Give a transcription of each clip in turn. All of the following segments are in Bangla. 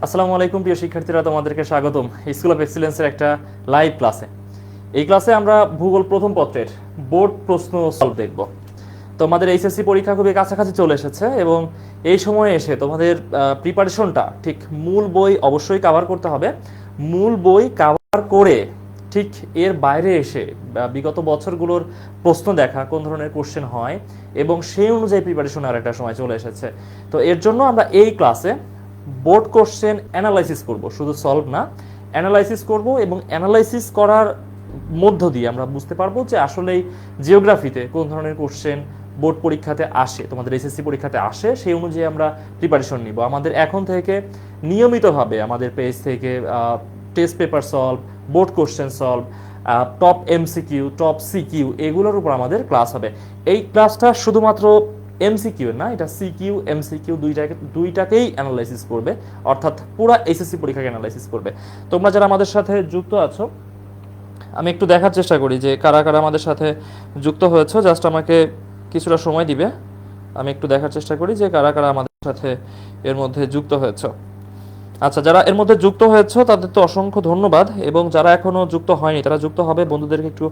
আসসালামু আলাইকুম প্রিয় শিক্ষার্থীরা, তোমাদেরকে স্বাগতম স্কুল অফ এক্সিলেন্সের একটা লাইভ ক্লাসে। এই ক্লাসে আমরা ভূগোল প্রথম পত্রের বোর্ড প্রশ্ন সলভ দেখব। তোমাদের এইচএসসি পরীক্ষা খুবই কাছাকাছি চলে এসেছে এবং এই সময়ে এসে তোমাদের প্রিপারেশনটা ঠিক মূল বই অবশ্যই কভার করতে হবে। মূল বই কভার করে ঠিক এর বাইরে এসে বিগত বছরগুলোর প্রশ্ন দেখা কোন ধরনের কোশ্চেন হয় এবং সেই অনুযায়ী প্রিপারেশন আর একটা সময় চলে এসেছে। তো এর জন্য আমরা এই ক্লাসে বোর্ড কোশ্চেন অ্যানালাইসিস করব, শুধু সলভ না, অ্যানালাইসিস করব এবং অ্যানালাইসিস করার মধ্য দিয়ে আমরা বুঝতে পারবো যে আসলেই জিওগ্রাফিতে কোন ধরনের কোশ্চেন বোর্ড পরীক্ষাতে আসে, তোমাদের এসএসসি পরীক্ষাতে আসে, সেই অনুযায়ী আমরা প্রিপারেশন নিব। আমাদের এখন থেকে নিয়মিতভাবে আমাদের পেজ থেকে test paper solve, board question solve, top MCQ, top CQ, এগুলোর উপর আমাদের ক্লাস হবে। এই ক্লাসটা শুধুমাত্র এমসিকিউ না, এটা সিকিউ এমসিকিউ দুইটাকেই অ্যানালাইসিস করবে, অর্থাৎ পুরো এসএসসি পরীক্ষাকে অ্যানালাইসিস করবে। তোমরা যারা আমাদের সাথে যুক্ত আছো, আমি একটু দেখার চেষ্টা করি যে কারা কারা আমাদের সাথে যুক্ত হয়েছে। জাস্ট আমাকে কিছুটা সময় দিবে, আমি একটু দেখার চেষ্টা করি যে কারা কারা আমাদের সাথে এর মধ্যে যুক্ত হয়েছে। আচ্ছা, যারা এর মধ্যে যুক্ত হয়েছে তাদের তো অসংখ্য ধন্যবাদ, এবং যারা এখনো যুক্ত হয়নি তারা যুক্ত হবে, বন্ধুদেরকে একটু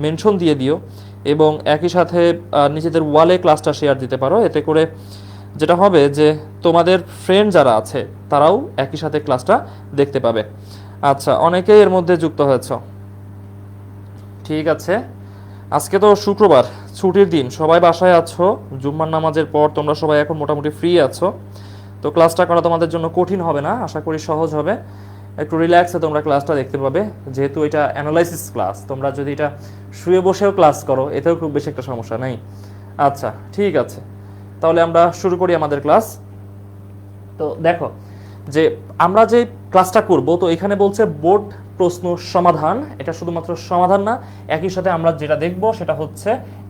মেনশন দিয়ে দিও এবং একই সাথে নিজেদের ওয়ালে ক্লাসটা শেয়ার দিতে পারো। এতে করে যেটা হবে যে তোমাদের ফ্রেন্ড যারা আছে তারাও একই সাথে ক্লাসটা দেখতে পাবে। আচ্ছা, অনেকেই এর মধ্যে যুক্ত হয়েছে, ঠিক আছে। আজকে তো শুক্রবার, ছুটির দিন, সবাই বাসায় আছো, জুম্মার নামাজের পর তোমরা সবাই এখন মোটামুটি ফ্রি আছো। তো ক্লাসটা করা তোমাদের জন্য কঠিন হবে না, আশা করি সহজ হবে। একটু রিল্যাক্সে তোমরা ক্লাসটা দেখতে পাবে, যেহেতু এটা অ্যানালাইসিস ক্লাস। তোমরা যদি এটা শুয়ে বসেও ক্লাস করো এতেও খুব বেশি একটা সমস্যা নেই। আচ্ছা, ঠিক আছে, তাহলে আমরা শুরু করি আমাদের ক্লাস। তো দেখো যে আমরা যে ক্লাসটা করব, তো এখানে বলছে বোর্ড প্রশ্ন সমাধান। এটা শুধুমাত্র সমাধান না, একই সাথে আমরা যেটা দেখব সেটা হচ্ছে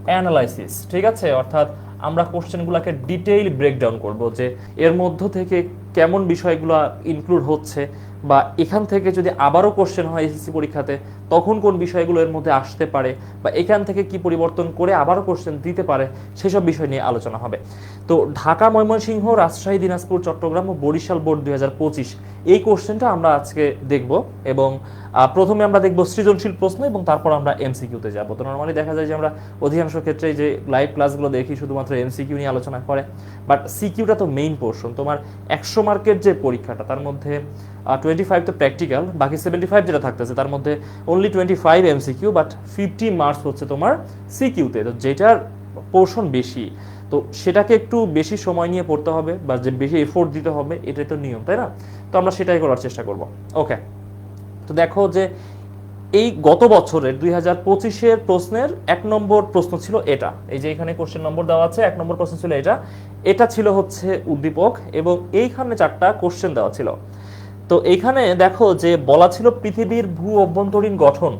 অ্যানালাইসিস, ঠিক আছে। অর্থাৎ আমরা কোশ্চেনগুলোকে ডিটেইল ব্রেকডাউন করব যে এর মধ্য থেকে কেমন বিষয়গুলো ইনক্লুড হচ্ছে, বা এখান থেকে যদি আবারও কোশ্চেন হয় এসএসসি পরীক্ষাতে তখন কোন বিষয়গুলো এর মধ্যে আসতে পারে, বা এখান থেকে কি পরিবর্তন করে আবারও কোশ্চেন দিতে পারে, সেসব বিষয় নিয়ে আলোচনা হবে। তো ঢাকা, ময়মনসিংহ, রাজশাহী, দিনাজপুর, চট্টগ্রাম ও বরিশাল বোর্ড 2025 এই কোশ্চেনটা আমরা আজকে দেখব। এবং প্রথমে আমরা দেখব সৃজনশীল প্রশ্ন এবং তারপর আমরা এমসিকিউতে যাব। তো নর্মালি দেখা যায় যে আমরা অধিকাংশ ক্ষেত্রে যে লাইভ ক্লাসগুলো দেখি শুধুমাত্র এমসিকিউ নিয়ে আলোচনা করে, বাট সিকিউটা তো মেইন পোর্শন। তোমার 100 মার্কের যে পরীক্ষাটা তার মধ্যে 25 তো প্র্যাকটিক্যাল, বাকি 75 যেটা থাকতেছে তার মধ্যে অনলি 25 এমসিকিউ, বাট 50 মার্কস হচ্ছে তোমার সিকিউতে। তো যেটার পোর্শন বেশি, তো সেটাকে একটু বেশি সময় নিয়ে পড়তে হবে বা যে বেশি এফোর্ট দিতে হবে, এটাই তো নিয়ম, তাই না? তো আমরা সেটাই করার চেষ্টা করব। ওকে, তো দেখো যে এই গত বছরের 2025-এর প্রশ্নের 1 নম্বর প্রশ্ন ছিল এটা। এই যে এখানে কোশ্চেন নম্বর দেওয়া আছে, 1 নম্বর প্রশ্ন ছিল এটা। এটা ছিল হচ্ছে উদ্দীপক এবং এইখানে 4টা কোশ্চেন দেওয়া ছিল। তো এইখানে দেখো যে বলা ছিল পৃথিবীর ভূ অভ্যন্তরীণ গঠন।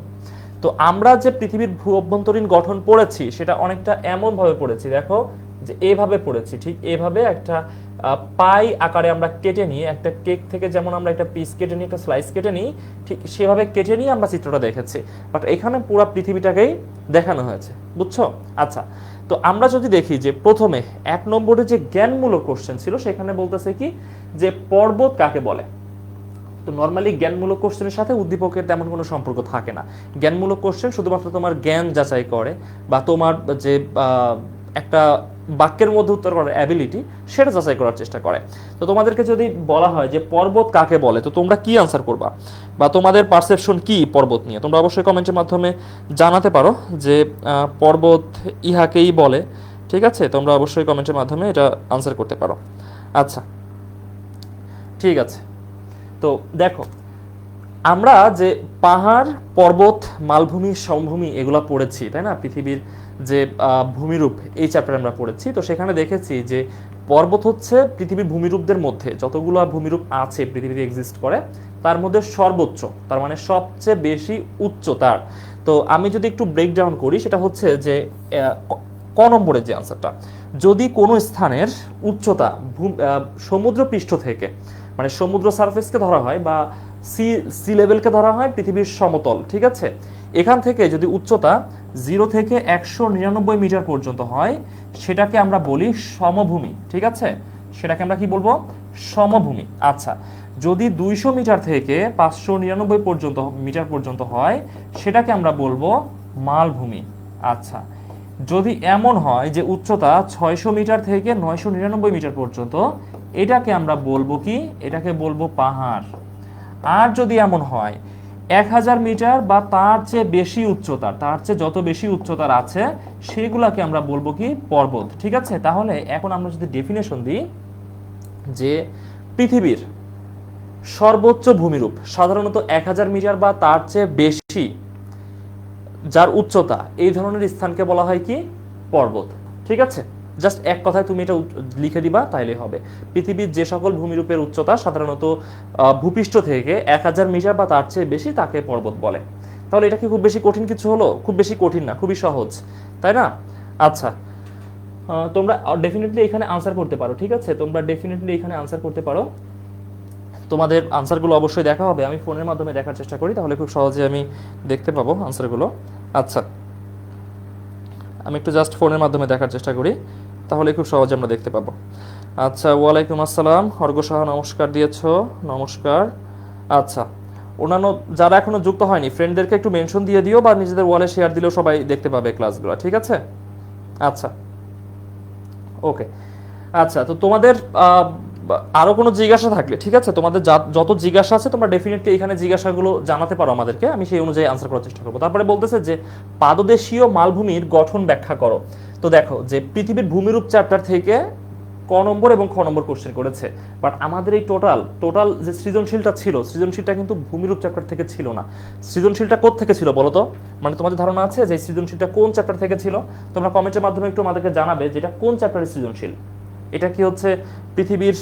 তো আমরা যে পৃথিবীর ভূ অভ্যন্তরীণ গঠন পড়েছি সেটা অনেকটা এমন ভাবে পড়েছি, দেখো যে এভাবে পড়েছি, ঠিক এভাবে একটা পাই আকারে আমরা কেটে নিয়ে, একটা কেক থেকে যেমন আমরা একটা পিস কেটে নিই, একটা স্লাইস কেটে নিই, ঠিক সেভাবে কেটে নিয়ে আমরা চিত্রটা দেখেছি। বাট এখানে পুরো পৃথিবীটাকেই দেখানো হয়েছে, বুঝছো? আচ্ছা, তো আমরা যদি দেখি যে প্রথমে 1 নম্বরে যে জ্ঞানমূলক কোশ্চেন ছিল সেখানে বলতেছে কি যে পর্বত কাকে বলে। তো নর্মালি জ্ঞানমূলক কোশ্চেনের সাথে উদ্দীপকের তেমন কোনো সম্পর্ক থাকে না। জ্ঞানমূলক কোশ্চেন শুধুমাত্র তোমার জ্ঞান যাচাই করে বা তোমার যে একটা বাক্যের মধ্যে উত্তর করার অ্যাবিলিটি, সেটা যাচাই করার চেষ্টা করে। তো তোমাদেরকে যদি বলা হয় যে পর্বত কাকে বলে, তো তোমরা কি আনসার করবা বা তোমাদের পারসেপশন কি পর্বত নিয়ে, তোমরা অবশ্যই কমেন্টের মাধ্যমে জানাতে পারো যে পর্বত ইহাকেই বলে, ঠিক আছে। তোমরা অবশ্যই কমেন্টের মাধ্যমে এটা আনসার করতে পারো। আচ্ছা, ঠিক আছে। তো দেখো আমরা যে পাহাড়, পর্বত, মালভূমি, সমভূমি এগুলা পড়েছি, তাই না? পৃথিবীর যে ভূমিরূপ এই চ্যাপ্টারে আমরা পড়েছি। তো সেখানে দেখেছি যে পর্বত হচ্ছে পৃথিবীর ভূমিরূপদের মধ্যে যতগুলো ভূমিরূপ আছে পৃথিবীতে এক্সিস্ট করে তার মধ্যে সর্বোচ্চ, তার মানে সবচেয়ে বেশি উচ্চতার। তো আমি যদি একটু ব্রেকডাউন করি সেটা হচ্ছে যে ক নম্বরের যে আনসারটা, যদি কোনো স্থানের উচ্চতা সমুদ্র পৃষ্ঠ থেকে, মানে সমুদ্র সারফেসকে ধরা হয় বা সি লেভেলকে ধরা হয় পৃথিবীর সমতল, ঠিক আছে, এখান থেকে যদি উচ্চতা 0 থেকে 199 মিটার পর্যন্ত হয় সেটাকে আমরা বলি সমভূমি, ঠিক আছে। সেটাকে আমরা কি বলবো? সমভূমি। আচ্ছা, যদি 200 মিটার থেকে 599 পর্যন্ত মিটার পর্যন্ত হয় সেটাকে আমরা বলবো মালভূমি। আচ্ছা, যদি এমন হয় যে উচ্চতা 600 মিটার থেকে 999 মিটার পর্যন্ত, এটাকে আমরা বলবো কি? এটাকে বলবো পাহাড়। আর যদি এমন হয় 1000 মিটার বা তার চেয়ে বেশি উচ্চতার, তার চেয়ে যত বেশি উচ্চতার আছে সেগুলাকে আমরা বলবো কি? পর্বত। ঠিক আছে, তাহলে এখন আমরা যদি ডেফিনেশন দিই যে পৃথিবীর সর্বোচ্চ ভূমিরূপ সাধারণত 1000 মিটার বা তার চেয়ে বেশি যার উচ্চতা, এই ধরনের স্থানকে বলা হয় কি? পর্বত। ঠিক আছে, জাস্ট এক কথায় তুমি এটা লিখে দিবা তাইলে হবে। পৃথিবীর যে সকল ভূমিরূপের উচ্চতা সাধারণত ভূপৃষ্ঠ থেকে 1000 মিটার বা তার চেয়ে বেশি তাকে পর্বত বলে। তাহলে এটা কি খুব বেশি কঠিন কিছু হলো? খুব বেশি কঠিন না, খুবই সহজ, তাই না? আচ্ছা, তোমরা ডেফিনেটলি এখানে আনসার করতে পারো। ঠিক আছে, তোমরা ডেফিনেটলি এখানে আনসার করতে পারো। তোমাদের আনসারগুলো অবশ্যই দেখা হবে, আমি ফোনের মাধ্যমে দেখার চেষ্টা করি, তাহলে খুব সহজে আমি দেখতে পাবো আনসারগুলো। আচ্ছা, আমি একটু জাস্ট ফোনের মাধ্যমে দেখার চেষ্টা করি, তাহলে খুব সহজে আমরা দেখতে পাবো। আচ্ছা, ওয়ালাইকুম আসসালাম, অর্ঘ সাহা নমস্কার দিয়েছো, নমস্কার। আচ্ছা, অন্যান্য যারা এখনো যুক্ত হয়নি ফ্রেন্ডদেরকে একটু মেনশন দিয়ে দিও, বা নিজেদের ওয়ালে শেয়ার দিলেও সবাই দেখতে পাবে ক্লাসগুলো। ঠিক আছে, আচ্ছা, ওকে। আচ্ছা, তো তোমাদের আরো কোনো জিজ্ঞাসা থাকলে, ঠিক আছে, তোমাদের যত জিজ্ঞাসা আছে তোমরা ডেফিনেটলি এখানে জিজ্ঞাসাগুলো জানাতে পারো আমাদেরকে, আমি সেই অনুযায়ী আনসার করার চেষ্টা করবো। তারপরে বলতেছে যে পাদদেশীয় মালভূমির গঠন ব্যাখ্যা করো। তো দেখো যে পৃথিবীর ভূমিরূপ চ্যাপ্টার থেকে ক নম্বর এবং খ নম্বর কোশ্চেন করেছে, বাট আমাদের এই টোটাল যে সৃজনশীলটা ছিল, সৃজনশীলটা কিন্তু ভূমিরূপ চ্যাপ্টার থেকে ছিল না। সৃজনশীলটা কোথা থেকে ছিল বলো তো? মানে তোমাদের ধারণা আছে যে সৃজনশীলটা কোন চ্যাপ্টার থেকে ছিল? তোমরা কমেন্টের মাধ্যমে একটু আমাদেরকে জানাবে যেটা কোন চ্যাপ্টারের সৃজনশীল। এটা কি হচ্ছে পৃথিবীর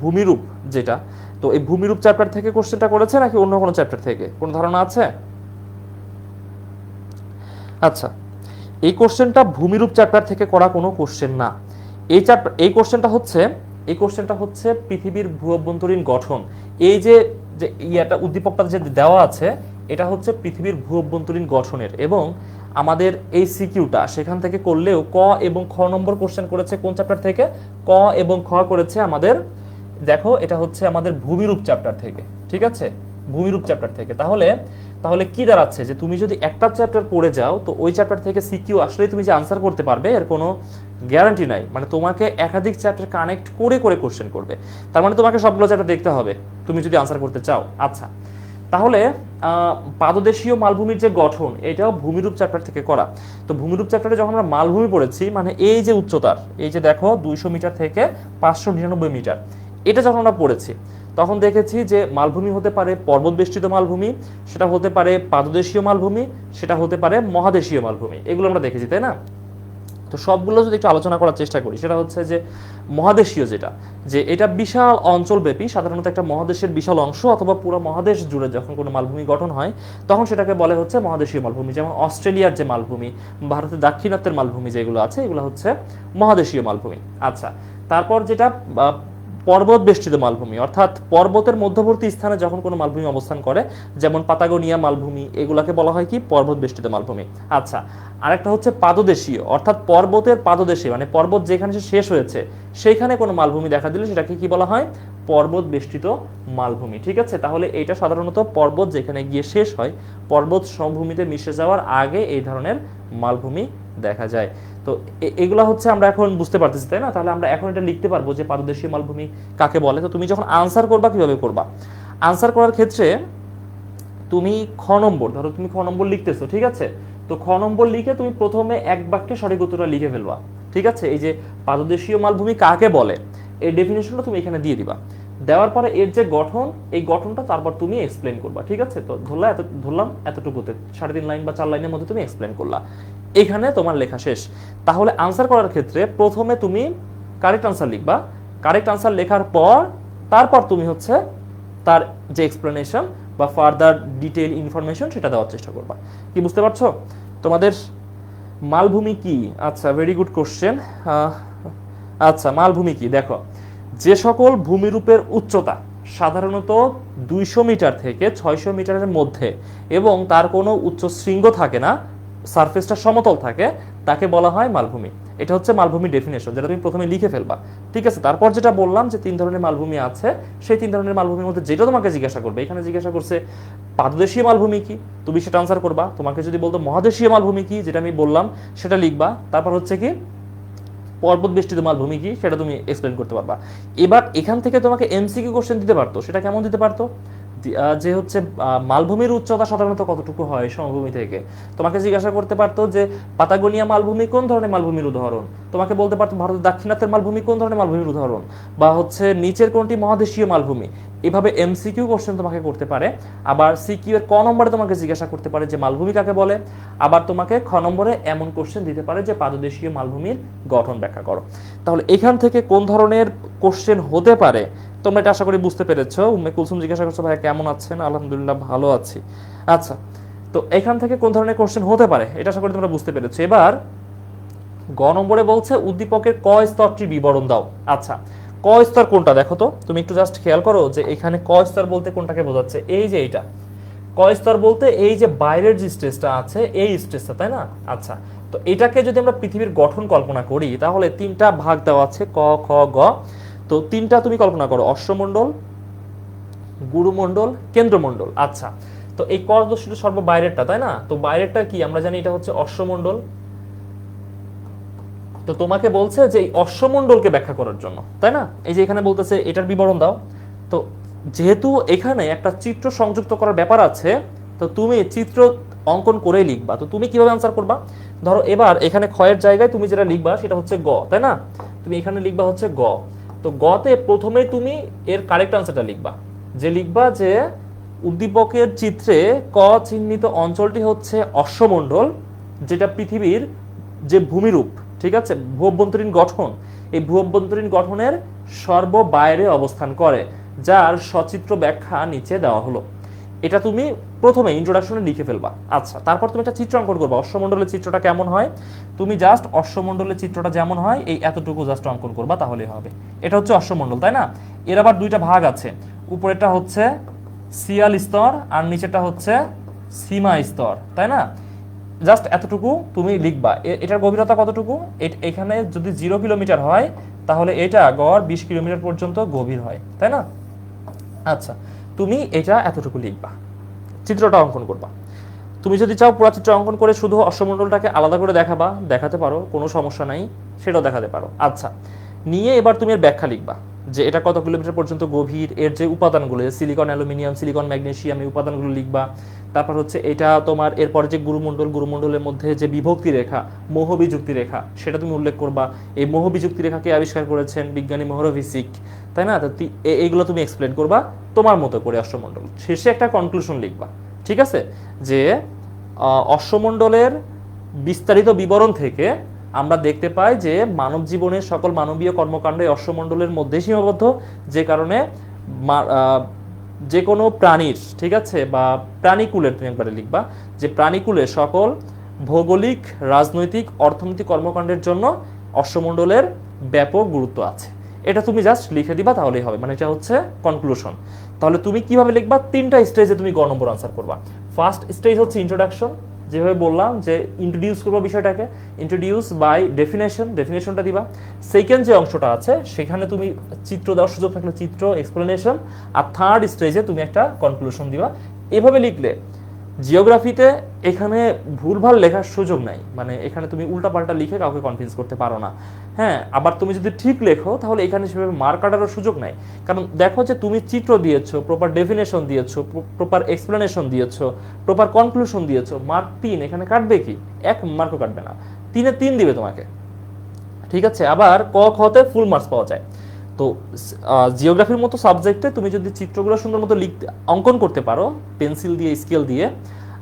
ভূমিরূপ যেটা, তো এই ভূমিরূপ চ্যাপ্টার থেকে কোশ্চেনটা করেছে নাকি অন্য কোনো চ্যাপ্টার থেকে? কোন ধারণা আছে? আচ্ছা, এই কোশ্চেনটা ভূমিরূপ চ্যাপ্টার থেকে করা কোনো কোশ্চেন না। এই কোশ্চেনটা হচ্ছে পৃথিবীর ভূ অভ্যন্তরীণ গঠন। এই যে যে ইয়াটা উদ্দীপকটা যে দেওয়া আছে, এটা হচ্ছে পৃথিবীর ভূ অভ্যন্তরীণ গঠনের, এবং আমাদের এই সিকিউটা সেখান থেকে করলেও ক এবং খ নম্বর কোশ্চেন করেছে কোন চ্যাপ্টার থেকে? ক এবং খ করেছে আমাদের, দেখো এটা হচ্ছে আমাদের ভূমিরূপ চ্যাপ্টার থেকে। ঠিক আছে, ভূমিরূপ চ্যাপ্টার থেকে। তাহলে তাহলে কি দাঁড়াচ্ছে যে তুমি যদি একটা চ্যাপ্টার পড়ে যাও তো ওই চ্যাপ্টার থেকে সিকিউ আসলেই তুমি যে আনসার করতে পারবে এর কোনো গ্যারান্টি নাই। মানে তোমাকে একাধিক চ্যাপ্টার কানেক্ট করে করে কোশ্চেন করবে, তার মানে তোমাকে সবগুলো চ্যাপ্টার দেখতে হবে তুমি যদি আনসার করতে চাও। আচ্ছা, তাহলে পাদদেশীয় মালভূমির যে গঠন এটাও ভূমিরূপ চ্যাপ্টার থেকে করা। তো ভূমিরূপ চ্যাপ্টারে যখন আমরা মালভূমি পড়েছি, মানে এই যে উচ্চতার, এই যে দেখো 200 মিটার থেকে 599 মিটার, এটা যখন আমরা পড়েছি তখন দেখেছি যে মালভূমি হতে পারে পর্বত বেষ্টিত মালভূমি, সেটা হতে পারে পাদদেশীয় মালভূমি, সেটা হতে পারে মহাদেশীয় মালভূমি, এগুলো আমরা দেখেছি, তাই না? তো সবগুলো যদি একটু আলোচনা করার চেষ্টা করি, সেটা হচ্ছে যে মহাদেশীয় যেটা, যে এটা বিশাল অঞ্চলব্যাপী, সাধারণত একটা মহাদেশের বিশাল অংশ অথবা পুরো মহাদেশ জুড়ে যখন কোনো মালভূমি গঠন হয় তখন সেটাকে বলে হচ্ছে মহাদেশীয় মালভূমি। যেমন অস্ট্রেলিয়ার যে মালভূমি, ভারতের দাক্ষিণাত্যের মালভূমি যেগুলো আছে এগুলো হচ্ছে মহাদেশীয় মালভূমি। আচ্ছা, তারপর যেটা পর্বত বেষ্টিত মালভূমি, অর্থাৎ পর্বতের মধ্যবর্তী স্থানে যখন কোনো মালভূমি অবস্থান করে, যেমন পাতাগোনিয়া মালভূমি, এগুলাকে বলা হয় কি? পর্বত বেষ্টিত মালভূমি। আচ্ছা, আরেকটা হচ্ছে পাদদেশীয়, অর্থাৎ পর্বতের পাদদেশে, মানে পর্বত যেখানে শেষ হয়েছে সেইখানে কোনো মালভূমি দেখা দিলে সেটাকে কি বলা হয়? পর্বত বেষ্টিত মালভূমি। ঠিক আছে, তাহলে এটা সাধারণত পর্বত যেখানে গিয়ে শেষ হয়, পর্বত সমভূমিতে মিশে যাওয়ার আগে এই ধরনের মালভূমি দেখা যায়। তো এগুলা হচ্ছে আমরা এখন বুঝতে পারতেছি, তাই না? তাহলে আমরা এখন এটা লিখতে পারবো যে পাদদেশীয় মালভূমি কাকে বলে। তো তুমি যখন আনসার করবা কিভাবে করবা? আনসার করার ক্ষেত্রে তুমি খ নম্বর, ধরো তুমি খ নম্বর লিখতেছো, ঠিক আছে, তো খ নম্বর লিখে তুমি প্রথমে এক বাক্যে সঠিক উত্তরটা লিখে ফেলবা। ঠিক আছে, এই যে পাদদেশীয় মালভূমি কাকে বলে এই ডেফিনেশনটা তুমি এখানে দিয়ে দিবা। দেওয়ার পরে এর যে গঠন, এই গঠনটা তারপর তুমি এক্সপ্লেন করবা। ঠিক আছে, তো ধরলাম এতটুকুতে 3.5 লাইন বা 4 লাইনের মধ্যে তুমি এক্সপ্লেন করলা, এখানে তোমার লেখা শেষ। তাহলে আনসার করার ক্ষেত্রে প্রথমে তুমি কারেক্ট আনসার লিখবা, কারেক্ট আনসার লেখার পর তারপর তুমি হচ্ছে তার যে এক্সপ্লেনেশন বা ফার্দার ডিটেইল ইনফরমেশন সেটা দেওয়ার চেষ্টা করবা। কি বুঝতে পারছো? তোমাদের মালভূমি কি? আচ্ছা, ভেরি গুড কোশ্চেন। আচ্ছা, মালভূমি কি? দেখো, যে সকল ভূমিরূপের উচ্চতা সাধারণত 200 মিটার থেকে 600 মিটারের মধ্যে এবং তার কোনো উচ্চ শৃঙ্গ থাকে না, সারফেসটা সমতল থাকে তাকে বলা হয় মালভূমি। এটা হচ্ছে মালভূমি ডেফিনেশন, যেটা তুমি প্রথমে লিখে ফেলবা। ঠিক আছে, তারপর যেটা বললাম যে 3 ধরনের মালভূমি আছে, সেই 3 ধরনের মালভূমির মধ্যে যেটা তোমাকে জিজ্ঞাসা করবে, এখানে জিজ্ঞাসা করছে পাদদেশীয় মালভূমি কি, তুমি সেটা আনসার করবা। তোমাকে যদি বলতো মহাদেশীয় মালভূমি কি, যেটা আমি বললাম সেটা লিখবা। তারপর হচ্ছে কি পর্বত বেষ্টিত মালভূমি কি, সেটা তুমি এক্সপ্লেন করতে পারবা। এবার এখান থেকে তোমাকে এমসিকিউ কোশ্চেন দিতে পারতো, সেটা কেমন দিতে পারতো, যে হচ্ছে মালভূমির উচ্চতা সাধারণত কতটুকু হয় সমভূমি থেকে। তোমাকে জিজ্ঞাসা করতে পারতো যে পাতাগোনিয়া মালভূমি কোন ধরনের মালভূমির উদাহরণ, তোমাকে বলতে পারতো ভারতের দাক্ষিণাত্যের মালভূমি কোন ধরনের মালভূমির উদাহরণ, বা হচ্ছে নিচের কোনটি মহাদেশীয় মালভূমি। এভাবে এমসিকিউ কোশ্চেন তোমাকে করতে পারে। আবার সিকিউ এর ক নম্বরে তোমাকে জিজ্ঞাসা করতে পারে যে মালভূমি কাকে বলে। আবার তোমাকে খ নম্বরে এমন কোশ্চেন দিতে পারে যে পাদদেশীয় মালভূমির গঠন ব্যাখ্যা করো। তাহলে এখান থেকে কোন ধরনের কোশ্চেন হতে পারে তোমরা এটা আশা করি বুঝতে পেরেছো। উম্মে কুলসুম জিজ্ঞাসা করছো ভাই কেমন আছেন, আলহামদুলিল্লাহ ভালো আছি। আচ্ছা, তো এখান থেকে কোন ধরনের কোশ্চেন হতে পারে এটা আশা করি তোমরা বুঝতে পেরেছো। এবার গ নম্বরে বলছে উদ্দীপকের ক স্তরটির বিবরণ দাও। আচ্ছা, ক স্তর কোনটা দেখো তো, তুমি একটু জাস্ট খেয়াল করো যে এখানে ক স্তর বলতে কোনটাকে বোঝাচ্ছে। এই যে এইটা ক স্তর বলতে এই যে বাইরের যে স্টেজটা আছে এই স্টেজটা, তাই না? আচ্ছা, তো এটাকে যদি আমরা পৃথিবীর গঠন কল্পনা করি তাহলে 3টা ভাগ দেওয়া আছে ক খ গ। তো 3টা তুমি কল্পনা করো, অশ্বমণ্ডল, গুরুমণ্ডল, কেন্দ্রমণ্ডল। আচ্ছা, তো এই ক দশটা সর্ব বাইরেরটা, তাই না? তো বাইরেরটা কি আমরা জানি, এটা হচ্ছে অশ্বমণ্ডল। তো তোমাকে বলছে যে এই অশ্বমণ্ডলকে ব্যাখ্যা করার জন্য, তাই না? এই যে এখানে বলতেছে এটার বিবরণ দাও। তো যেহেতু এখানে একটা চিত্র সংযুক্ত করার ব্যাপার আছে, তো তুমি চিত্র অঙ্কন করেই লিখবা। তো তুমি কিভাবে আনসার করবা, ধরো এবার এখানে ক্ষয়ের জায়গায় তুমি যেটা লিখবা সেটা হচ্ছে গ, তাই না? তুমি এখানে লিখবা হচ্ছে গ। তো গতে প্রথমে তুমি এর কারেক্ট আনসারটা লিখবা, যে লিখবা যে উদ্দীপকের চিত্রে ক চিহ্নিত অঞ্চলটি হচ্ছে অশ্বমণ্ডল, যেটা পৃথিবীর যে ভূমিরূপ, ঠিক আছে, ভূ অভ্যন্তরীণ গঠন, এই ভূ অভ্যন্তরীণ গঠনের সর্ব বাইরে অবস্থান করে, যার সচিত্র ব্যাখ্যা নিচে দেওয়া হলো। এটা তুমি প্রথমে ইন্ট্রোডাকশনে লিখে ফেলবা। আচ্ছা, তারপর তুমি একটা চিত্র অঙ্কন করবা, অশ্বমণ্ডলের চিত্রটা কেমন হয়। তুমি জাস্ট অশ্বমণ্ডলের চিত্রটা যেমন হয় এই এতটুকু জাস্ট অঙ্কন করবা, তাহলেই হবে। এটা হচ্ছে অশ্বমণ্ডল, তাই না? এর আবার 2টা ভাগ আছে, উপরেরটা হচ্ছে সিয়াল স্তর আর নিচেরটা হচ্ছে সীমা স্তর, তাই না? জাস্ট এতটুকু তুমি লিখবা। এটার গভীরতা কতটুকু, এখানে যদি 0 কিলোমিটার হয় তাহলে এটা গড় 20 কিলোমিটার পর্যন্ত গভীর হয়, তাই না? আচ্ছা, তুমি এটা এতটুকু লিখবা, চিত্রটা অঙ্কন করবা। তুমি যদি চাও পুরো চিত্র অঙ্কন করে শুধু অশ্বমণ্ডলটাকে আলাদা করে দেখাবা, দেখাতে পারো, কোনো সমস্যা নাই, সেটাও দেখাতে পারো। আচ্ছা, নিয়ে এবার তুমি এর ব্যাখ্যা লিখবা যে এটা কত কিলোমিটার পর্যন্ত গভীর, এর যে উপাদানগুলো সিলিকন, অ্যালুমিনিয়াম, সিলিকন, ম্যাগনেসিয়াম, এই উপাদানগুলো লিখবা। তারপর হচ্ছে এটা তোমার এরপরে যে গুরুমণ্ডল, গুরুমণ্ডলের মধ্যে যে বিভক্তি রেখা, মোহ বিযুক্তি রেখা, সেটা তুমি উল্লেখ করবা। এই মোহ বিযুক্তি রেখাকে আবিষ্কার করেছেন বিজ্ঞানী মোহরভিসিক, তাই না? তো এইগুলো তুমি এক্সপ্লেন করবা তোমার মতো করে অশ্বমণ্ডল। শেষে একটা কনক্লুশন লিখবা, ঠিক আছে, যে অশ্বমণ্ডলের বিস্তারিত বিবরণ থেকে আমরা দেখতে পাই যে মানব জীবনের সকল মানবীয় কর্মকাণ্ড এই অশ্বমণ্ডলের মধ্যে সীমাবদ্ধ, যে কারণে যে কোনো প্রাণীর, ঠিক আছে, বা প্রাণীকুলের, তুমি একবারে লিখবা যে প্রাণীকুলের সকল ভৌগোলিক, রাজনৈতিক, অর্থনৈতিক কর্মকাণ্ডের জন্য অশ্বমণ্ডলের ব্যাপক গুরুত্ব আছে। এটা তুমি জাস্ট লিখে দিবা, তাহলেই হবে, মানে এটা হচ্ছে কনক্লুশন। তাহলে তুমি কিভাবে লিখবা, 3টা স্টেজে তুমি গ নম্বর আনসার করবা। ফার্স্ট স্টেজ হচ্ছে ইন্ট্রোডাকশন, যেভাবে বললাম যে ইন্ট্রোডিউস করবো বিষয়টাকে, ইন্ট্রোডিউস বাই ডেফিনেশন, ডেফিনেশনটা দিবা। সেকেন্ড যে অংশটা আছে সেখানে তুমি চিত্র দেওয়ার সুযোগ থাকলে চিত্র, এক্সপ্লেনেশন, আর থার্ড স্টেজে তুমি একটা কনক্লুশন দিবা। এভাবে লিখলে জিওগ্রাফিতে এখানে ভুলভাল লেখার সুযোগ নাই, মানে এখানে তুমি উল্টাপাল্টা লিখে কাউকে কনভিন্স করতে পারো না। হ্যাঁ, আবার তুমি যদি ঠিক লেখো তাহলে এখানে সেভাবে মার্ক কাটারও সুযোগ নাই, কারণ দেখো যে তুমি চিত্র দিয়েছো, প্রপার ডেফিনেশন দিয়েছো, প্রপার এক্সপ্লেনেশন দিয়েছো, প্রপার কনক্লুশন দিয়েছো, মার্ক 3, এখানে কাটবে কি, 1 মার্কও কাটবে না, 3-এ 3 দিবে তোমাকে, ঠিক আছে। আবার ক খতে ফুল মার্কস পাওয়া যায়। তো জিওগ্রাফির মতো সাবজেক্টে তুমি যদি চিত্রগুলো সুন্দর মতো লিখতে, অঙ্কন করতে পারো পেন্সিল দিয়ে, স্কেল দিয়ে,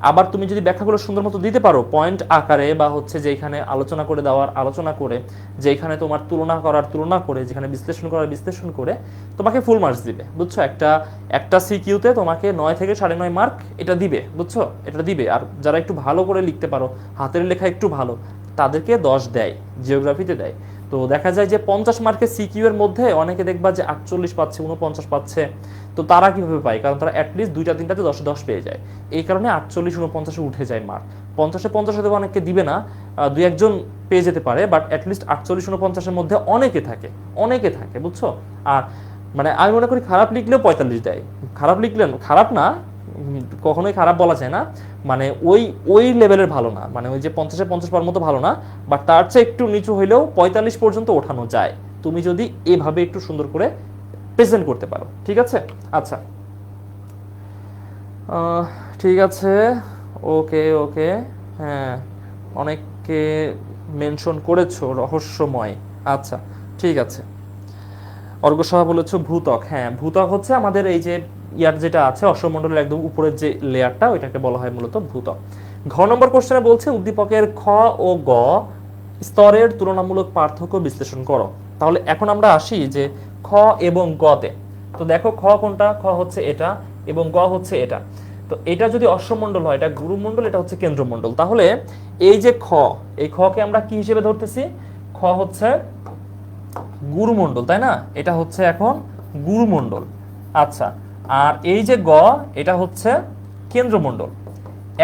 আবার তুমি যদি ব্যাখ্যাগুলো সুন্দর মতো দিতে পারো পয়েন্ট আকারে, বা হচ্ছে যে এখানে আলোচনা করে দেওয়ার আলোচনা করে, যে এখানে তোমার তুলনা করার তুলনা করে, যেখানে বিশ্লেষণ করার বিশ্লেষণ করে, তোমাকে ফুল মার্কস দিবে, বুঝছো? একটা সিকিউতে তোমাকে 9 থেকে 9.5 মার্ক এটা দিবে, বুঝছো? এটা দিবে। আর যারা একটু ভালো করে লিখতে পারো, হাতের লেখা একটু ভালো, তাদেরকে 10 দেয়, জিওগ্রাফিতে দেয়। তো দেখা যায় যে 50 মার্কের সিকিউ এর মধ্যে অনেকে দেখবা যে 48 পাচ্ছে, 49 পাচ্ছে। তো তারা কিভাবে পায়, কারণ তারা অ্যাটলিস্ট 2টা 3টাতে 10 পেয়ে যায়, এই কারণে 48 49 উঠে যায় মার্ক। 50-এ 50 হয়তো অনেককে দিবে না, দুই একজন পেয়ে যেতে পারে, বাট অ্যাটলিস্ট 48 49-এর মধ্যে অনেকে থাকে, বুঝছো? আর মানে আমি মনে করি খারাপ লিখলেও 45 দেয়, খারাপ লিখলেন খারাপ না, কখনোই খারাপ বলা যায় না, মানে ওই লেভেলের ভালো না, মানে ওই যে 50-এ 50 পাওয়ার মতো ভালো না, বাট তার চেয়ে একটু নিচু হইলেও 45 পর্যন্ত ওঠানো যায় তুমি যদি এভাবে একটু সুন্দর করে প্রেজেন্ট করতে পারো, ঠিক আছে? আচ্ছা, ঠিক আছে, ওকে ওকে, হ্যাঁ অনেককে মেনশন করেছো রহস্যময়, আচ্ছা ঠিক আছে। অর্ঘ্য সভা বলেছো ভূত্বক, হ্যাঁ ভূত্বক হচ্ছে আমাদের এই যে ইয়ার যেটা আছে অশ্বমণ্ডলের একদম উপরের যে লেয়ারটা, ওইটাকে বলা হয় মূলত ভূত্বক। ঘ নম্বর কোশ্চেনে বলছে উদ্দীপকের খ ও গ স্তরের তুলনামূলক পার্থক্য বিশ্লেষণ করো। তাহলে এখন আমরা আসি যে খ এবং গতে। তো দেখো খ কোনটা, খ হচ্ছে এটা এবং গ হচ্ছে এটা। তো এটা যদি অশ্বমণ্ডল হয়, এটা গুরুমণ্ডল, এটা হচ্ছে কেন্দ্রমণ্ডল। তাহলে এই যে খ, এই খকে আমরা কি হিসেবে ধরতেছি? খ হচ্ছে গুরুমণ্ডল, তাই না? এটা হচ্ছে এখন গুরুমণ্ডল। আচ্ছা, আর এই যে গ, এটা হচ্ছে কেন্দ্রমণ্ডল।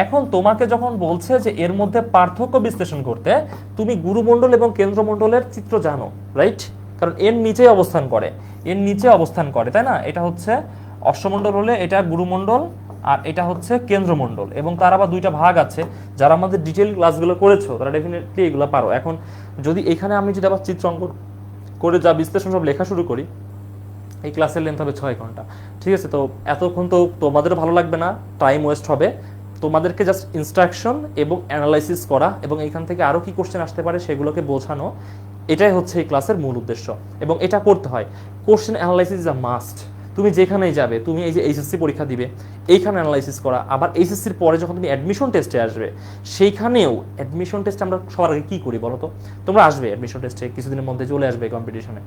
এখন তোমাকে যখন বলছে যে এর মধ্যে পার্থক্য বিশ্লেষণ করতে, তুমি গুরুমণ্ডল এবং কেন্দ্রমণ্ডলের চিত্র জানো, রাইট? কারণ এর নিচে অবস্থান করে, তাই না? এটা হচ্ছে অশ্বমণ্ডল হলে এটা গুরুমণ্ডল, আর এটা হচ্ছে কেন্দ্রমণ্ডল, এবং তার আবার দুইটা ভাগ আছে। যারা আমাদের ডিটেইল ক্লাসগুলো করেছো তারা ডেফিনেটলি এগুলো পারো। এখন যদি এখানে আমি যদি আবার চিত্র অঙ্কন করে যা বিশ্লেষণ সব লেখা শুরু করি, এই ক্লাসের লেন্থ হবে 6 ঘন্টা, ঠিক আছে? তো এতক্ষণ তো তোমাদেরও ভালো লাগবে না, টাইম ওয়েস্ট হবে। তোমাদেরকে জাস্ট ইনস্ট্রাকশন এবং অ্যানালাইসিস করা এবং এখান থেকে আরও কি কোশ্চেন আসতে পারে সেগুলোকে বোঝানো, এটাই হচ্ছে এই ক্লাসের মূল উদ্দেশ্য, এবং এটা করতে হয়। Question analysis is a must. তুমি যেখানেই যাবে, তুমি এই যে এইচএসসি পরীক্ষা দিবে, এইখানে অ্যানালাইসিস করা, আবার এইচএসসির পরে যখন তুমি অ্যাডমিশন টেস্টে আসবে, সেইখানেও অ্যাডমিশন টেস্টে আমরা সবার আগে কী করি বলো তো? তোমরা আসবে অ্যাডমিশন টেস্টে, কিছুদিনের মধ্যে চলে আসবে কম্পিটিশনে,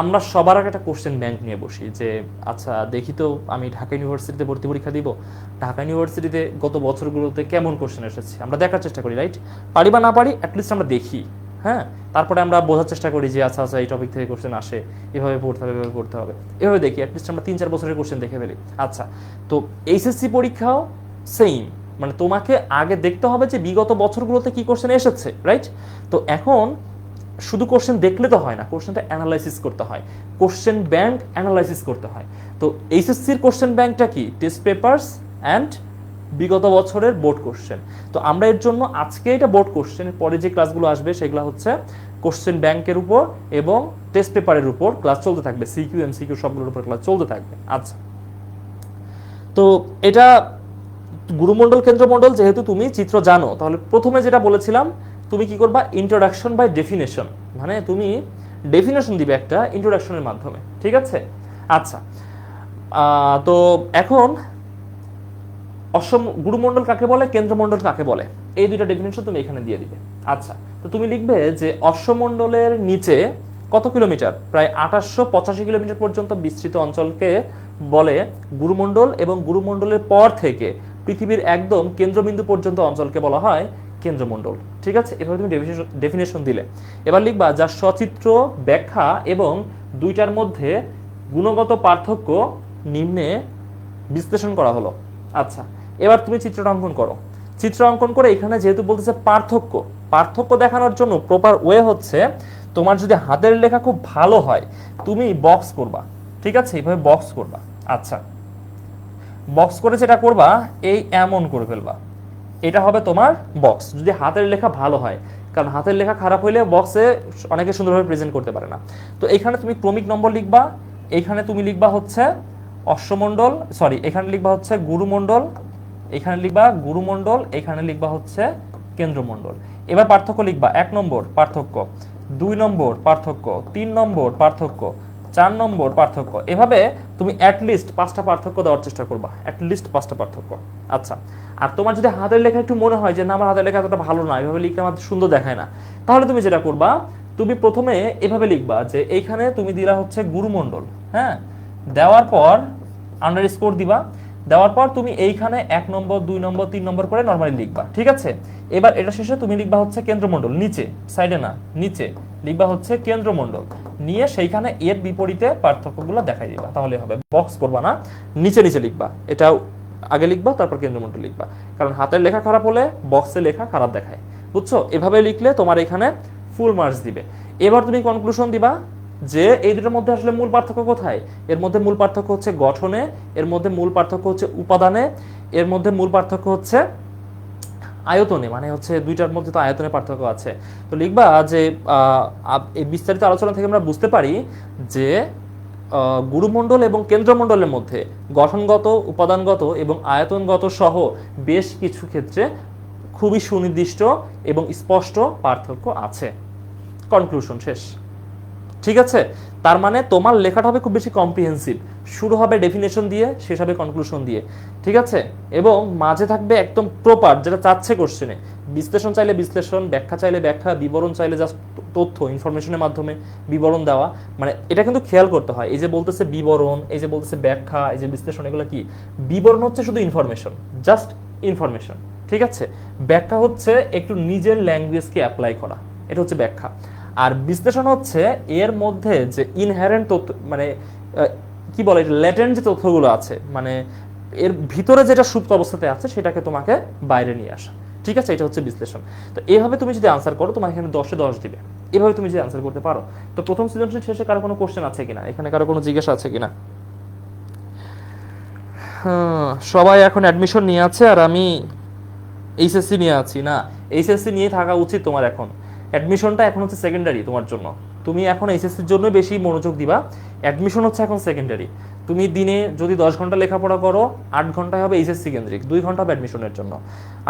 আমরা সবার আগে একটা কোশ্চেন ব্যাংক নিয়ে বসি যে আচ্ছা দেখি তো আমি ঢাকা ইউনিভার্সিটিতে ভর্তি পরীক্ষা দিব, ঢাকা ইউনিভার্সিটিতে গত বছরগুলোতে কেমন কোশ্চেন এসেছে আমরা দেখার চেষ্টা করি, রাইট? পারি বা না পারি অ্যাটলিস্ট আমরা দেখি, হ্যাঁ? তারপরে আমরা বোঝার চেষ্টা করি যে আচ্ছা আচ্ছা এই টপিক থেকে কোশ্চেন আসে, এভাবে পড়তে হবে, এভাবে দেখি, অ্যাটলিস্ট আমরা 3-4 বছরের কোশ্চেন দেখে ফেলি। আচ্ছা, তো এইচএসসি পরীক্ষাও সেম, মানে তোমাকে আগে দেখতে হবে যে বিগত বছরগুলোতে কি কোশ্চেন এসেছে, রাইট? তো এখন শুধু কোশ্চেন দেখলে তো হয় না, কোশ্চেনটা অ্যানালাইসিস করতে হয়, কোশ্চেন ব্যাংক অ্যানালাইসিস করতে হয়। তো এইচএসসির কোশ্চেন ব্যাংকটা কি? টেস্ট পেপারস অ্যান্ড বিগত বছরের বোর্ড কোশ্চেন। তো আমরা এর জন্য আজকে এটা বোর্ড কোশ্চেনের পরে যে ক্লাসগুলো আসবে সেগুলো হচ্ছে কোশ্চেন ব্যাংকের উপর এবং টেস্ট পেপারের উপর ক্লাস চলতে থাকবে, সিকিউ এমসিকিউ সবগুলোর উপর ক্লাস চলতে থাকবে। আচ্ছা, তো এটা গুরুমণ্ডল কেন্দ্রমণ্ডল যেহেতু তুমি চিত্র জানো, তাহলে প্রথমে যেটা বলেছিলাম তুমি কি করবা? ইন্ট্রোডাকশন বাই ডেফিনেশন, মানে তুমি ডেফিনেশন দিবে একটা ইন্ট্রোডাকশনের মাধ্যমে, ঠিক আছে? আচ্ছা, তো এখন গুরুমণ্ডল কাকে বলে, কেন্দ্রমণ্ডল কাকে বলে, এই দুইটা ডেফিনেশন তুমি এখানে দিয়ে দিবে। আচ্ছা, তো তুমি লিখবে যে অশ্বমণ্ডলের নিচে কত কিলোমিটার, প্রায় 2885 কিলোমিটার পর্যন্ত বিস্তৃত অঞ্চলকে বলে গুরুমণ্ডল, এবং গুরুমণ্ডলের পর থেকে পৃথিবীর একদম কেন্দ্রবিন্দু পর্যন্ত অঞ্চলকে বলা হয় কেন্দ্রমণ্ডল, ঠিক আছে? এভাবে তুমি ডেফিনেশন দিলে। এবার লিখবা যা সচিত্র ব্যাখ্যা এবং দুইটার মধ্যে গুণগত পার্থক্য নিম্নে বিশ্লেষণ করা হলো। আচ্ছা, এবার তুমি চিত্রটা অঙ্কন করো। চিত্র অঙ্কন করে এখানে যেহেতু বলতেছে পার্থক্য দেখানোর জন্য প্রপার ওয়ে হচ্ছে তোমার যদি হাতের লেখা খুব ভালো হয় তুমি বক্স করবা, ঠিক আছে? এইভাবে বক্স করবা। আচ্ছা, বক্স করে যেটা করবা এই এমন করে ফেলবা, এটা হবে তোমার বক্স যদি হাতের লেখা ভালো হয়, কারণ হাতের লেখা খারাপ হইলে বক্সে অনেকে সুন্দরভাবে প্রেজেন্ট করতে পারে না। তো এখানে তুমি ক্রমিক নম্বর লিখবা, এখানে তুমি লিখবা হচ্ছে অশ্বমণ্ডল, সরি এখানে লিখবা হচ্ছে গুরুমণ্ডল, এখানে লিখবা গুরুমণ্ডল, এখানে লিখবা হচ্ছে কেন্দ্রমণ্ডল। এবার পার্থক্য লিখবা, 1 নম্বর পার্থক্য, 2 নম্বর পার্থক্য, 3 নম্বর পার্থক্য, 4 নম্বর পার্থক্য। এভাবে তুমি অ্যাটলিস্ট 5টা পার্থক্য দেওয়ার চেষ্টা করবা, অ্যাটলিস্ট 5টা পার্থক্য। আচ্ছা, আর তোমার যদি হাতের লেখা একটু মনে হয় যে না আমার হাতের লেখা এতটা ভালো না, এভাবে লিখতে আমার সুন্দর দেখায় না, তাহলে তুমি যেটা করবা তুমি প্রথমে এভাবে লিখবা যে এইখানে তুমি দিলা হচ্ছে গুরুমণ্ডল, হ্যাঁ, দেওয়ার পর আন্ডারস্কোর দিবা, দেওয়ার পর তুমি এইখানে 1 নম্বর 2 নম্বর 3 নম্বর করে নরমালি লিখবা, ঠিক আছে? এবার এটা শেষে তুমি লিখবা হচ্ছে কেন্দ্রমণ্ডল, নিচে সাইডে না নিচে লিখবা হচ্ছে কেন্দ্রমণ্ডল, নিয়ে সেইখানে এর বিপরীতে পার্থক্যগুলো দেখাই দিবা, তাহলে হবে। বক্স করবা না, নিচে নিচে লিখবা, এটাও আগে লিখবা, তারপর কেন্দ্রমন্ডল লিখবা, কারণ হাতের লেখা খারাপ হলে বক্সে লেখা খারাপ দেখায়, বুঝছো? এভাবে লিখলে তোমার এখানে ফুল মার্কস দিবে। এবার তুমি কনক্লুশন দিবা যে এই দুটোর মধ্যে আসলে মূল পার্থক্য কোথায়। এর মধ্যে মূল পার্থক্য হচ্ছে গঠনে, এর মধ্যে মূল পার্থক্য হচ্ছে উপাদানে, এর মধ্যে মূল পার্থক্য হচ্ছে আয়তনে, মানে হচ্ছে দুইটার মধ্যে তো আয়তনে পার্থক্য আছে। তো লিখবা যে এই বিস্তারিত আলোচনা থেকে আমরা বুঝতে পারি যে গুরুমণ্ডল এবং কেন্দ্রমণ্ডলের মধ্যে গঠনগত, উপাদানগত এবং আয়তনগত সহ বেশ কিছু ক্ষেত্রে খুবই সুনির্দিষ্ট এবং স্পষ্ট পার্থক্য আছে। কনক্লুশন শেষ। ঠিক আছে, তার মানে তোমার লেখাটা হবে খুব বেশি কম্প্রিহেন্সিভ, শুরু হবে ডেফিনেশন দিয়ে, শেষ হবে কনক্লুশন দিয়ে। ঠিক আছে, এবং মাঝে থাকবে একদম প্রপার যেটা চাচ্ছে কোশ্চেনে, বিশ্লেষণ চাইলে বিশ্লেষণ, ব্যাখ্যা চাইলে ব্যাখ্যা, বিবরণ চাইলে জাস্ট তথ্য ইনফরমেশনের মাধ্যমে বিবরণ দেওয়া। মানে এটা কিন্তু খেয়াল করতে হয়, এই যে বলতেছে বিবরণ, এই যে বলতেছে ব্যাখ্যা, এই যে বিশ্লেষণ, এগুলো কি? বিবরণ হচ্ছে শুধু ইনফরমেশন, জাস্ট ইনফরমেশন। ঠিক আছে, ব্যাখ্যা হচ্ছে একটু নিজের ল্যাঙ্গুয়েজকে অ্যাপ্লাই করা, এটা হচ্ছে ব্যাখ্যা। আর বিশ্লেষণ হচ্ছে এর মধ্যে যে ইনহেরেন্ট তথ্য, মানে কি বলে, ল্যাটেন্ট যে তথ্যগুলো আছে, মানে এর ভিতরে যেটা সুপ্ত অবস্থাতে আছে সেটাকে তোমাকে বাইরে নিয়ে আসা। ঠিক আছে, এটা হচ্ছে বিশ্লেষণ। তো এইভাবে তুমি যদি আনসার করো, তোমার এখানে 10-এ 10 দিবে। এভাবে তুমি যদি আনসার করতে পারো। তো প্রথম সৃজনশীল শেষে কারো কোনো কোশ্চেন আছে কিনা, এখানে কারো কোনো জিজ্ঞাসা আছে কিনা? সবাই এখন অ্যাডমিশন নিয়ে আছে আর আমি এইচএসসি নিয়ে আছি। না, এইচএসসি নিয়ে থাকা উচিত তোমার। এখন অ্যাডমিশনটা এখন হচ্ছে সেকেন্ডারি তোমার জন্য। তুমি এখন এইচএসসির জন্য বেশি মনোযোগ দিবা, অ্যাডমিশন হচ্ছে এখন সেকেন্ডারি। তুমি দিনে যদি 10 ঘন্টা লেখাপড়া করো, 8 ঘন্টায় হবে এইচএসসি কেন্দ্রিক, 2 ঘন্টা হবে অ্যাডমিশনের জন্য।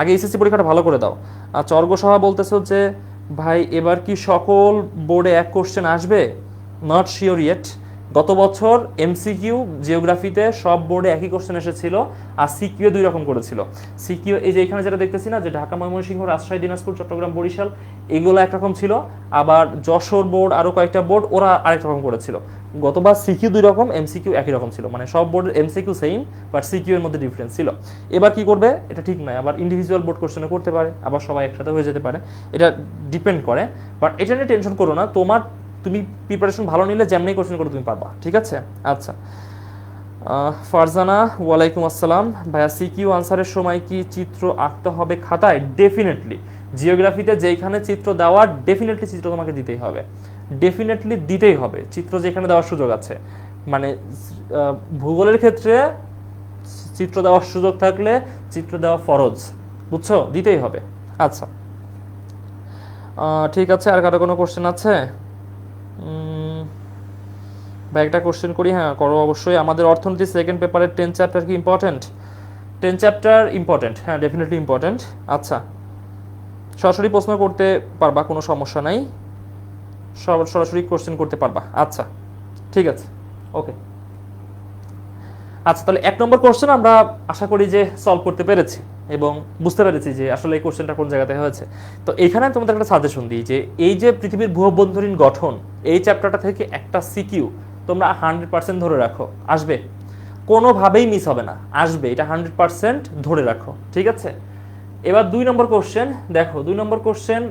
আগে এইচএসসি পরীক্ষাটা ভালো করে দাও। আর চর্গ সভা বলতেছো যে ভাই এবার কি সকল বোর্ডে এক কোশ্চেন আসবে? Not sure yet. গত বছর এমসিকিউ জিওগ্রাফিতে সব বোর্ডে একই কোশ্চেন এসেছিল, আর সিকিউ 2 রকম করেছিল। সিকিউ এই যে এখানে যেটা দেখতেছি না, যে ঢাকা, ময়মনসিংহ, রাজশাহী, দিনাজপুর, চট্টগ্রাম, বরিশাল, এগুলো একরকম ছিল। আবার যশোর বোর্ড, আরো কয়েকটা বোর্ড, ওরা আরেক রকম করেছিল। গতবার সিকিউ 2 রকম, এমসিকিউ একই রকম ছিল, মানে সব বোর্ডের এমসিকিউ সেম, বাট সিকিউ এর মধ্যে ডিফারেন্স ছিল। এবার কি করবে এটা ঠিক নয়, আবার ইন্ডিভিজুয়াল বোর্ড কোশ্চেনে করতে পারে, আবার সবাই একসাথে হয়ে যেতে পারে, এটা ডিপেন্ড করে। বাট এটা নিয়ে টেনশন করো না, তুমি প্রিপারেশন ভালো নিলে যেমনি কোশ্চেন করে তুমি পারবা। ঠিক আছে, আচ্ছা। ফারজানা, ওয়ালাইকুম আসসালাম ভাইয়া, সিকিউ আনসারের সময় কি চিত্র আঁকতে হবে খাতায়? ডেফিনেটলি জিওগ্রাফিতে যেখানে চিত্র দেওয়ার, ডেফিনেটলি চিত্র তোমাকে দিতেই হবে, ডেফিনেটলি দিতেই হবে চিত্র, যেখানে দেওয়ার সুযোগ আছে। মানে ভূগোলের ক্ষেত্রে চিত্র দেওয়ার সুযোগ থাকলে চিত্র দেওয়া ফরজ, বুঝছো? দিতেই হবে। আচ্ছা, ঠিক আছে। আর কারো কোনো কোশ্চেন আছে? ভাই একটা কোশ্চেন করি। হ্যাঁ করো অবশ্যই। আমাদের অর্থনীতি সেকেন্ড পেপারের 10 চ্যাপ্টার কি ইম্পর্টেন্ট? 10 চ্যাপ্টার ইম্পর্টেন্ট, হ্যাঁ ডেফিনেটলি ইম্পর্টেন্ট। আচ্ছা, সরাসরি প্রশ্ন করতে পারবা, কোনো সমস্যা নাই, সরাসরি কোশ্চেন করতে পারবা। আচ্ছা ঠিক আছে, ওকে। আচ্ছা, তাহলে 1 নম্বর কোশ্চেন আমরা আশা করি যে সলভ করতে পেরেছি এবং বুঝতে পেরেছি যে আসলে এই কোশ্চেনটা কোন জায়গাতে হয়েছে। তো এখানে তোমাদের একটা সাজেশন দিই যে এই যে পৃথিবীর ভূঅভ্যন্তরীণ গঠন, এই চ্যাপ্টারটা থেকে একটা সিকিউ তোমরা 100% ধরে রাখো, আসবে, কোনোভাবেই মিস হবে না, আসবে, এটা 100% ধরে রাখো। ঠিক আছে, এবার 2 নম্বর কোশ্চেন দেখো। 2 নম্বর কোশ্চেন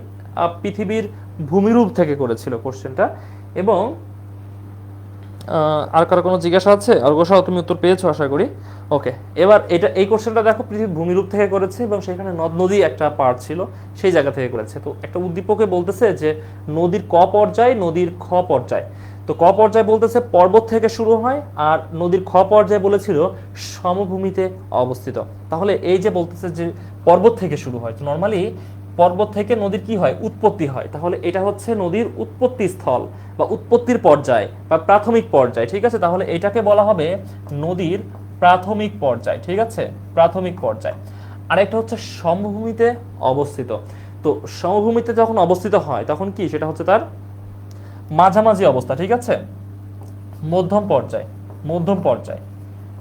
পৃথিবীর ভূমিরূপ থেকে করেছিল কোশ্চেনটা। এবং আর কারো কোনো জিজ্ঞাসা আছে? অর্গসাও তুমি উত্তর পেয়েছো আশা করি। ওকে, এবার এই কোশ্চেনটা দেখো, পৃথিবীর ভূমিরূপ থেকে করেছে এবং সেখানে নদ নদী একটা পার্ট ছিল, সেই জায়গা থেকে করেছে। তো একটা উদ্দীপকে বলতেছে যে নদীর ক পর্যায়, নদীর খ পর্যায়। তো ক পর্যায় বলতেছে পর্বত থেকে শুরু হয়, আর নদীর খ পর্যায় বলেছিল সমভূমিতে অবস্থিত। তাহলে এই যে বলতেছে যে পর্বত থেকে শুরু হয়, তো নর্মালি পর্বত থেকে নদীর কি হয়? উৎপত্তি হয়। তাহলে এটা হচ্ছে নদীর উৎপত্তি স্থল বা উৎপত্তির পর্যায় বা প্রাথমিক পর্যায়। ঠিক আছে, তাহলে এটাকে বলা হবে নদীর প্রাথমিক পর্যায়। ঠিক আছে, প্রাথমিক পর্যায়। আরেকটা হচ্ছে সমভূমিতে অবস্থিত। তো সমভূমিতে যখন অবস্থিত হয় তখন কি, সেটা হচ্ছে তার মাঝামাঝি অবস্থা। ঠিক আছে, মধ্যম পর্যায়, মধ্যম পর্যায়।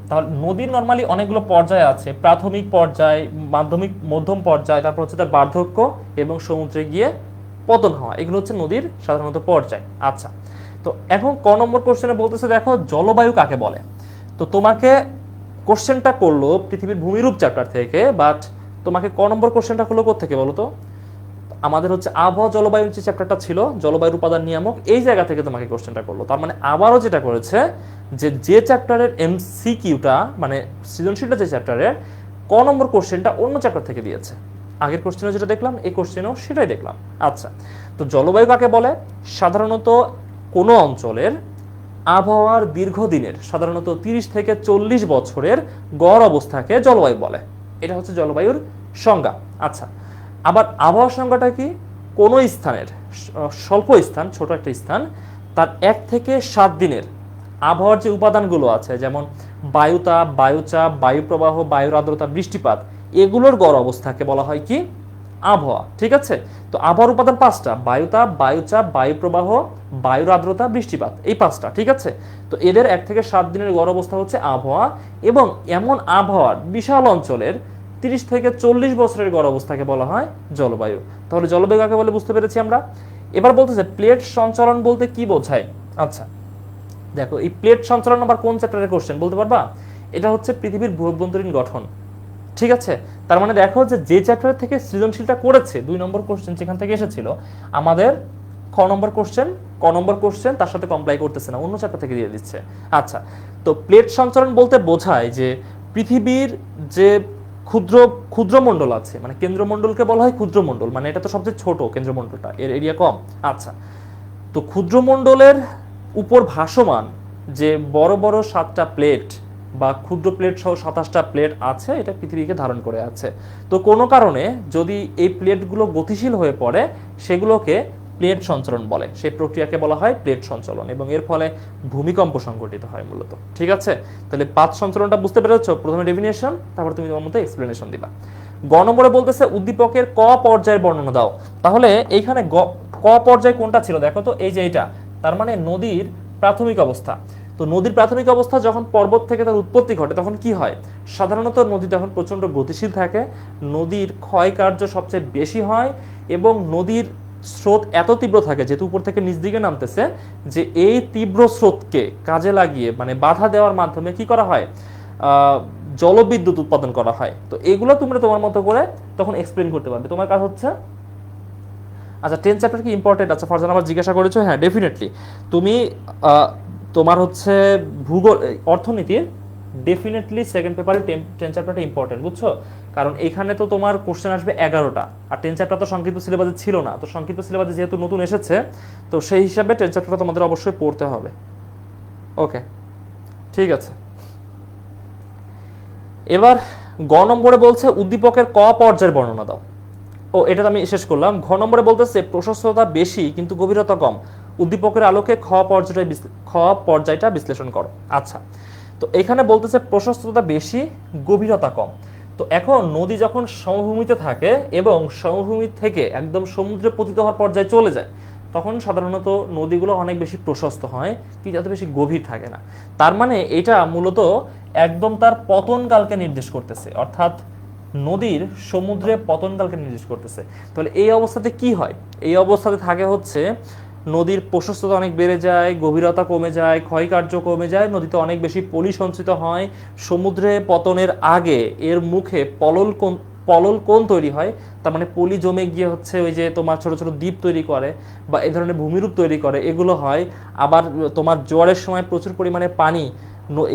তাহলে নদীর নর্মালি অনেকগুলো পর্যায় আছে, প্রাথমিক পর্যায়, মাধ্যমিক, মধ্যম পর্যায়, তারপর হচ্ছে তার বার্ধক্য এবং সমুদ্রে গিয়ে পতন হওয়া, এগুলো হচ্ছে নদীর সাধারণত পর্যায়। আচ্ছা, তো এখন ক নম্বর কোশ্চেনে বলতেছে দেখো জলবায়ু কাকে বলে। তো তোমাকে কোশ্চেনটা করলো পৃথিবীর ভূমিরূপ চ্যাপ্টার থেকে, বাট তোমাকে ক নম্বর কোশ্চেনটা করলো কোত্থেকে বলো তো? আমাদের হচ্ছে আবহাওয়া জলবায়ু যে চ্যাপ্টারটা ছিল, জলবায়ুর উপাদান নিয়ামক, এই জায়গা থেকে তোমাকে কোশ্চেনটা করলো। তার মানে আবারও যেটা করেছে যে চ্যাপ্টারের এমসিকিউটা মানে সৃজনশীলটা যে চ্যাপ্টারের ক নম্বর কোশ্চেনটা অন্য চ্যাপ্টার থেকে দিয়েছে। আগের কোশ্চেনে যেটা দেখলাম এই কোশ্চেনেও সেটাই দেখলাম। আচ্ছা, তো জলবায়ু কাকে বলে? সাধারণত কোনো অঞ্চলের আবহাওয়ার দীর্ঘদিনের সাধারণত 30 থেকে 40 বছরের গড় অবস্থাকে জলবায়ু বলে। এটা হচ্ছে জলবায়ুর সংজ্ঞা। আচ্ছা, আবার আবহাওয়ার সংজ্ঞাটা কি? কোনো স্থানের স্বল্প স্থান, ছোট একটা স্থান, তার 1 থেকে 7 দিনের আবহাওয়ার যে উপাদানগুলো আছে, যেমন বায়ুতাপ, বায়ুচাপ, বায়ুপ্রবাহ, বায়ুর আর্দ্রতা, বৃষ্টিপাত, এগুলোর গড় অবস্থাকে বলা হয় কি? আবহাওয়া। ঠিক আছে, তো আবহাওয়ার উপাদান 5টা: বায়ুতাপ, বায়ুচাপ, বায়ুপ্রবাহ, বায়ুর আর্দ্রতা, বৃষ্টিপাত, এই 5টা। ঠিক আছে, তো এদের 1 থেকে 7 দিনের গড় অবস্থা হচ্ছে আবহাওয়া। এবং এমন আবহাওয়ার বিশাল অঞ্চলের 30 থেকে 40 বছরের গড় অবস্থাকে বলা হয় জলবায়ু। তাহলে জলবায়ু কাকে বলে বুঝতে পেরেছি আমরা। এবার বলতেছে প্লেট সঞ্চালন বলতে কি বোঝায়। আচ্ছা দেখো, এই প্লেট সঞ্চালন আবার কোন চ্যাপ্টারের কোশ্চেন বলতে পারবা? এটা হচ্ছে পৃথিবীর ভূঅভ্যন্তরীণ গঠন। ঠিক আছে, তার মানে দেখো যে চ্যাপ্টার থেকে সৃজনশীলটা করেছে 2 নম্বর কোশ্চেন যেখান থেকে এসেছিল, আমাদের ক নম্বর কোশ্চেন, ক নম্বর কোশ্চেন তার সাথে কমপ্লাই করতেছে না, অন্য চ্যাপ্টার থেকে দিয়ে দিচ্ছে। আচ্ছা, তো প্লেট সঞ্চালন বলতে বোঝায় যে পৃথিবীর যে ক্ষুদ্র ক্ষুদ্রমণ্ডল আছে, মানে কেন্দ্রমণ্ডলকে বলা হয় ক্ষুদ্রমণ্ডল, মানে এটা তো সবচেয়ে ছোট কেন্দ্রমণ্ডলটা, এর এরিয়া কম। আচ্ছা, তো ক্ষুদ্রমণ্ডলের উপর ভাসমান যে বড় বড় 7টা প্লেট বা ক্ষুদ্র প্লেট সহ 27টা প্লেট আছে, এটা পৃথিবীকে ধারণ করে আছে। তো কোনো কারণে যদি এই প্লেটগুলো গতিশীল হয়ে পড়ে, সেগুলোকে প্লেট সঞ্চালন বলে। সেই প্রক্রিয়াকে বলা হয় প্লেট সঞ্চালন, এবং এর ফলে ভূমিকম্প সংঘটিত হয় মূলত। ঠিক আছে, তাহলে পাত সঞ্চালনটা বুঝতে পেরেছো? প্রথমে ডেফিনেশন, তারপর তুমি তোমার মতো এক্সপ্লেনেশন দিবা। গ নম্বরে বলতেছে উদ্দীপকের ক পর্যায়ের বর্ণনা দাও। তাহলে এইখানে ক পর্যায় কোনটা ছিল দেখো তো, এই যে এটা, তার মানে নদীর প্রাথমিক অবস্থা। তো নদীর প্রাথমিক অবস্থা যখন পর্বত থেকে তার উৎপত্তি ঘটে, তখন কি হয়? সাধারণত নদী তখন প্রচন্ড গতিশীল থাকে, নদীর ক্ষয় কার্য সবচেয়ে বেশি হয়, এবং নদীর স্রোত এত তীব্র থাকে, যেহেতু উপর থেকে নিচ দিকে নামতেছে, যে এই তীব্র স্রোতকে কাজে লাগিয়ে মানে বাধা দেওয়ার মাধ্যমে কি করা হয়? জলবিদ্যুৎ উৎপাদন করা হয়। তো এগুলো তোমরা তোমার মতো করে তখন এক্সপ্লেন করতে পারবে। তোমার কাজ হচ্ছে, আচ্ছা 10 চ্যাপ্টার কি ইম্পর্টেন্ট? আচ্ছা ফারজান আবার জিজ্ঞাসা করেছো, হ্যাঁ ডেফিনেটলি। তুমি তোমার হচ্ছে ভূগোল অর্থনীতির ডেফিনেটলি সেকেন্ড পেপারে 10 চ্যাপ্টারটা ইম্পর্টেন্ট, বুঝছো? কারণ এখানে তো তোমার কোশ্চেন আসবে 11টা, আর 10 চ্যাপ্টার তো সংক্ষিপ্ত সিলেবাসে ছিল না। তো সংক্ষিপ্ত সিলেবাসে যেহেতু নতুন এসেছে, তো সেই হিসাবে 10 চ্যাপ্টারটা তোমাদের অবশ্যই পড়তে হবে। ওকে, ঠিক আছে। এবার গ নম্বরে বলছে উদ্দীপকের ক পর্যায়ের বর্ণনা দাও। ও এটা তো আমি শেষ করলাম। ঘ নম্বরে বলতেছে প্রশস্ততা বেশি কিন্তু গভীরতা কম, উদ্দীপকের আলোকে খ পর্যায়টা বিশ্লেষণ করো। আচ্ছা, তো এখানে বলতেছে প্রশস্ততা বেশি, গভীরতা কম। তো এখন নদী যখন সমভূমিতে থাকে এবং সমভূমি থেকে একদম সমুদ্রে পতিত হওয়ার পর্যায়ে চলে যায়, তখন সাধারণত নদীগুলো অনেক বেশি প্রশস্ত হয়, কিন্তু এত বেশি গভীর থাকে না। তার মানে এটা মূলত একদম তার পতনকালকে নির্দেশ করতেছে, অর্থাৎ নদীর সমুদ্রে পতনকালকে নির্দেশ করতেছে। তাহলে এই অবস্থাতে কি হয়? এই অবস্থাতে থাকে হচ্ছে নদীর প্রশস্ততা অনেক বেড়ে যায়, গভীরতা কমে যায়, ক্ষয়কার্য কমে যায়, নদীতে অনেক বেশি পলি সঞ্চিত হয়। সমুদ্রে পতনের আগে এর মুখে পলল কোণ তৈরি হয়, তার মানে পলি জমে গিয়ে হচ্ছে ওই যে তোমার ছোট ছোট দ্বীপ তৈরি করে বা এই ধরনের ভূমিরূপ তৈরি করে, এগুলো হয়। আবার তোমার জোয়ারের সময় প্রচুর পরিমাণে পানি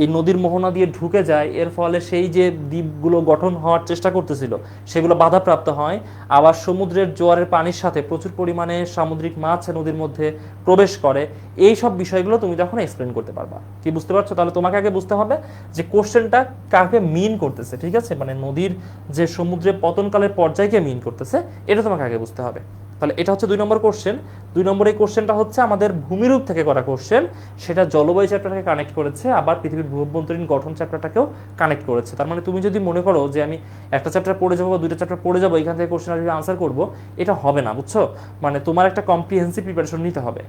এই নদীর মোহনা দিয়ে ঢুকে যায়, এর ফলে সেই যে দ্বীপগুলো গঠন হওয়ার চেষ্টা করতেছিল সেগুলো বাধাপ্রাপ্ত হয়। আবার সমুদ্রের জোয়ারের পানির সাথে প্রচুর পরিমাণে সামুদ্রিক মাছ নদীর মধ্যে প্রবেশ করে। এই সব বিষয়গুলো তুমি তখন এক্সপ্লেন করতে পারবা। কি বুঝতে পারছো? তাহলে তোমাকে আগে বুঝতে হবে যে কোশ্চেনটা কাকে মিন করতেছে। ঠিক আছে, মানে নদীর যে সমুদ্রে পতনকালের পর্যায়কে মিন করতেছে, এটা তোমাকে আগে বুঝতে হবে। তাহলে এটা হচ্ছে 2 নম্বর কোশ্চেন। 2 নম্বর এই কোশ্চেনটা হচ্ছে আমাদের ভূমিরূপ থেকে করা কোশ্চেন, সেটা জলবায়ু চ্যাপ্টারটাকে কানেক্ট করেছে, আবার পৃথিবীর ভূঅভ্যন্তরীণ গঠন চ্যাপ্টারটাকেও কানেক্ট করেছে। তার মানে তুমি যদি মনে করো যে আমি একটা চ্যাপ্টার পড়ে যাবো বা 2টা চ্যাপ্টার পড়ে যাবো, এখান থেকে কোশ্চেন আসবে আনসার করবো, এটা হবে না, বুঝছো? মানে তোমার একটা কম্প্রিহেন্সিভ প্রিপারেশন নিতে হবে।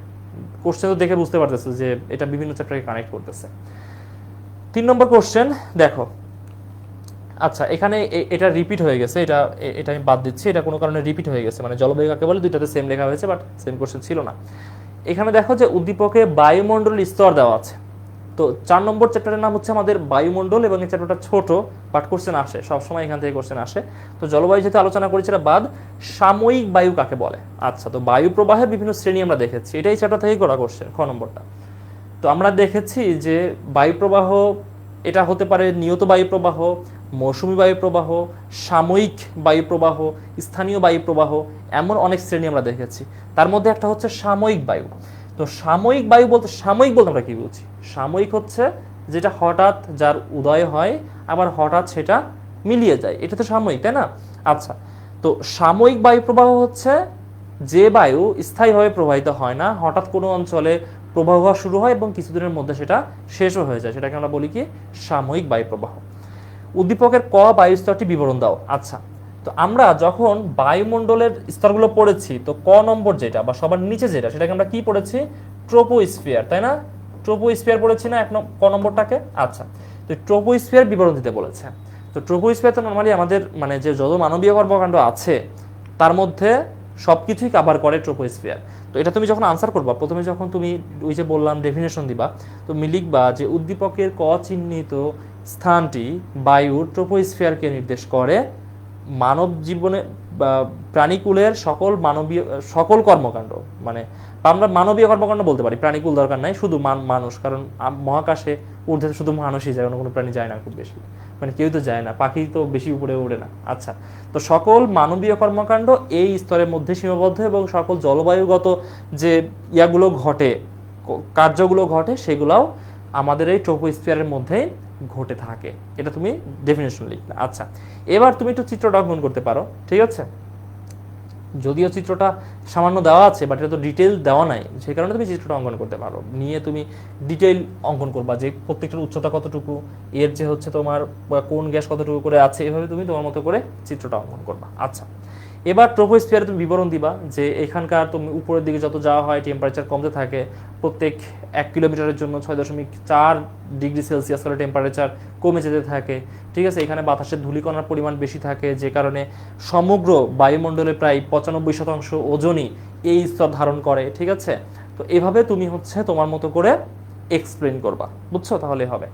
কোশ্চেন তো দেখে বুঝতে পারতেছো যে এটা বিভিন্ন চ্যাপ্টারকে কানেক্ট করতেছে। 3 নম্বর কোশ্চেন দেখো। আচ্ছা, এখানে এটা রিপিট হয়ে গেছে, এটা আমি বাদ দিচ্ছি, এটা কোনো কারণে রিপিট হয়ে গেছে। মানে জলবায়ু কাকে বলে দুইটাতে সেম লেখা হয়েছে, বাট সেম কোশ্চেন ছিল না। এখানে দেখো যে উদ্দীপকে বায়ুমণ্ডলের স্তর দেওয়া আছে। তো 4 নম্বর চ্যাপ্টারের নাম হচ্ছে আমাদের বায়ুমণ্ডল, এবং এই চ্যাপ্টারটা ছোট, বাট কোশ্চেন আসে সবসময়, এখান থেকে কোশ্চেন আসে। তো জলবায়ু যেহেতু আলোচনা করেছি এটা বাদ। সাময়িক বায়ু কাকে বলে? আচ্ছা, তো বায়ু প্রবাহের বিভিন্ন শ্রেণী আমরা দেখেছি, এটাই চ্যাপ্টার থেকেই করা কোশ্চেন, খ নম্বরটা। তো আমরা দেখেছি যে বায়ু প্রবাহ এটা হতে পারে নিয়ত বায়ু প্রবাহ, মৌসুমী বায়ু প্রবাহ, সাময়িক বায়ু প্রবাহ, স্থানীয় বায়ু প্রবাহ, এমন অনেক শ্রেণী আমরা দেখেছি। তার মধ্যে একটা হচ্ছে সাময়িক বায়ু। তো সাময়িক বায়ু বলতে, সাময়িক বলতে আমরা কি বুঝি? সাময়িক হচ্ছে যেটা হঠাৎ যার উদয় হয় আবার হঠাৎ সেটা মিলিয়ে যায়, এটা তো সাময়িক, তাই না? আচ্ছা, তো সাময়িক বায়ু প্রবাহ হচ্ছে যে বায়ু স্থায়ীভাবে প্রবাহিত হয় না, হঠাৎ কোনো অঞ্চলে প্রবাহ হওয়া শুরু হয় এবং কিছুদিনের মধ্যে সেটা শেষও হয়ে যায়, সেটাকে আমরা বলি কি সাময়িক বায়ু প্রবাহ। উদ্দীপকের ক বায়ু স্তরটি বিবরণ দাও। আচ্ছা, তো আমরা যখন বায়ুমণ্ডলের স্তরগুলো পড়েছি, তো ক নম্বর যেটা বা সবার নিচে যেটা, সেটাকে আমরা কি পড়েছি? ট্রোপোস্ফিয়ার, তাই না? ট্রোপোস্ফিয়ার পড়েছি না ক নম্বরটাকে? আচ্ছা, তো ট্রোপোস্ফিয়ার বিবরণ দিতে বলেছে। তো ট্রোপোস্ফিয়ার তো নর্মালি আমাদের মানে যে যত মানবীয় কর্মকাণ্ড আছে তার মধ্যে সবকিছুই কভার করে ট্রোপোস্ফিয়ার। তো এটা তুমি যখন আনসার করবা, প্রথমে যখন তুমি ওই যে বললাম ডেফিনেশন দিবা, তো তুমি লিখবা যে উদ্দীপকের ক চিহ্নিত স্থানটি বায়ুর ট্রোপোস্ফিয়ারকে নির্দেশ করে। মানব জীবনে বা প্রাণীকুলের সকল কর্মকাণ্ড, মানে আমরা মানবীয় কর্মকাণ্ড বলতে পারি, প্রাণীকুল দরকার নাই, শুধু মানুষ, কারণ মহাকাশে ঊর্ধ্বে শুধু মানুষই যায়, অন্য কোনো প্রাণী যায় না খুব বেশি, মানে কেউ তো যায় না, পাখি তো বেশি উপরে ওড়ে না। আচ্ছা, তো সকল মানবীয় কর্মকাণ্ড এই স্তরের মধ্যে সীমাবদ্ধ এবং সকল জলবায়ুগত যে ইয়াগুলো ঘটে, কার্যগুলো ঘটে, সেগুলোও আমাদের এই ট্রোপোস্ফিয়ারের মধ্যেই ঘটে থাকে। এটা তুমি ডেফিনেশন লিখলে। আচ্ছা, এবার তুমি একটু চিত্রটা অঙ্কন করতে পারো, ঠিক আছে? যদিও চিত্রটা সামান্য দেওয়া আছে, বাট এটা তো ডিটেল দেওয়া নাই, সেই কারণে তুমি চিত্রটা অঙ্কন করতে পারো, নিয়ে তুমি ডিটেইল অঙ্কন করবা যে প্রত্যেকটার উচ্চতা কতটুকু, এর যে হচ্ছে তোমার কোন গ্যাস কতটুকু করে আছে, এভাবে তুমি তোমার মতো করে চিত্রটা অঙ্কন করবা। আচ্ছা, এবার ট্রোপোস্ফিয়ারে তুমি বিবরণ দিবা যে এখানকার তুমি উপরের দিকে যত যাওয়া হয় টেম্পারেচার কমতে থাকে, প্রত্যেক 1 কিলোমিটারের জন্য 6.4 ডিগ্রি সেলসিয়াস করে টেম্পারেচার কমে যেতে থাকে, ঠিক আছে? এখানে বাতাসের ধূলিকণার পরিমাণ বেশি থাকে, যে কারণে সমগ্র বায়ুমণ্ডলের প্রায় 95% ওজনই এই স্তর ধারণ করে, ঠিক আছে? তো এভাবে তুমি হচ্ছে তোমার মতো করে এক্সপ্লেন করবা, বুঝছো? তাহলে হবে।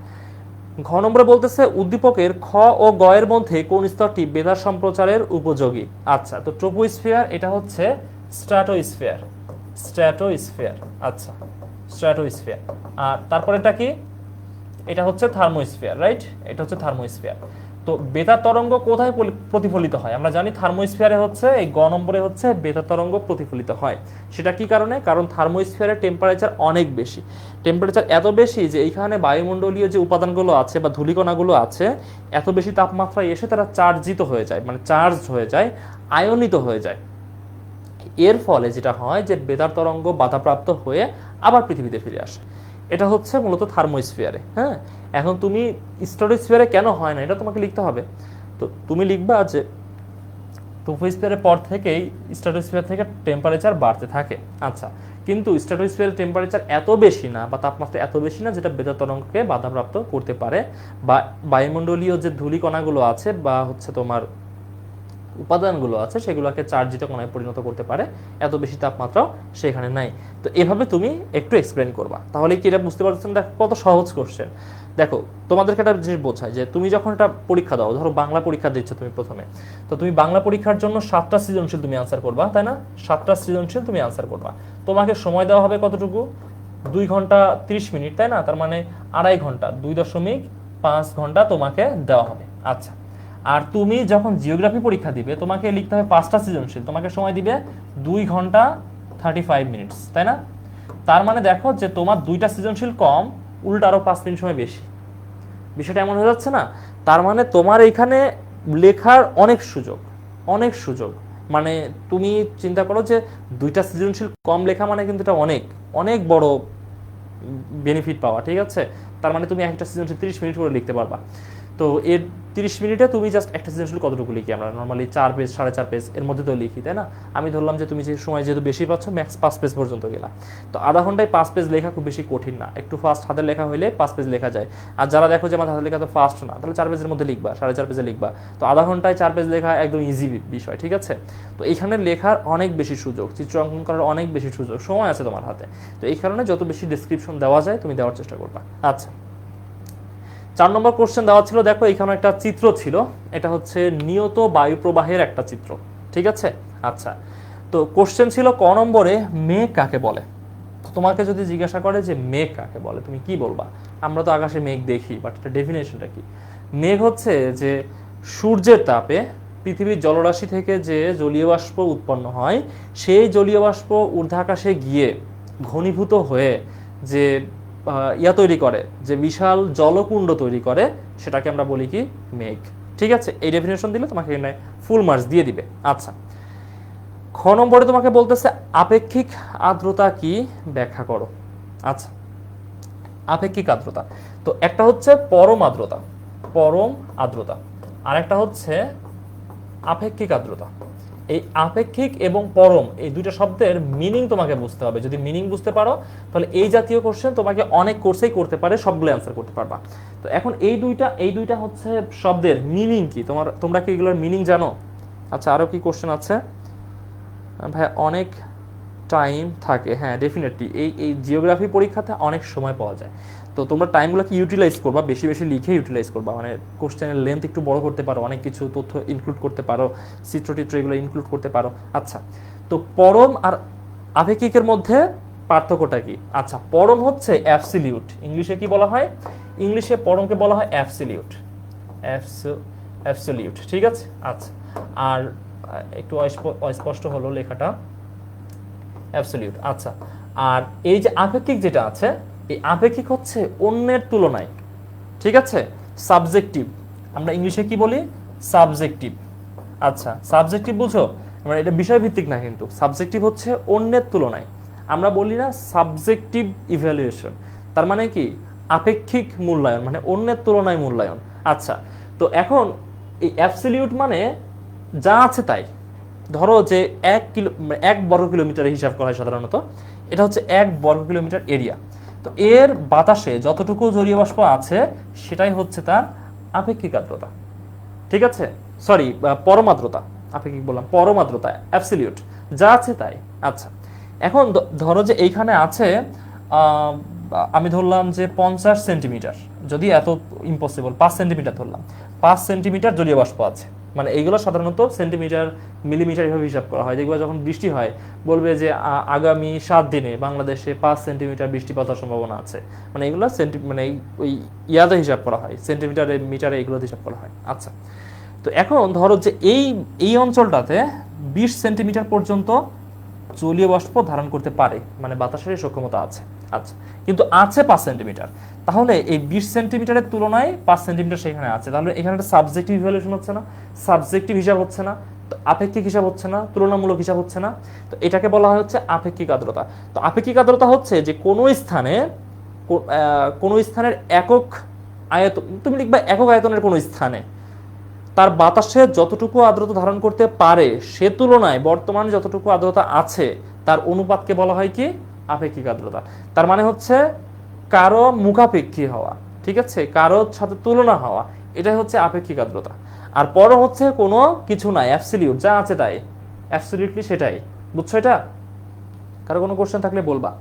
ঘ নম্বরে বলতেছে উদ্দীপকের খ ও গ এর মধ্যে কোন স্তরটি বেতার সম্প্রচারের উপযোগী? আচ্ছা, তো ট্রোপোস্ফিয়ার এটা হচ্ছে স্ট্র্যাটোস্ফিয়ার, স্ট্র্যাটোস্ফিয়ার। আচ্ছা, স্ট্র্যাটোস্ফিয়ার। আর তারপরে এটা কি? এটা হচ্ছে থার্মোস্ফিয়ার, রাইট? এটা হচ্ছে থার্মোস্ফিয়ার। তো বেতার তরঙ্গ কোথায় প্রতিফলিত হয়? আমরা জানি থার্মোস্ফিয়ারে হচ্ছে এই গ নম্বরে হচ্ছে বেতার তরঙ্গ প্রতিফলিত হয়। সেটা কি কারণে? কারণ থার্মোস্ফিয়ারের টেম্পারেচার অনেক বেশি, টেম্পারেচার এত বেশি যে এইখানে বায়ুমণ্ডলীয় যে উপাদানগুলো আছে বা ধূলিকণাগুলো আছে, এত বেশি তাপমাত্রায় এসে তারা চার্জিত হয়ে যায়, মানে চার্জ হয়ে যায়, আয়নিত হয়ে যায়। এর ফলে যেটা হয় যে বেতার তরঙ্গ বাধাপ্রাপ্ত হয়ে আবার পৃথিবীতে ফিরে আসে। এটা হচ্ছে মূলত থার্মোস্ফিয়ারে। হ্যাঁ, এখন তুমি স্ট্র্যাটোস্ফিয়ারে কেন হয় না এটা তোমাকে লিখতে হবে। তো তুমি লিখবা যে ট্রোপোস্ফিয়ারের পর থেকেই স্ট্র্যাটোস্ফিয়ার থেকে টেম্পারেচার বাড়তে থাকে। আচ্ছা, কিন্তু স্ট্র্যাটোস্ফিয়ারের টেম্পারেচার এত বেশি না বা তাপমাত্রা এত বেশি না যেটা বেতার তরঙ্গকে বাধাপ্রাপ্ত করতে পারে, বা বায়ুমণ্ডলীয় যে ধূলিকণাগুলো আছে বা হচ্ছে তোমার উপাদানগুলো আছে সেগুলোকে চার্জিত কণায় পরিণত করতে পারে, এত বেশি তাপমাত্রাও সেখানে নাই। তো এভাবে তুমি একটু এক্সপ্লেন করবা, তাহলে কি এটা বুঝতে পারছেন? দেখো কত সহজ কোশ্চেন। দেখো তোমাদেরকে একটা জিনিস বোঝায় যে তুমি যখন একটা পরীক্ষা দাও, ধরো বাংলা পরীক্ষা দিচ্ছ তুমি প্রথমে, তো তুমি বাংলা পরীক্ষার জন্য 7টা সৃজনশীল তুমি আনসার করবা, তাই না? 7টা সৃজনশীল তুমি আনসার করবা, তোমাকে সময় দেওয়া হবে কতটুকু? 2 ঘন্টা 30 মিনিট, তাই না? তার মানে 2.5 ঘন্টা, 2.5 ঘন্টা তোমাকে দেওয়া হবে। আচ্ছা, আর তুমি যখন জিওগ্রাফি পরীক্ষা দিবে তোমাকে লিখতে হবে 5টা সৃজনশীল, তোমাকে সময় দিবে 2 ঘন্টা 35 মিনিটস, তাই না? তার মানে দেখো যে তোমার 2টা সৃজনশীল কম, উল্টা আরো 5 মিনিট সময় বেশি। বিষয়টা এমন হয়ে যাচ্ছে না? তার মানে তোমার এখানে লেখার অনেক সুযোগ, অনেক সুযোগ। মানে তুমি চিন্তা করো যে 2টা সৃজনশীল কম লেখা মানে কিন্তু এটা অনেক অনেক বড় বেনিফিট পাওয়া, ঠিক আছে? তার মানে তুমি একটা সৃজনশীল 30 মিনিট করে লিখতে পারবা। তো এর 30 মিনিটে তুমি জাস্ট একটা সৃজনশীল কতটুকু লিখি? আমরা নর্মালি 4 পেজ 4.5 পেজ এর মধ্যে তো লিখি, তাই না? আমি ধরলাম যে তুমি যে সময় যেহেতু বেশি পাচ্ছ, ম্যাক্স 5 পেজ পর্যন্ত গেলা। তো আধা ঘন্টায় 5 পেজ লেখা খুব বেশি কঠিন না, একটু ফাস্ট হাতের লেখা হলে 5 পেজ লেখা যায়। আর যারা দেখো যে আমার হাতের লেখা তো ফাস্ট না, তাহলে 4 পেজের মধ্যে লিখবা, 4.5 পেজে লিখবা। তো আধা ঘন্টায় 4 পেজ লেখা একদম ইজি বিষয়, ঠিক আছে? তো এইখানে লেখার অনেক বেশি সুযোগ, চিত্র অঙ্কন করার অনেক বেশি সুযোগ, সময় আছে তোমার হাতে। তো এই কারণে যত বেশি ডেসক্রিপশন দেওয়া যায় তুমি দেওয়ার চেষ্টা করবা। আচ্ছা, 4 নম্বর কোশ্চেন দেওয়া ছিল, দেখো এখানে একটা চিত্র ছিল, এটা হচ্ছে নিয়ত বায়ু প্রবাহের একটা চিত্র, ঠিক আছে? আচ্ছা, তো কোশ্চেন ছিল ক নম্বরে মেঘ কাকে বলে? তোমাকে যদি জিজ্ঞাসা করে যে মেঘ কাকে বলে, তুমি কি বলবা? আমরা তো আকাশে মেঘ দেখি, বাট এটা ডেফিনেশনটা কি? মেঘ হচ্ছে যে সূর্যের তাপে পৃথিবীর জলরাশি থেকে যে জলীয় বাষ্প উৎপন্ন হয়, সেই জলীয় বাষ্প ঊর্ধ্বাকাশে গিয়ে ঘনীভূত হয়ে যে ইয়া তৈরি করে, যে বিশাল জলকুণ্ড তৈরি করে, সেটাকে আমরা বলি কি? মেঘ। ঠিক আছে, এই ডেফিনেশন দিলে তোমাকে এখানে ফুল মার্কস দিয়ে দিবে। আচ্ছা, খ নম্বরে তোমাকে বলতেছে আপেক্ষিক আর্দ্রতা কি, ব্যাখ্যা করো। আচ্ছা, আপেক্ষিক আর্দ্রতা তো একটা হচ্ছে পরম আর্দ্রতা, পরম আর্দ্রতা, আর একটা হচ্ছে আপেক্ষিক আর্দ্রতা। এই আপেক্ষিক এবং পরম এই দুইটা শব্দের মিনিং তোমাকে বুঝতে হবে। যদি মিনিং বুঝতে পারো তাহলে এই জাতীয় কোশ্চেন তোমাকে অনেক কোর্সেই করতে পারে, সবগুলো অ্যান্সার করতে পারবা। তো এখন এই দুইটা হচ্ছে শব্দের মিনিং কি, তোমরা কি এগুলোর মিনিং জানো? আচ্ছা, আরো কি কোশ্চেন আছে ভাই? অনেক টাইম থাকে, হ্যাঁ ডেফিনেটলি এই জিওগ্রাফি পরীক্ষাতে অনেক সময় পাওয়া যায়। তো তোমরা টাইমগুলোকে ইউটিলাইজ করবা, বেশি বেশি লিখে ইউটিলাইজ করবা, মানে কোশ্চেনের লেন্থ একটু বড় করতে পারো, অনেক কিছু তথ্য ইনক্লুড করতে পারো, চিত্র এগুলো ইনক্লুড করতে পারো। আচ্ছা, তো পরম আর আপেক্ষিকের মধ্যে পার্থক্যটা কি? আচ্ছা, পরম হচ্ছে অ্যাবসলিউট। ইংলিশে কি বলা হয়? ইংলিশে পরমকে বলা হয় অ্যাবসলিউট, অ্যাবসলিউট। ঠিক আছে, আচ্ছা, আর একটু অস্পষ্ট হলো লেখাটা, অ্যাবসলিউট। আচ্ছা, আর এই যে আপেক্ষিক যেটা আছে, এই আপেক্ষিক হচ্ছে অন্যের তুলনায়, ঠিক আছে, সাবজেক্টিভ। আমরা ইংলিশে কি বলি? সাবজেক্টিভ। আচ্ছা, সাবজেক্টিভ বুঝো, মানে এটা বিষয় ভিত্তিক না, কিন্তু সাবজেক্টিভ হচ্ছে অন্যের তুলনায়। আমরা বলি না সাবজেক্টিভ ইভ্যালুয়েশন, তার মানে কি? আপেক্ষিক মূল্যায়ন, মানে অন্যের তুলনায় মূল্যায়ন। আচ্ছা, তো এখন এই অ্যাবসলিউট মানে যা আছে তাই। ধরো যে 1 বর্গ কিলোমিটার হিসাব করা হয় সাধারণত, এটা হচ্ছে 1 বর্গ কিলোমিটার এরিয়া। তো এর বাতাসে যতটুকু জলীয় বাষ্প আছে সেটাই হচ্ছে তার আপেক্ষিক আর্দ্রতা। ঠিক আছে, সরি, পরম আর্দ্রতা, আপেক্ষিক বললাম, পরম আর্দ্রতা অ্যাবসলিউট, যা আছে তাই। আচ্ছা, এখন ধরো যে এইখানে আছে আমি ধরলাম যে 50 সেন্টিমিটার, যদি এত ইম্পসিবল 5 সেন্টিমিটার ধরলাম, 5 সেন্টিমিটার জলীয় বাষ্প আছে। মানে এইগুলো সাধারণত সেন্টিমিটার মিলিমিটার এভাবে হিসাব করা হয়। যেগুলো যখন বৃষ্টি হয় বলবে যে আগামী 7 দিনে বাংলাদেশে 5 সেন্টিমিটার বৃষ্টিপাত হওয়ার সম্ভাবনা আছে, মানে এগুলো মানে ওই ইয়াতে হিসাব করা হয়, সেন্টিমিটারে মিটারে এগুলোতে হিসাব করা হয়। আচ্ছা, তো এখন ধরো যে এই অঞ্চলটাতে 20 সেন্টিমিটার পর্যন্ত জলীয় বাষ্প ধারণ করতে পারে, মানে বাতাসের সক্ষমতা আছে। আচ্ছা, কিন্তু আছে 5 সেন্টিমিটার, তাহলে এই 20 সেন্টিমিটারের তুলনায় 5 সেন্টিমিটার সেখানে আছে, তাহলে এখানে একটা সাবজেক্টিভ ইভ্যালুয়েশন হচ্ছে না, সাবজেক্টিভ হিসাব হচ্ছে না, তো আপেক্ষিক হিসাব হচ্ছে না, তুলনামূলক হিসাব হচ্ছে না। তো এটাকে বলা হয় হচ্ছে আপেক্ষিক আর্দ্রতা। তো আপেক্ষিক আর্দ্রতা হচ্ছে যে কোনো স্থানের একক আয়তন, তুমি লিখবা একক আয়তনের কোনো স্থানে তার বাতাসে যতটুকু আর্দ্রতা ধারণ করতে পারে সে তুলনায় বর্তমানে যতটুকু আর্দ্রতা আছে তার অনুপাতকে বলা হয় কি? আপেক্ষিক আর্দ্রতা। তার মানে হচ্ছে কারো মুখাপেক্ষী হওয়া, ঠিক আছে, কারোর সাথে তুলনা হওয়া, এটাই হচ্ছে আপেক্ষিক আর্দ্রতা। আর পরে হচ্ছে কোনো কিছু নাই, অ্যাবসলিউট, যা আছে তাই, অ্যাবসলিউটলি সেটাই। বুঝছো এটা? কারো কোনো কোশ্চেন থাকলে বলবা,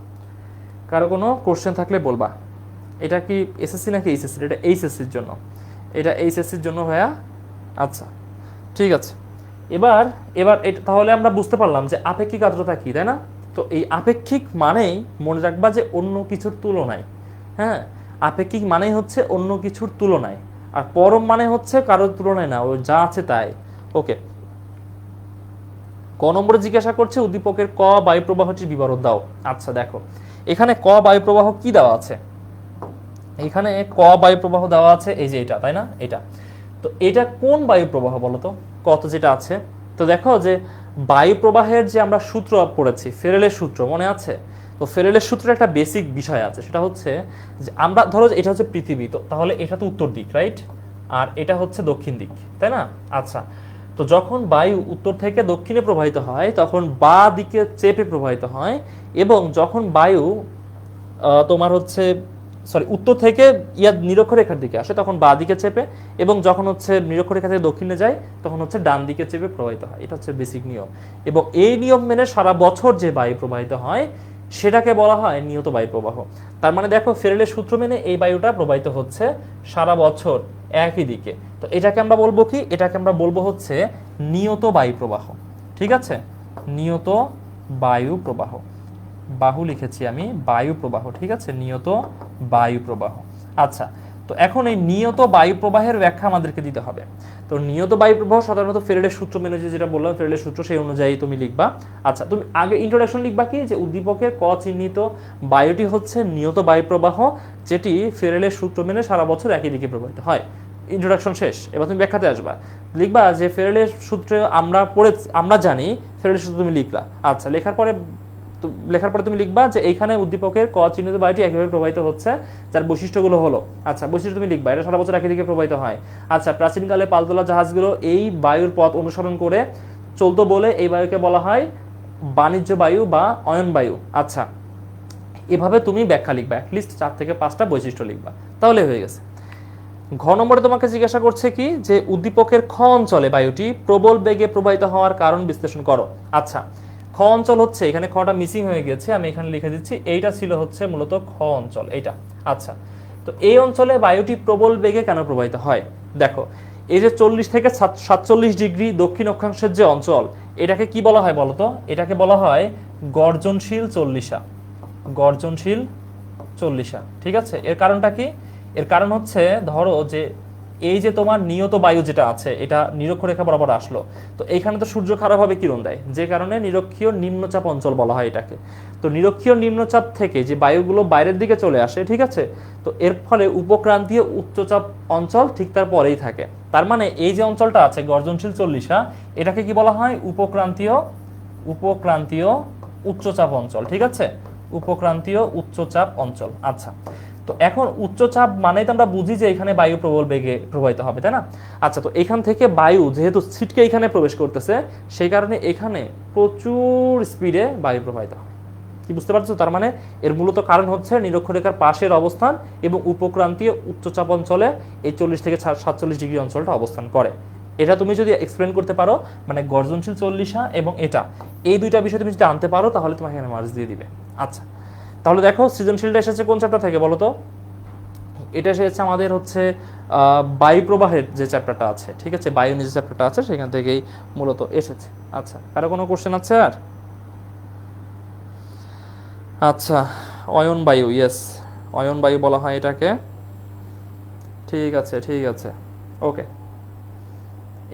কারো কোনো কোশ্চেন থাকলে বলবা। এটা কি এসএসসি নাকি এইচএসসি? এটা এইচএসসির জন্য, এটা এইচএসসির জন্য ভাইয়া। আচ্ছা, ঠিক আছে, এবার এবার এটা তাহলে আমরা বুঝতে পারলাম যে আপেক্ষিক আর্দ্রতা কি, তাই না? তো এই আপেক্ষিক মানেই মনে রাখবা যে অন্য কিছুর তুলনায়, হ্যাঁ, আপেক্ষিক মানেই হচ্ছে অন্য কিছুর তুলনায়, আর পরম মানে হচ্ছে কারোর তুলনায় না, ও যা আছে তাই। ওকে, ক নম্বরে জিজ্ঞাসা করছে উদ্দীপকের ক বায়ু প্রবাহটির বিবরণ দাও। আচ্ছা, দেখো এখানে ক বায়ু প্রবাহ কি দেওয়া আছে, এখানে ক বায়ু প্রবাহ দেওয়া আছে, এই যে এটা, তাই না? এটা, তো এটা কোন বায়ু প্রবাহ বলো তো? কত যেটা আছে, তো দেখো যে বায়ু প্রবাহের যে আমরা সূত্র পড়েছি, ফেরেলের সূত্র মনে আছে? তো ফেরেলের সূত্রের একটা বেসিক বিষয় আছে, সেটা হচ্ছে যে আমরা ধরো এটা হচ্ছে পৃথিবী, তো তাহলে এটা তো উত্তর দিক, রাইট, আর এটা হচ্ছে দক্ষিণ দিক, তাই না? আচ্ছা, তো যখন বায়ু উত্তর থেকে দক্ষিণে প্রবাহিত হয় তখন বাঁ দিকে চেপে প্রবাহিত হয়, এবং যখন বায়ু তোমার হচ্ছে উত্তর থেকে নিরক্ষরেখার দিকে আসে তখন বাঁ দিকে চেপে, এবং যখন হচ্ছে নিরক্ষরেখা থেকে দক্ষিণে যায় তখন হচ্ছে ডান দিকে চেপে প্রবাহিত হয়। এটা হচ্ছে বেসিক নিয়ম, এবং এই নিয়ম মেনে সারা বছর যে বায়ু প্রবাহিত হয় সেটাকে বলা হয় নিয়ত বায়ু প্রবাহ। তার মানে দেখো ফেরেলের সূত্র মেনে এই বায়ুটা প্রবাহিত হচ্ছে সারা বছর একই দিকে, তো এটাকে আমরা বলবো কি? এটাকে আমরা বলবো হচ্ছে নিয়ত বায়ু প্রবাহ। ঠিক আছে, নিয়ত বায়ু প্রবাহ। বাহু লিখেছি আমি বায়ু প্রবাহ, ঠিক আছে, নিয়ত বায়ু প্রবাহ। আচ্ছা, তো এখন এই নিয়ত বায়ু প্রবাহের ব্যাখ্যা আমাদেরকে দিতে হবে। তো নিয়ত বায়ু প্রবাহ সাধারণত ফ্যারাডের সূত্র মেনে যেটা বললাম, ফ্যারাডের সূত্র, সেই অনুযায়ী তুমি লিখবা। আচ্ছা, তুমি আগে ইন্ট্রোডাকশন লিখবা কি, যে উদ্দীপকের ক চিহ্নিত বায়ুটি হচ্ছে নিয়ত বায়ু প্রবাহ, যেটি ফ্যারাডের সূত্র মেনে সারা বছর একই দিকে প্রবাহিত হয়। ইন্ট্রোডাকশন শেষ, এবার তুমি ব্যাখ্যাতে আসবা, লিখবা যে ফ্যারাডের সূত্রে আমরা জানি, ফ্যারাডের সূত্র তুমি লিখলা। আচ্ছা, লেখার পরে তুমি লিখবা যে এইখানে উদ্দীপকের ক চিহ্নিত বায়ুটি একইভাবে প্রবাহিত হচ্ছে, যার বৈশিষ্ট্যগুলো হলো, আচ্ছা বৈশিষ্ট্য তুমি লিখবা, এটা সারা বছর একই দিকে প্রবাহিত হয়। আচ্ছা, প্রাচীনকালে পালতোলা জাহাজগুলো এই বায়ুর পথ অনুসরণ করে চলতো বলে এই বায়ুকে বলা হয় বাণিজ্য বায়ু বা অয়ন বায়ু। আচ্ছা, এভাবে তুমি ব্যাখ্যা লিখবা, অ্যাটলিস্ট 4 থেকে 5টা বৈশিষ্ট্য লিখবা, তাহলে হয়ে গেছে। ঘ নম্বরে তোমাকে জিজ্ঞাসা করছে কি, যে উদ্দীপকের খ অঞ্চলে বায়ুটি প্রবল বেগে প্রবাহিত হওয়ার কারণ বিশ্লেষণ করো। আচ্ছা, খ অঞ্চল হচ্ছে, এখানে খটা মিসিং হয়ে গেছে, আমি এখানে লিখে দিচ্ছি, এইটা ছিল হচ্ছে মূলত খ অঞ্চল, এইটা। আচ্ছা, তো এই অঞ্চলে বায়ুটি প্রবল বেগে কেন প্রবাহিত হয়? দেখো, এই যে 40 থেকে 47 ডিগ্রি দক্ষিণ অক্ষাংশের যে অঞ্চল, এটাকে কি বলা হয় বলতো? এটাকে বলা হয় গর্জনশীল চল্লিশা। গর্জনশীল চল্লিশা, ঠিক আছে। এর কারণটা কি? এর কারণ হচ্ছে, ধরো যে এই যে তোমার নিয়ত বায়ু যেটা আছে, এটা নিরক্ষরেখা বরাবর আসলো, তো এইখানে তো সূর্য খারাপভাবে কিরণ দেয়, যে কারণে নিরক্ষীয় নিম্নচাপ অঞ্চল বলা হয় এটাকে। তো নিরক্ষীয় নিম্নচাপ থেকে যে বায়ুগুলো বাইরের দিকে চলে আসে, ঠিক আছে, তো এর ফলে উপক্রান্তীয় উচ্চচাপ অঞ্চল ঠিক তার পরেই থাকে। তার মানে এই যে অঞ্চলটা আছে গর্জনশীল চল্লিশা, এটাকে কি বলা হয়? উপক্রান্তীয় উচ্চচাপ অঞ্চল, ঠিক আছে, উপক্রান্তীয় উচ্চচাপ অঞ্চল। আচ্ছা, তো এখন উচ্চচাপ মানেই তো আমরা বুঝি যে এখানে বায়ু প্রবল বেগে প্রবাহিত হবে, তাই না? আচ্ছা, তো এখান থেকে বায়ু যেহেতু ছিটকে এখানে প্রবেশ করতেছে, সেই কারণে এখানে প্রচুর স্পিডে বায়ু প্রবাহিত হয়। কি বুঝতে পারছো? তার মানে এর মূলত কারণ হচ্ছে নিরক্ষরেখার পাশের অবস্থান এবং উপক্রান্তীয় উচ্চচাপ অঞ্চলে এই 40 থেকে 47 ডিগ্রি অঞ্চলটা অবস্থান করে। এটা তুমি যদি এক্সপ্লেন করতে পারো, মানে গর্জনশীল চল্লিশা এবং এটা, এই দুইটা বিষয় তুমি যদি আনতে পারো, তাহলে তোমাকে এখানে মার্কস দিয়ে দিবে। আচ্ছা, তাহলে দেখো সৃজনশীলটা এসেছে কোন চ্যাপ্টার থেকে বলো তো? এটা এসেছে আমাদের হচ্ছে বায়ু প্রবাহের যে চ্যাপ্টারটা আছে, ঠিক আছে, বায়ু যে চ্যাপ্টারটা আছে সেখান থেকেই মূলত এসেছে। আচ্ছা, কারো কোনো কোশ্চেন আছে আর? আচ্ছা, অয়ন বায়ু, ইয়েস, অয়ন বায়ু বলা হয় এটাকে। ঠিক আছে, ঠিক আছে, ওকে।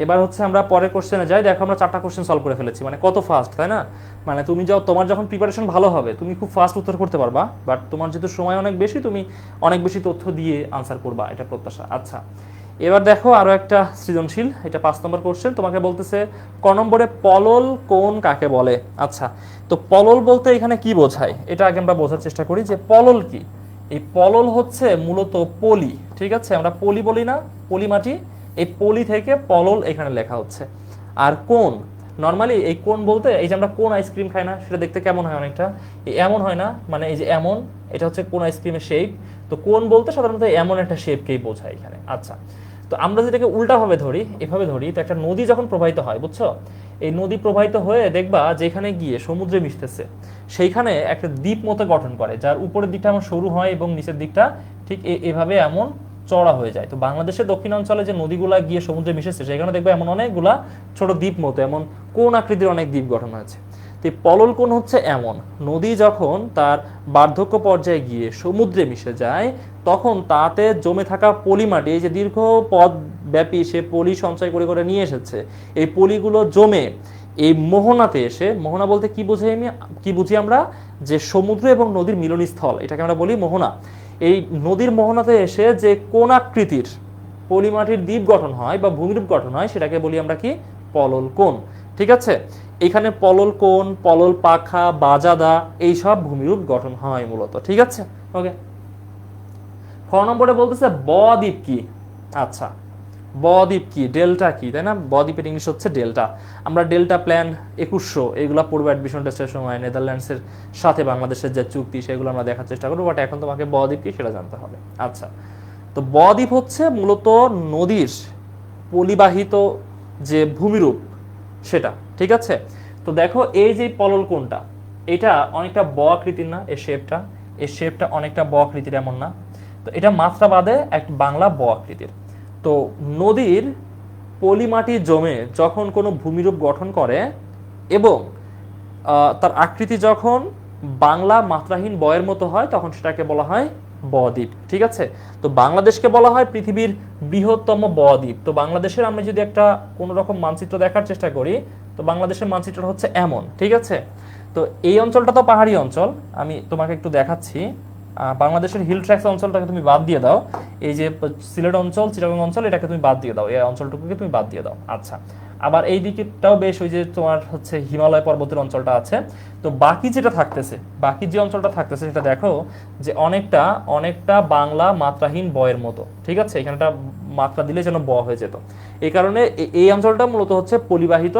এবার হচ্ছে আমরা পরের কোশ্চেনে যাই। দেখো, আমরা 4টা কোশ্চেন সলভ করে ফেলেছি, মানে কত ফাস্ট, তাই না? মানে তুমি তোমার যখন প্রিপারেশন ভালো হবে, তুমি খুব ফাস্ট উত্তর করতে পারবা, বাট তোমার যেহেতু সময় অনেক বেশি, তুমি অনেক বেশি তথ্য দিয়ে আনসার করবা, এটা প্রত্যাশা। আচ্ছা, এবার দেখো আরো একটা সৃজনশীল, এটা 5 নম্বর কোশ্চেন। তোমাকে বলতেছে ক নম্বরে পলল কোণ কাকে বলে? আচ্ছা, তো পলল বলতে এখানে কি বোঝায়, এটা আগে আমরা বোঝার চেষ্টা করি যে পলল কি। এই পলল হচ্ছে মূলত পলি, ঠিক আছে, আমরা পলি বলি না, পলি মাটি, এই পলি থেকে পলল এখানে লেখা হচ্ছে। আর কোণ, নর্মালি এই কোণ বলতে, এই যে আমরা কোন আইসক্রিম খাই না, সেটা দেখতে কেমন হয়? অনেকটা এমন হয় না, মানে এই যে এমন, এটা হচ্ছে কোন আইসক্রিমের শেপ। তো কোণ বলতে সাধারণত এমন একটা শেপকেই বোঝায় এখানে। আচ্ছা, তো আমরা যেটাকে উল্টাভাবে ধরি, এভাবে ধরি, তো একটা নদী যখন প্রবাহিত হয়, বুঝছো, এই নদী প্রবাহিত হয়ে দেখবা যেখানে গিয়ে সমুদ্রে মিশতেছে, সেইখানে একটা দ্বীপ মতো গঠন করে, যার উপরের দিকটা এমন সরু হয় এবং নিচের দিকটা ঠিক এভাবে এমন চড়া হয়ে যায়। তো বাংলাদেশের দক্ষিণাঞ্চলে যে নদীগুলা গিয়ে সমুদ্রে মিশেছে, সেখানে দেখবে এমন অনেকগুলা ছোট দ্বীপ মতো, এমন কোন আকৃতির অনেক দ্বীপ গঠন হয়েছে। তো পলল কোণ হচ্ছে এমন, নদী যখন তার বার্ধক্য পর্যায়ে গিয়ে সমুদ্রে মিশে যায়, তখন তাতে জমে থাকা পলি মাটি, এই যে দীর্ঘ পথ ব্যাপী সে পলি সঞ্চয় করে করে নিয়ে এসেছে, এই পলিগুলো জমে এই মোহনাতে এসে, মোহনা বলতে কি বুঝি আমরা, যে সমুদ্র এবং নদীর মিলনস্থল, এটাকে আমরা বলি মোহনা। এই নদীর মোহনাতে এসে যে কোন আকৃতির পলিমাটির দ্বীপ গঠন হয় বা ভূমিরূপ গঠন হয়, সেটাকে বলি আমরা কি? পলল কোণ, ঠিক আছে। এখানে পলল কোণ, পলল পাখা, বাজাদা, এইসব ভূমিরূপ গঠন হয় মূলত, ঠিক আছে, ওকে। খ নম্বরে বলতেছে বদ্বীপ কি? আচ্ছা, বদ্বীপ কি, ডেল্টা কি, তাই না? বদ্বীপের ইংলিশ হচ্ছে ডেল্টা। আমরা ডেল্টা প্ল্যান 2100 এগুলো পড়বো অ্যাডমিশন টেস্টের সময়, নেদারল্যান্ডসের সাথে বাংলাদেশের যে চুক্তি, সেগুলো আমরা দেখার চেষ্টা করবো, বাট এখন তোমাকে বদ্বীপ কি সেটা জানতে হবে। আচ্ছা, তো বদ্বীপ হচ্ছে মূলত নদীর পলিবাহিত যে ভূমিরূপ সেটা, ঠিক আছে। তো দেখো, এই যে পলল কোণটা, এটা অনেকটা ব আকৃতির না, এই শেপটা অনেকটা ব আকৃতির, এমন না? তো এটা মাত্রা বাদে এক বাংলা ব আকৃতির। তো নদীর পলিমাটি জমে যখন কোনো ভূমিরূপ গঠন করে এবং তার আকৃতি যখন বাংলা মাত্রাহীন বয়ের মতো হয় তখন সেটাকে বলা হয় বদ্বীপ। ঠিক আছে, তো বাংলাদেশকে বলা হয় পৃথিবীর বৃহত্তম বদ্বীপ। তো বাংলাদেশের আমি যদি একটা কোন রকম মানচিত্র দেখার চেষ্টা করি, তো বাংলাদেশের মানচিত্রটা হচ্ছে এমন। ঠিক আছে, তো এই অঞ্চলটা তো পাহাড়ি অঞ্চল, আমি তোমাকে একটু দেখাচ্ছি। বাংলাদেশের হিল ট্র্যাক্স অঞ্চলটাকে তুমি বাদ দিয়ে দাও, এই যে সিলেট অঞ্চল, চিটাগং অঞ্চল, এটাকে তুমি বাদ দিয়ে দাও, এই অঞ্চলটুকুকে তুমি বাদ দিয়ে দাও। আচ্ছা, আবার এই দিকটাও বেশ, ওই যে তোমার হচ্ছে হিমালয় পর্বতের অঞ্চলটা আছে। তো বাকি যেটা থাকতেছে, বাকি যে অঞ্চলটা থাকতেছে সেটা দেখো যে অনেকটা অনেকটা বাংলা মাত্রাহীন বয়ের মতো। ঠিক আছে, এখানটা মাত্রা দিলে যেন ব হয়ে যেত। এই কারণে এই অঞ্চলটা মূলত হচ্ছে পলিবাহিত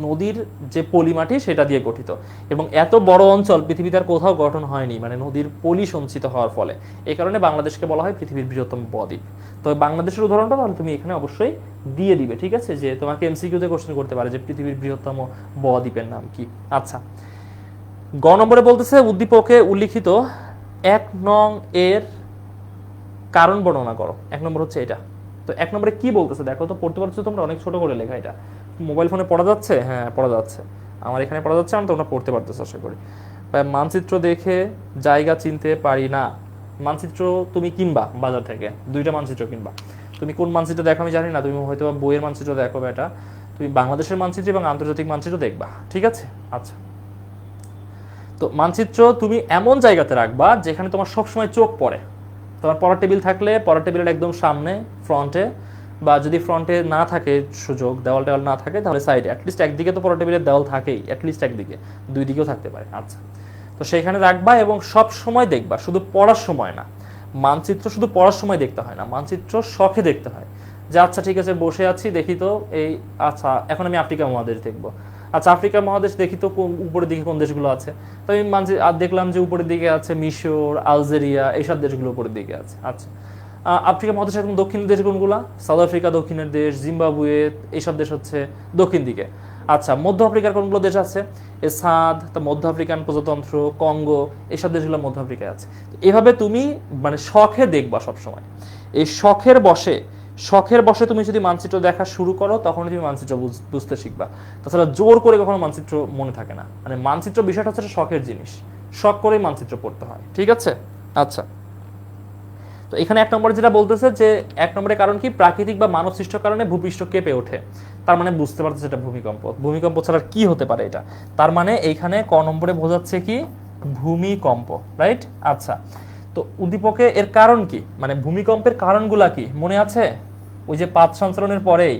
নদীর যে পলিমাটি সেটা দিয়ে গঠিত, এবং এত বড় অঞ্চল পৃথিবীতে আর কোথাও গঠন হয়নি, মানে নদীর পলি সঞ্চিত হওয়ার ফলে। এই কারণে বাংলাদেশকে বলা হয় পৃথিবীর বৃহত্তম বদ্বীপ। তবে বাংলাদেশের উদাহরণটা তাহলে তুমি এখানে অবশ্যই দিয়ে দিবে। ঠিক আছে, যে তোমাকে এমসিকিউতে কোশ্চেন করতে পারে যে পৃথিবীর বৃহত্তম বদ্বীপের নাম কি। আচ্ছা, গ নম্বরে বলতেছে উদ্দীপকে উল্লিখিত 1 নং এর কারণ বর্ণনা করো। 1 নম্বর হচ্ছে এটা। তো 1 নম্বরে কি বলতেছে দেখো তো, পড়তে পারছো তোমরা? অনেক ছোট করে লেখা এটা। মোবাইল ফোনে পড়া যাচ্ছে? হ্যাঁ পড়া যাচ্ছে, আমার এখানে পড়া যাচ্ছে, আমি তোমরা পড়তে পারতেছো আশা করি। মানচিত্র দেখে জায়গা চিনতে পারি না। মানচিত্র তুমি কিনবা বাজার থেকে, 2টা মানচিত্র কিনবা। তুমি কোন মানচিত্র দেখো আমি জানি না, তুমি হয়তো বইয়ের মানচিত্র দেখো বেটা, তুমি বাংলাদেশের মানচিত্র এবং আন্তর্জাতিক মানচিত্র দেখবা। ঠিক আছে, আচ্ছা। তো মানচিত্র তুমি এমন জায়গাতে রাখবা যেখানে তোমার সবসময় চোখ পড়ে। তোমার পড়ার টেবিল থাকলে পড়ার টেবিলের একদম সামনে, ফ্রন্টে, বা যদি ফ্রন্টে না থাকে সুযোগ, দেওয়াল টেওয়াল না থাকে, তাহলে সাইডে। অ্যাটলিস্ট একদিকে তো পড়ার টেবিলের দেওয়াল থাকেই, অ্যাটলিস্ট একদিকে, 2 দিকেও থাকতে পারে। আচ্ছা, তো সেইখানে রাখবা এবং সব সময় দেখবা, শুধু পড়ার সময় না। মানচিত্র শুধু পড়ার সময় দেখতে হয় না, মানচিত্র শখে দেখতে হয়। যে আচ্ছা ঠিক আছে, বসে আছি, দেখি তো এই, আচ্ছা এখন আমি আফ্রিকা মহাদেশ দেখবো। আচ্ছা আফ্রিকা মহাদেশ দেখি তো উপরের দিকে কোন দেশগুলো আছে। তো আমি আর দেখলাম যে উপরের দিকে আছে মিশর, আলজেরিয়া, এইসব দেশগুলো উপরের দিকে আছে। আচ্ছা, আফ্রিকা মহাদেশের একদম দক্ষিণের দেশ কোনগুলো? সাউথ আফ্রিকা দক্ষিণের দেশ, জিম্বাবুয়ে, এইসব দেশ হচ্ছে দক্ষিণ দিকে। আচ্ছা, মধ্য আফ্রিকার কোনগুলো দেশ আছে? সাদ, মধ্য আফ্রিকান প্রজাতন্ত্র, কঙ্গো, এইসব দেশগুলো মধ্য আফ্রিকায় আছে। এভাবে তুমি মানে শখে দেখবা সবসময়। এই শখের বসে তুমি যদি মানচিত্র দেখা শুরু করো, তখন তুমি মানচিত্র বুঝতে শিখবা। তাছাড়া জোর করে কখনো মানচিত্র মনে থাকে না। মানে মানচিত্র বিষয়টা হচ্ছে শখের জিনিস, শখ করেই মানচিত্র পড়তে হয়। ঠিক আছে, আচ্ছা। তো এখানে 1 নম্বরে যেটা বলতেছে যে 1 নম্বরের কারণ কি, প্রাকৃতিক বা মানব সৃষ্ট কারণে ভূপৃষ্ঠ কেঁপে ওঠে। তার মানে বুঝতে পারতেছে এটা ভূমিকম্প। ভূমিকম্প ছাড়া কি হতে পারে এটা? তার মানে এইখানে ক নম্বরে বোঝাচ্ছে কি, ভূমিকম্প। রাইট, আচ্ছা। তো উদ্দীপকে এর কারণ কি, মানে ভূমিকম্পের কারণগুলা কি মনে আছে? ওই যে 5 সঞ্চালনের পরেই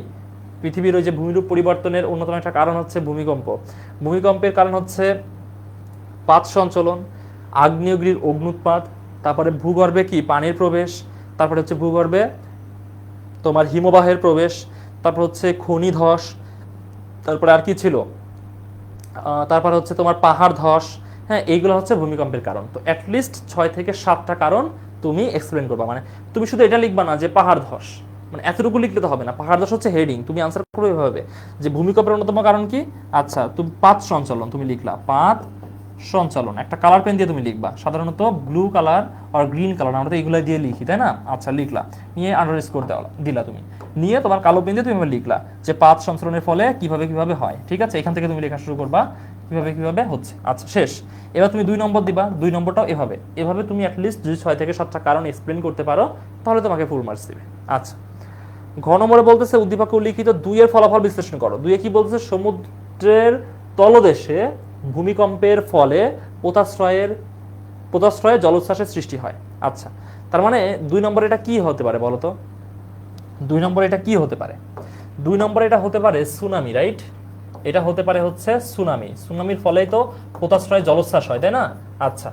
পৃথিবীর ওই যে ভূমিরূপ পরিবর্তনের অন্যতম একটা কারণ হচ্ছে ভূমিকম্প। ভূমিকম্পের কারণ হচ্ছে 5 সঞ্চলন, আগ্নেয়গিরির অগ্নুৎপাত, তারপরে ভূগর্ভে কি পানির প্রবেশ, তারপরে হচ্ছে ভূগর্ভে তোমার হিমবাহের প্রবেশ, তারপর হচ্ছে খনি ধস, তারপরে আর কি ছিল, তারপর হচ্ছে তোমার পাহাড় ধস। হ্যাঁ, এইগুলো হচ্ছে ভূমিকম্পের কারণ। তো অ্যাটলিস্ট 6 থেকে 7টা কারণ তুমি এক্সপ্লেন করবা। মানে তুমি শুধু এটা লিখবা না যে পাহাড় ধস, মানে এতটুকু লিখলে তো হবে না। পাহাড় ধস হচ্ছে হেডিং, তুমি আনসার করবে এভাবে যে ভূমিকম্পের অন্যতম কারণ কি। আচ্ছা, তুমি 5 সঞ্চালন তুমি লিখলা, 5 সঞ্চালন, একটা কালার পেন দিয়ে তুমি লিখবা, সাধারণত ব্লু কালার আর গ্রিন কালার, আমরা তো এগুলো দিয়ে লিখি তাই না। আচ্ছা, লিখলা, নিয়ে আন্ডারস্কোর দিলা তুমি, নিয়ে তোমার কালো পেন দিয়ে তুমি লিখলা যে 5 সঞ্চালনের ফলে কিভাবে কিভাবে হয়। ঠিক আছে, এখান থেকে তুমি লেখা শুরু করবা কিভাবে কিভাবে হচ্ছে। আচ্ছা, শেষ। এবার তুমি 2 নম্বর দিবা, 2 নম্বরটাও এভাবে তুমি অ্যাটলিস্ট যদি 6 থেকে 7টা কারণ এক্সপ্লেন করতে পারো, তাহলে তোমাকে ফুল মার্কস দিবে। আচ্ছা, ঘ নম্বরে বলতেছে উদ্দীপকে উল্লিখিত 2 এর ফলাফল বিশ্লেষণ করো। 2 এ কি বলতেছে, সমুদ্রের তলদেশে ভূমিকম্পের ফলে পোতাশ্রয়ে জলোচ্ছ্বাসের সৃষ্টি হয়। আচ্ছা, তার মানে 2 নম্বরে এটা কি হতে পারে বলতো? 2 নম্বরে এটা কি হতে পারে? 2 নম্বরে এটা হতে পারে সুনামি। রাইট, এটা হতে পারে হচ্ছে সুনামি। সুনামির ফলেই তো পোতাশ্রয়ে জলোচ্ছ্বাস হয় তাই না। আচ্ছা,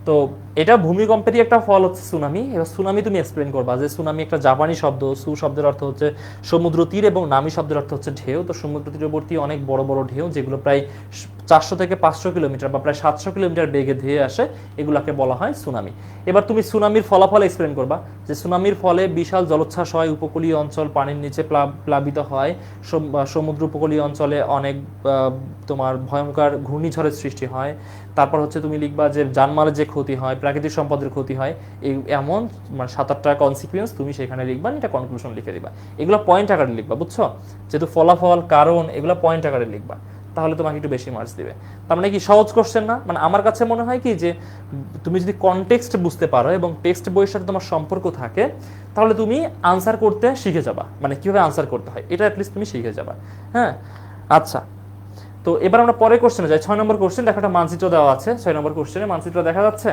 তো এটা ভূমিকম্পেরই একটা ফল হচ্ছে সুনামি। এবার সুনামি তুমি এক্সপ্লেন করবা যে সুনামি একটা জাপানি শব্দ, সু শব্দের অর্থ হচ্ছে সমুদ্র তীর এবং নামি শব্দের অর্থ হচ্ছে ঢেউ। তো সমুদ্র তীরবর্তী অনেক বড় বড় ঢেউ যেগুলো প্রায় 400 থেকে 500 কিলোমিটার বা প্রায় 700 কিলোমিটার বেগে ধেয়ে আসে, এগুলাকে বলা হয় সুনামি। এবার তুমি সুনামির ফলাফল এক্সপ্লেন করবা যে সুনামির ফলে বিশাল জলোচ্ছ্বাস হয়, উপকূলীয় অঞ্চল পানির নিচে প্লাবিত হয়, সমুদ্র উপকূলীয় অঞ্চলে অনেক তোমার ভয়ঙ্কর ঘূর্ণিঝড়ের সৃষ্টি হয়। তারপর হচ্ছে তুমি লিখবা যে জানমালের যে ক্ষতি হয়, প্রাকৃতিক সম্পদের ক্ষতি হয়, এই এমন মানে 7-8টা কনসিকুয়েন্স তুমি সেখানে লিখবা, এটা কনক্লুশন লিখে দিবা। এগুলো পয়েন্ট আকারে লিখবা, বুঝছো? যেহেতু ফলাফল কারণ এগুলো পয়েন্ট আকারে লিখবা। তাহলে তোমাকে একটু বেশি মার্কস দিবে। তার মানে কি সহজ কোশ্চেন না? মানে আমার কাছে মনে হয় কি যে তুমি যদি কনটেক্সট বুঝতে পারো এবং টেক্সট বইয়ের সাথে তোমার সম্পর্ক থাকে, তাহলে তুমি আনসার করতে শিখে যাবা, মানে কিভাবে আনসার করতে হয় এটা অ্যাটলিস্ট তুমি শিখে যাবা। হ্যাঁ, আচ্ছা, তো এবার আমরা পরের কোশ্চেনে যাই। 6 নম্বর কোশ্চেন, দেখো একটা মানচিত্র দেওয়া আছে। 6 নম্বর কোশ্চেনে মানচিত্র দেখা যাচ্ছে?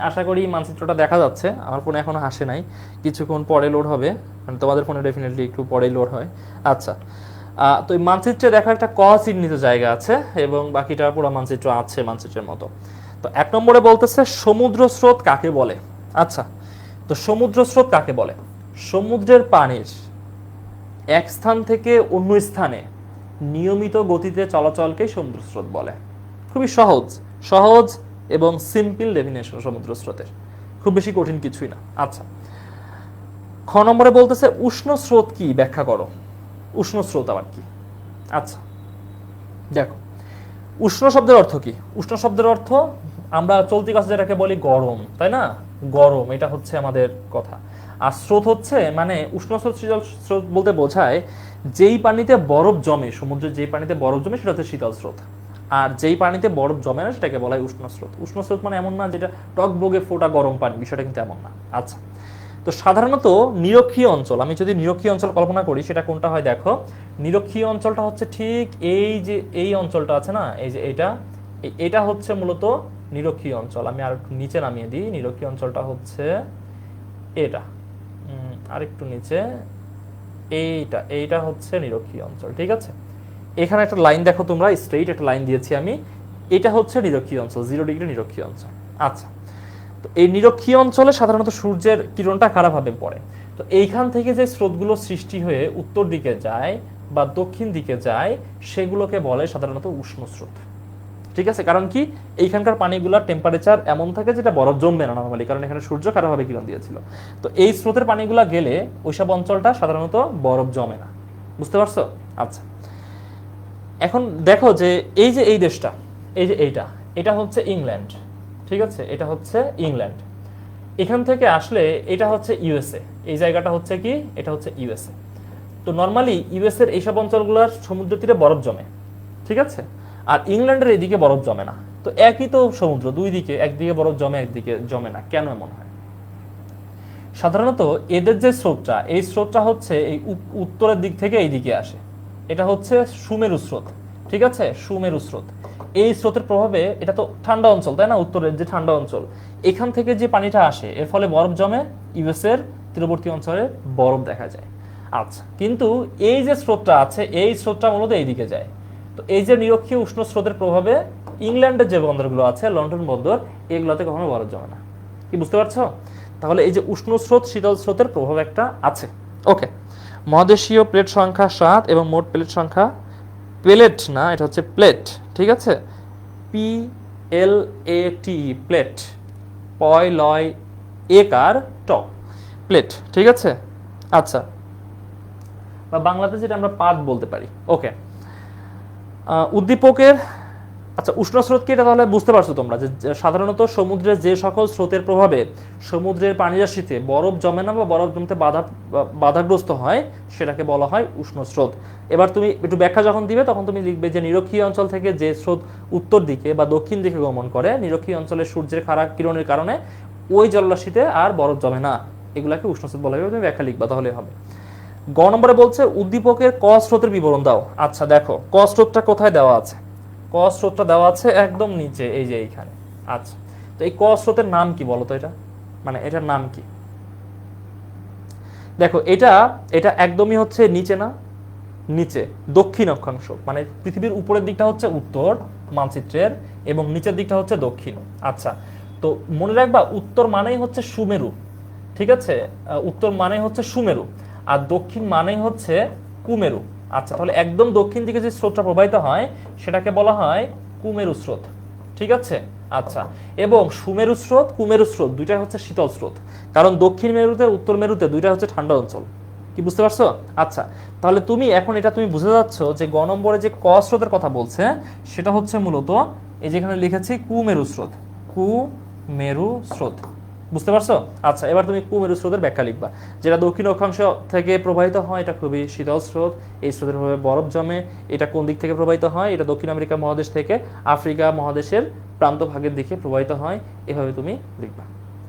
আশা করি মানচিত্রটা দেখা যাচ্ছে। আমার ফোনে এখনো আসে নাই, কিছুক্ষণ পরে লোড হবে, মানে তোমাদের ফোনে ডেফিনেটলি একটু পরেই লোড হয়। আচ্ছা, তো এই মানচিত্রে দেখো একটা ক চিহ্নিত জায়গা আছে এবং বাকিটা পুরো মানচিত্র আছে মানচিত্রের মতো। তো 1 নম্বরে বলতেছে সমুদ্র স্রোত কাকে বলে। আচ্ছা, তো সমুদ্র স্রোত কাকে বলে? সমুদ্রের পানির এক স্থান থেকে অন্য স্থানে নিয়মিত গতিতে চলাচলকে সমুদ্র স্রোত বলে। খুবই সহজ সহজ এবং সিম্পল ডেফিনেশন সমুদ্র স্রোতের, খুব বেশি কঠিন কিছুই না। আচ্ছা, খ নম্বরে বলতেছে উষ্ণ স্রোত কি, ব্যাখ্যা করো। উষ্ণ স্রোত আবার কি? আচ্ছা, দেখো, উষ্ণ শব্দের অর্থ কি? উষ্ণ শব্দের অর্থ আমরা চলতি কাছে যেটাকে বলি গরম, তাই না? গরম, এটা হচ্ছে আমাদের কথা। আর স্রোত হচ্ছে, মানে উষ্ণ স্রোত শীতল স্রোত বলতে বোঝায় যেই পানিতে বরফ জমে, সমুদ্রের যেই পানিতে বরফ জমে সেটা হচ্ছে শীতল স্রোত। আর যেই পানিতে বরফ জমে না সেটাকে বলা হয় উষ্ণ স্রোত। উষ্ণ স্রোত মানে এমন না যেটা টকবগে ফোটা গরম পানি, বিষয়টা কিন্তু এমন না। আচ্ছা, তো সাধারণত নিরক্ষীয় অঞ্চল, আমি যদি নিরক্ষীয় অঞ্চল কল্পনা করি সেটা কোনটা হয় দেখো। নিরক্ষীয় অঞ্চলটা হচ্ছে ঠিক এই যে এই অঞ্চলটা আছে না, এই যে এটা হচ্ছে মূলত নিরক্ষীয় অঞ্চল। আমি আর নিচে নামিয়ে দিই, নিরক্ষীয় অঞ্চলটা হচ্ছে এটা, আরেকটু নিচে, এইটা হচ্ছে নিরক্ষীয় অঞ্চল। ঠিক আছে, এখানে একটা লাইন দেখো তোমরা, স্ট্রেইট একটা লাইন দিয়েছি আমি, এটা হচ্ছে নিরক্ষীয় অঞ্চল, 0 ডিগ্রি নিরক্ষীয় অঞ্চল। আচ্ছা, তো এই নিরক্ষীয় অঞ্চলে সাধারণত সূর্যের কিরণটা খারাপভাবে পড়ে। তো এইখান থেকে যে স্রোতগুলো সৃষ্টি হয়ে উত্তর দিকে যায় বা দক্ষিণ দিকে যায় সেগুলোকে বলে সাধারণত উষ্ণ স্রোত। ঠিক আছে, কারণ কি এইখানকার পানিগুলোর টেম্পারেচার এমন থাকে যেটা বরফ জমবে না নরমালি, কারণ এখানে সূর্য খারাপভাবে কিরণ দিয়েছিল। তো এই স্রোতের পানিগুলা গেলে ওইসব অঞ্চলটা সাধারণত বরফ জমে না। বুঝতে পারছো? আচ্ছা, এখন দেখো যে এই যে এই দেশটা, এই যে এটা হচ্ছে ইংল্যান্ড। ঠিক আছে, এটা হচ্ছে ইংল্যান্ড। এখান থেকে আসলে এটা হচ্ছে ইউএসএ, এই জায়গাটা হচ্ছে কি, এটা হচ্ছে ইউএসএ। তো নর্মালি ইউএসএর এইসব অঞ্চলগুলোর সমুদ্র তীরে বরফ জমে। ঠিক আছে, আর ইংল্যান্ডের এইদিকে বরফ জমে না। তো একই তো সমুদ্র, দুই দিকে, একদিকে বরফ জমে একদিকে জমে না, কেন এমন হয়? সাধারণত এদের যে স্রোতটা, এই স্রোতটা হচ্ছে এই উত্তরের দিক থেকে এই দিকে আসে, এটা হচ্ছে সুমেরু স্রোত। ঠিক আছে, সুমেরু স্রোত। এই স্রোতের প্রভাবে, এটা তো ঠান্ডা অঞ্চল তাই না, উত্তরের যে ঠান্ডা অঞ্চল, এখান থেকে যে পানিটা আসে এর ফলে বরফ জমে, ইউএস এর তীরবর্তী অঞ্চলে বরফ দেখা যায়। আচ্ছা, কিন্তু এই যে স্রোতটা আছে এই স্রোতটা মূলত এইদিকে যায়। তো এই যে নিরক্ষীয় উষ্ণ স্রোতের প্রভাবে ইংল্যান্ডের যে বন্দরগুলো আছে, লন্ডন বন্দর, এগুলোতে কখনো বরফ জমে না। কি বুঝতে পারছো? তাহলে এই যে উষ্ণ স্রোত শীতল স্রোতের প্রভাব একটা আছে। ওকে, মহাদেশীয় প্লেট সংখ্যা 7 এবং মোট প্লেট সংখ্যা, প্লেট না, এটা হচ্ছে প্লেট। ঠিক আছে, PLAT, প্লেট, পয় লয় একার ট, প্লেট। ঠিক আছে, আচ্ছা, বা বাংলাতে যেটা আমরা পাত বলতে পারি। ওকে, উদ্দীপকের, আচ্ছা উষ্ণ স্রোত কি এটা তাহলে বুঝতে পারছো তোমরা, যে সাধারণত সমুদ্রের যে সকল স্রোতের প্রভাবে সমুদ্রের পানিরাশিতে বরফ জমে না বা বরফ জমতে বাধাগ্রস্ত হয় সেটাকে বলা হয় উষ্ণ স্রোত। এবার তুমি একটু ব্যাখ্যা যখন দিবে তখন তুমি লিখবে যে নিরক্ষীয় অঞ্চল থেকে যে স্রোত উত্তর দিকে বা দক্ষিণ দিকে গমন করে, নিরক্ষীয় অঞ্চলে সূর্যের খারাপ কিরণের কারণে ওই জলরাশিতে আর বরফ জমে না, এগুলাকে উষ্ণ স্রোত বলা হবে। তুমি ব্যাখ্যা লিখবা তাহলে হবে। গ নম্বরে বলছে উদ্দীপকের ক স্রোতের বিবরণ দাও। আচ্ছা দেখো, ক স্রোতটা কোথায় দেওয়া আছে? ক স্রোতটা দেওয়া আছে একদম নিচে, এই যে এইখানে। আচ্ছা, তো এই ক স্রোতের নাম কি বলো তো? এটা মানে এটার নাম কি? দেখো, এটা একদমই হচ্ছে নিচে না, নিচে দক্ষিণ অক্ষাংশ, মানে পৃথিবীর উপরের দিকটা হচ্ছে উত্তর মানচিত্রের এবং নিচের দিকটা হচ্ছে দক্ষিণ। আচ্ছা, তো মনে রাখবা উত্তর মানেই হচ্ছে সুমেরু। ঠিক আছে, উত্তর মানেই হচ্ছে সুমেরু আর দক্ষিণ মানেই হচ্ছে কুমেরু। আচ্ছা, তাহলে একদম দক্ষিণ দিকে যে স্রোতটা প্রবাহিত হয় সেটাকে বলা হয় কুমেরু স্রোত। ঠিক আছে, আচ্ছা, এবং সুমেরু স্রোত কুমেরু স্রোত দুইটাই হচ্ছে শীতল স্রোত, কারণ দক্ষিণ মেরুতে উত্তর মেরুতে দুইটা হচ্ছে ঠান্ডা অঞ্চল। কি বুঝতে পারছো? আচ্ছা, তাহলে তুমি এখন এটা তুমি বুঝে যাচ্ছ যে গ নম্বরে যে ক স্রোতের কথা বলছে সেটা হচ্ছে মূলত এই যেখানে লিখেছি কুমেরু স্রোত, কুমেরু স্রোত। বুঝতে পারছো? আচ্ছা, এবার তুমি কুমেরু স্রোতের ব্যাখ্যা লিখবা। যেটা দক্ষিণ অক্ষাংশ থেকে প্রবাহিত হয়, এটা খুবই শীতল স্রোত, এই স্রোতের প্রভাবে বরফ জমে। এটা কোন দিক থেকে প্রবাহিত হয়? এটা দক্ষিণ আমেরিকা মহাদেশ থেকে আফ্রিকা মহাদেশের প্রান্ত ভাগের দিকে প্রবাহিত হয়। এভাবে তুমি লিখবা।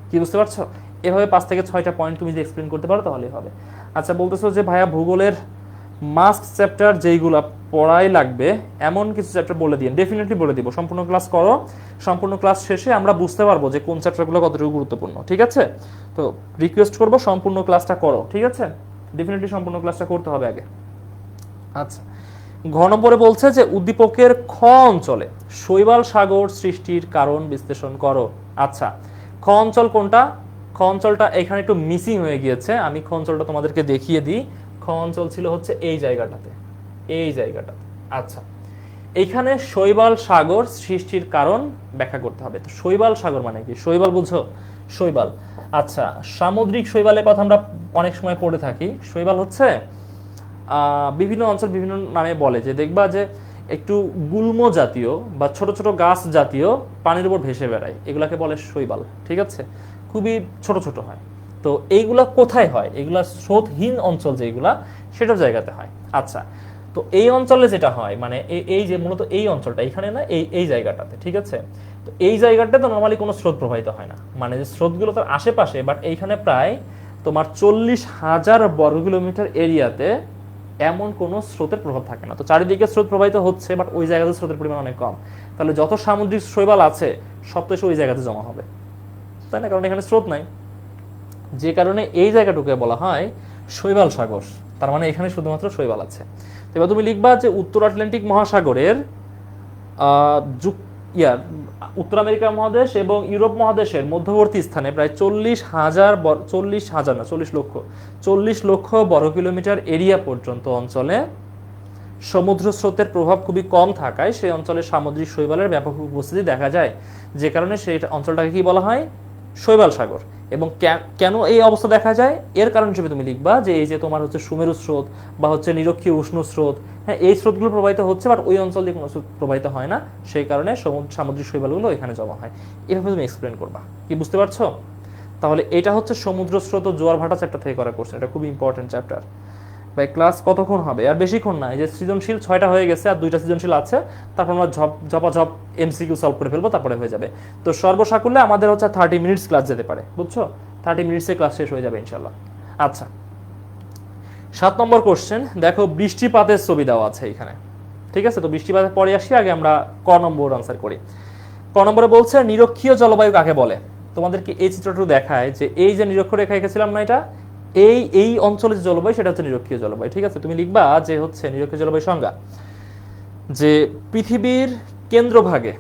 কি বুঝতে পারছো? এভাবে 5 থেকে 6টা পয়েন্ট তুমি যদি এক্সপ্লেন করতে পারো তাহলেই হবে। আচ্ছা, বলতেছো যে ভাইয়া ভূগোলের মাস্ট চ্যাপ্টার যেইগুলো পড়াই লাগবে এমন কিছু চ্যাপ্টার বলে দিন। ডেফিনেটলি বলে দিব, সম্পূর্ণ ক্লাস করো, সম্পূর্ণ ক্লাস শেষে আমরা বুঝতে পারবো যে কোন চ্যাপ্টারগুলো কতটুকু গুরুত্বপূর্ণ। ঠিক আছে? তো রিকোয়েস্ট করবো সম্পূর্ণ ক্লাসটা করো। ঠিক আছে? ডেফিনেটলি সম্পূর্ণ ক্লাসটা করতে হবে আগে। আচ্ছা, ঘ নম্বরে বলছে যে উদ্দীপকের খ অঞ্চলে শৈবাল সাগর সৃষ্টির কারণ বিশ্লেষণ করো। আচ্ছা, খ অঞ্চল কোনটা? খ অঞ্চলটা এখানে একটু মিসিং হয়ে গিয়েছে, আমি খ অঞ্চলটা তোমাদেরকে দেখিয়ে দিই। খ অঞ্চল ছিল হচ্ছে এই জায়গাটাতে, এই জায়গাটাতে। আচ্ছা, এইখানে শৈবাল সাগর সৃষ্টির কারণ ব্যাখ্যা করতে হবে। তো শৈবাল সাগর মানে কি? শৈবাল বুঝো? শৈবাল, আচ্ছা, সামুদ্রিক শৈবালের কথা আমরা অনেক সময় পড়ে থাকি। শৈবাল হচ্ছে বিভিন্ন অঞ্চল বিভিন্ন নামে বলে, যে দেখবা যে একটু গুল্ম জাতীয় বা ছোট ছোট গাছ জাতীয় পানির উপর ভেসে বেড়ায়, এগুলাকে বলে শৈবাল। ঠিক আছে? খুবই ছোট ছোট হয়। তো এইগুলা কোথায় হয়? এগুলা স্রোতহীন অঞ্চল যেগুলা, সেটার জায়গাতে হয়। আচ্ছা, তো এই অঞ্চলে যেটা হয় মানে এই যে মূলত এই অঞ্চলটা এখানে না, এই জায়গাটাতে। ঠিক আছে? তো এই জায়গাটাতে তো নর্মালি কোনো স্রোত প্রবাহিত হয় না, মানে যে স্রোতগুলো তার আশেপাশে, বাট এইখানে প্রায় তোমার 40,000 বর্গ কিলোমিটার এরিয়াতে এমন কোনো স্রোতের প্রভাব থাকে না। তো চারিদিকে স্রোত প্রবাহিত হচ্ছে, বাট ওই জায়গাতে স্রোতের পরিমাণ অনেক কম। তাহলে যত সামুদ্রিক শৈবাল আছে সব তো এসে ওই জায়গাতে জমা হবে, তাই না? কারণ এখানে স্রোত নাই, যে কারণে এই জায়গাটুকে বলা হয় শৈবাল সাগর। তার মানে এখানে শুধুমাত্র শৈবাল আছে। এবার তুমি লিখবা যে উত্তর আটলান্টিক মহাসাগরের উত্তর আমেরিকা মহাদেশ এবং ইউরোপ মহাদেশের মধ্যবর্তী স্থানে প্রায় 40 লক্ষ বর্গ কিলোমিটার এরিয়া পর্যন্ত অঞ্চলে সমুদ্র স্রোতের প্রভাব খুবই কম থাকায় সেই অঞ্চলে সামুদ্রিক শৈবালের ব্যাপক উপস্থিতি দেখা যায়, যে কারণে সেই অঞ্চলটাকে কি বলা হয়? শৈবাল সাগর। এবং কেন এই অবস্থা দেখা যায় এর কারণ হিসেবে তুমি লিখবা যে এই যে তোমার হচ্ছে সুমেরু স্রোত বা হচ্ছে নিরক্ষীয় উষ্ণ স্রোত, হ্যাঁ, এই স্রোতগুলো প্রবাহিত হচ্ছে, বাট ওই অঞ্চল দিয়ে কোনো স্রোত প্রবাহিত হয় না, সেই কারণে সামুদ্রিক শৈবালগুলো এখানে জমা হয়। এভাবে তুমি এক্সপ্লেন করবা। কি বুঝতে পারছো? তাহলে এটা হচ্ছে সমুদ্র স্রোত ও জোয়ার ভাটা চ্যাপ্টার থেকে করা কোর্স, এটা খুবই ইম্পর্টেন্ট চ্যাপ্টার। ভাই ক্লাস কতক্ষণ হবে? আর বেশিক্ষণ না, এই যে সৃজনশীল 6টা হয়ে গেছে, আর 2টা সৃজনশীল আছে, তারপর আমরা ঝপাঝপ এমসিকিউ সলভ করে ফেলবো, তারপরে হয়ে যাবে। তো সর্বসাকুল্যে আমাদের হচ্ছে 30 মিনিটস ক্লাস যেতে পারে, বুঝছো? 30 মিনিটসে ক্লাস শেষ হয়ে যাবে ইনশাল্লাহ। আচ্ছা, 7 নম্বর কোশ্চেন দেখো, বৃষ্টিপাতের ছবি দেওয়া আছে এখানে। ঠিক আছে? তো বৃষ্টিপাতের পরে আসি, আগে আমরা ক নম্বর আনসার করি। ক নম্বরে বলছে নিরক্ষীয় জলবায়ু কাকে বলে? তোমাদেরকে এই চিত্রটা দেখায় যে এই যে নিরক্ষরেখা এঁকেছিলাম না, এটা এই অঞ্চলের যে জলবায়ু সেটা হচ্ছে নিরক্ষীয় জলবায়ু। ঠিক আছে? তুমি লিখবা যে হচ্ছে নিরক্ষীয় জলবায়ু সংজ্ঞা, যে পৃথিবীর কেন্দ্রভাগে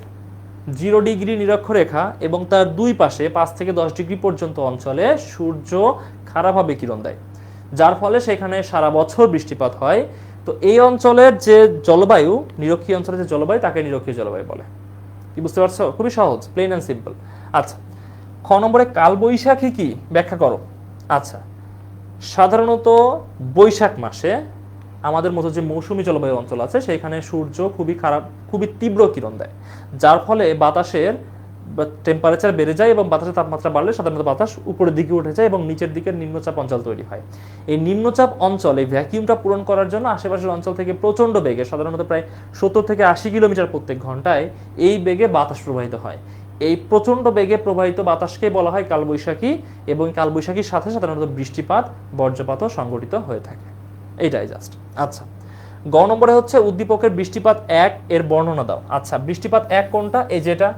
0 ডিগ্রি নিরক্ষরেখা এবং তার দুই পাশে 5 থেকে 10 ডিগ্রি পর্যন্ত অঞ্চলে সূর্য খারাপভাবে কিরণ দেয়, যার ফলে সেখানে সারা বছর বৃষ্টিপাত হয়। তো এই অঞ্চলের যে জলবায়ু, নিরক্ষীয় অঞ্চলের যে জলবায়ু, তাকে নিরক্ষীয় জলবায়ু বলে। কি বুঝতে পারছো? খুবই সহজ, প্লেন অ্যান্ড সিম্পল। আচ্ছা, খ নম্বরে কালবৈশাখী কি ব্যাখ্যা করো। আচ্ছা, সাধারণত বৈশাখ মাসে আমাদের মতো যে মৌসুমী জলবায়ু অঞ্চল আছে সেখানে সূর্য খুবই তীব্র কিরণ দেয়, যার ফলে বাতাসের টেম্পারেচার বেড়ে যায় এবং বাতাসের তাপমাত্রা বাড়লে সাধারণত বাতাস উপরের দিকে উঠে যায় এবং নিচের দিকে নিম্নচাপ অঞ্চল তৈরি হয়। এই নিম্নচাপ অঞ্চল, এই ভ্যাকিউমটা পূরণ করার জন্য আশেপাশের অঞ্চল থেকে প্রচন্ড বেগে, সাধারণত প্রায় 70 থেকে 80 কিলোমিটার প্রত্যেক ঘন্টায় এই বেগে বাতাস প্রবাহিত হয়। এই প্রচন্ড বেগে প্রবাহিত বাতাসকে বলা হয় কালবৈশাখী, এবং কালবৈশাখীর সাথে সাধারণত বৃষ্টিপাত, বজ্রপাতও সংঘটিত হয়ে থাকে। এইটাই জাস্ট। আচ্ছা, গ নম্বরে হচ্ছে উদ্দীপকের বৃষ্টিপাত 1 এর বর্ণনা দাও। আচ্ছা, বৃষ্টিপাত 1 কোনটা? এই যেটা।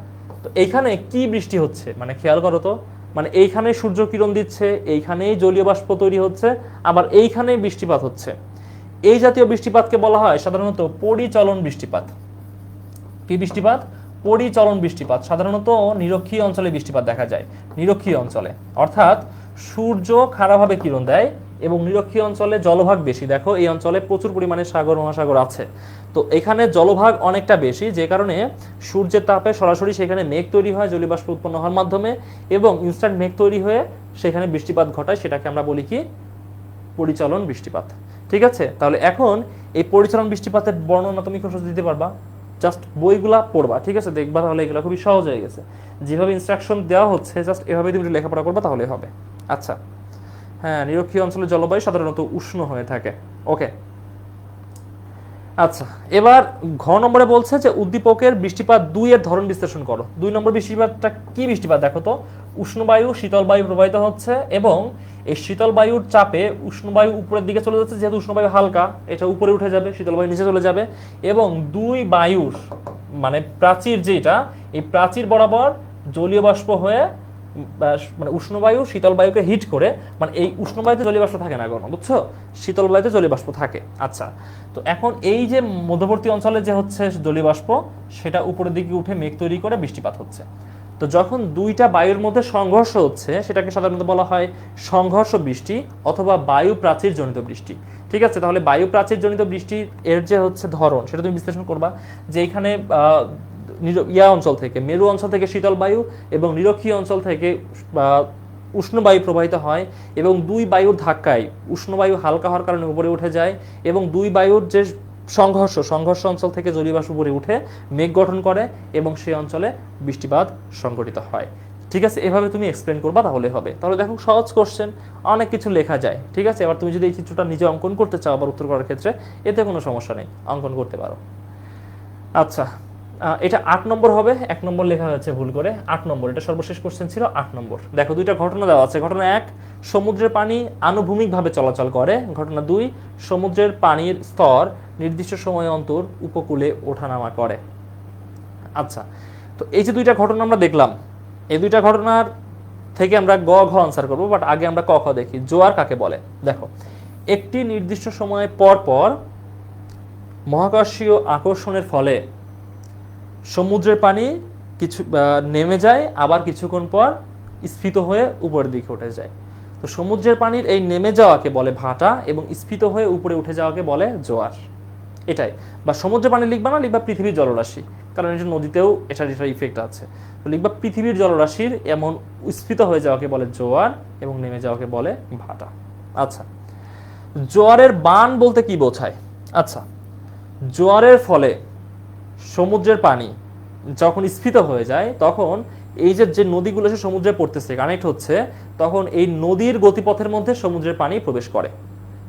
তো এইখানে কি বৃষ্টি হচ্ছে মানে খেয়াল করো তো, মানে এইখানে সূর্য কিরণ দিচ্ছে, এইখানেই জলীয় বাষ্প তৈরি হচ্ছে, আবার এইখানেই বৃষ্টিপাত হচ্ছে। এই জাতীয় বৃষ্টিপাতকে বলা হয় সাধারণত পরিচলন বৃষ্টিপাত। কি বৃষ্টিপাত? পরিচলন বৃষ্টিপাত। সাধারণত নিরক্ষীয় অঞ্চলে বৃষ্টিপাত দেখা যায়, নিরক্ষীয় অঞ্চলে, অর্থাৎ সূর্য খারাপভাবে কিরণ দেয় এবং নিরক্ষীয় অঞ্চলে জলভাগ বেশি। দেখো এই অঞ্চলে প্রচুর পরিমাণে সাগর মহাসাগর আছে, তো এখানে জলভাগ অনেকটা বেশি, যে কারণে সূর্যের তাপে সরাসরি সেখানে মেঘ তৈরি হয় জলীয় বাষ্প উৎপন্ন হওয়ার মাধ্যমে, এবং ইনস্ট্যান্ট মেঘ তৈরি হয়ে সেখানে বৃষ্টিপাত ঘটায়, সেটাকে আমরা বলি কি? পরিচলন বৃষ্টিপাত। ঠিক আছে? তাহলে এখন এই পরিচলন বৃষ্টিপাতের বর্ণনা তুমি খুব সহজে দিতে পারবা? জাস্ট বইগুলা পড়বা, ঠিক আছে, দেখবা, তাহলে এগুলো খুবই সহজ হয়ে গেছে। যেভাবে ইনস্ট্রাকশন দেওয়া হচ্ছে জাস্ট এভাবে তুমি লেখাপড়া করবা তাহলে হবে। আচ্ছা, হ্যাঁ, নিরক্ষীয় অঞ্চলের জলবায়ু সাধারণত উষ্ণ হয়ে থাকে। ওকে, আচ্ছা, এবার ঘ নম্বরে বলছে যে উদ্দীপকের বৃষ্টিপাত 2 এর ধরন বিশ্লেষণ করো। 2 নম্বর বৃষ্টিপাতটা কি বৃষ্টিপাত দেখো তো, উষ্ণ বায়ু শীতল বায়ু প্রবাহিত হচ্ছে এবং এই শীতল বায়ুর চাপে উষ্ণ বায়ু উপরের দিকে চলে যাচ্ছে, যেহেতু উষ্ণ বায়ু হালকা এটা উপরে উঠে যাবে, শীতল বায়ু নিচে চলে যাবে এবং দুই বায়ুর মানে প্রাচীর যেটা, এই প্রাচীর বরাবর জলীয় বাষ্প হয়ে মানে উষ্ণ বায়ু শীতল বায়ুকে হিট করে, মানে এই উষ্ণ বায়ুতে জলীয় বাষ্প থাকে না কোনো, বুঝছো, শীতল বায়ুতে জলীয় বাষ্প থাকে। আচ্ছা, তো এখন এই যে মধ্যবর্তী অঞ্চলে যে হচ্ছে জলীয় বাষ্প, সেটা উপরের দিকে উঠে মেঘ তৈরি করে বৃষ্টিপাত হচ্ছে। তো যখন দুইটা বায়ুর মধ্যে সংঘর্ষ হচ্ছে সেটাকে সাধারণত বলা হয় সংঘর্ষ বৃষ্টি অথবা বায়ু প্রাচীর জনিত বৃষ্টি। ঠিক আছে, তাহলে বায়ু প্রাচীর জনিত বৃষ্টি এর যে হচ্ছে ধরন সেটা তুমি বিশ্লেষণ করবা, যে এখানে ইয়া অঞ্চল থেকে, মেরু অঞ্চল থেকে শীতল বায়ু এবং নিরক্ষীয় অঞ্চল থেকে উষ্ণ বায়ু প্রবাহিত হয় এবং দুই বায়ুর ধাক্কায় উষ্ণ বায়ু হালকা হওয়ার কারণে উপরে উঠে যায় এবং দুই বায়ুর যে সংঘর্ষ অঞ্চল থেকে জলীয় বাষ্প উপরে উঠে মেঘ গঠন করে এবং সেই অঞ্চলে বৃষ্টিপাত সংঘটিত হয়। ঠিক আছে, এভাবে তুমি এক্সপ্লেন করবা তাহলে হবে। তাহলে দেখো সহজ কোশ্চেন, অনেক কিছু লেখা যায়। ঠিক আছে, এবার তুমি যদি এই চিত্রটা নিজে অঙ্কন করতে চাও আবার উত্তর করার ক্ষেত্রে, এতে কোনো সমস্যা নেই, অঙ্কন করতে পারো। আচ্ছা, এটা 8 নম্বর হবে, 1 নম্বর লেখা হয়েছে ভুল করে, 8 নম্বর, এটা সর্বশেষ কোশ্চেন ছিল 8 নম্বর। দেখো দুইটা ঘটনা দেওয়া আছে। ঘটনা 1, সমুদ্রের পানি আনুভূমিকভাবে চলাচল করে। ঘটনা 2, সমুদ্রের পানির স্তর নির্দিষ্ট সময় অন্তর উপকূলে ওঠানামা করে। আচ্ছা, তো এই যে দুইটা ঘটনা আমরা দেখলাম, এই দুইটা ঘটনার থেকে আমরা গ ঘ আনসার করবো, বাট আগে আমরা ক খ দেখি। জোয়ার কাকে বলে? দেখো, একটি নির্দিষ্ট সময় পর পর মহাকর্ষীয় আকর্ষণের ফলে সমুদ্রের পানি কিছু নেমে যায়, আবার কিছুক্ষণ পর স্ফীত হয়ে উপরের দিকে উঠে যায়। তো সমুদ্রের পানির এই নেমে যাওয়াকে বলে ভাটা এবং স্ফীত হয়ে উপরে উঠে যাওয়াকে বলে জোয়ার। এটাই, বা সমুদ্রের পানি লিখবা না, লিখবা পৃথিবীর জলরাশি, কারণ এটা নদীতেও এটার ইফেক্ট আছে। তো লিখবা পৃথিবীর জলরাশির এমন স্ফীত হয়ে যাওয়াকে বলে জোয়ার এবং নেমে যাওয়াকে বলে ভাটা। আচ্ছা, জোয়ারের বান বলতে কি বোঝায়? আচ্ছা, জোয়ারের ফলে সমুদ্রের পানি যখন স্ফীত হয়ে যায় তখন এই যে নদীগুলো এসে সমুদ্রে পড়তেছে, কানেক্ট হচ্ছে, তখন এই নদীর গতিপথের মধ্যে সমুদ্রের পানি প্রবেশ করে।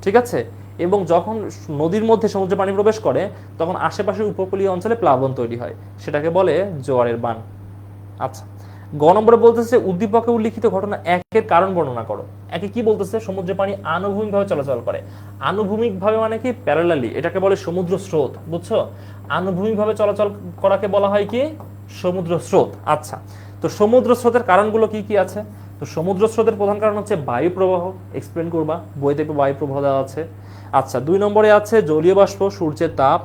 ঠিক আছে, এবং যখন নদীর মধ্যে সমুদ্রের পানি প্রবেশ করে তখন আশেপাশের উপকূলীয় অঞ্চলে প্লাবন তৈরি হয়, সেটাকে বলে জোয়ারের বান। আচ্ছা, গ নম্বরে বলতেছে উদ্দীপকে উল্লিখিত ঘটনা 1 এর কারণ বর্ণনা করো। একে কি বলতেছে? সমুদ্রের পানি আনুভূমিকভাবে চলাচল করে। আনুভূমিকভাবে মানে কি? প্যারালালি, এটাকে বলে সমুদ্র স্রোত, বুঝছো? আনুভূমিকভাবে চলাচল করাকে বলা হয় কি? সমুদ্র স্রোত। আচ্ছা, তো সমুদ্র স্রোতের কারণগুলো কি কি আছে? তো সমুদ্র স্রোতের প্রধান কারণ হচ্ছে বায়ু প্রবাহ, এক্সপ্লেন করবা, বইতে বায়ু প্রবাহ দেওয়া আছে। আচ্ছা, 2 নম্বরে আছে জলীয় বাষ্প, সূর্যের তাপ।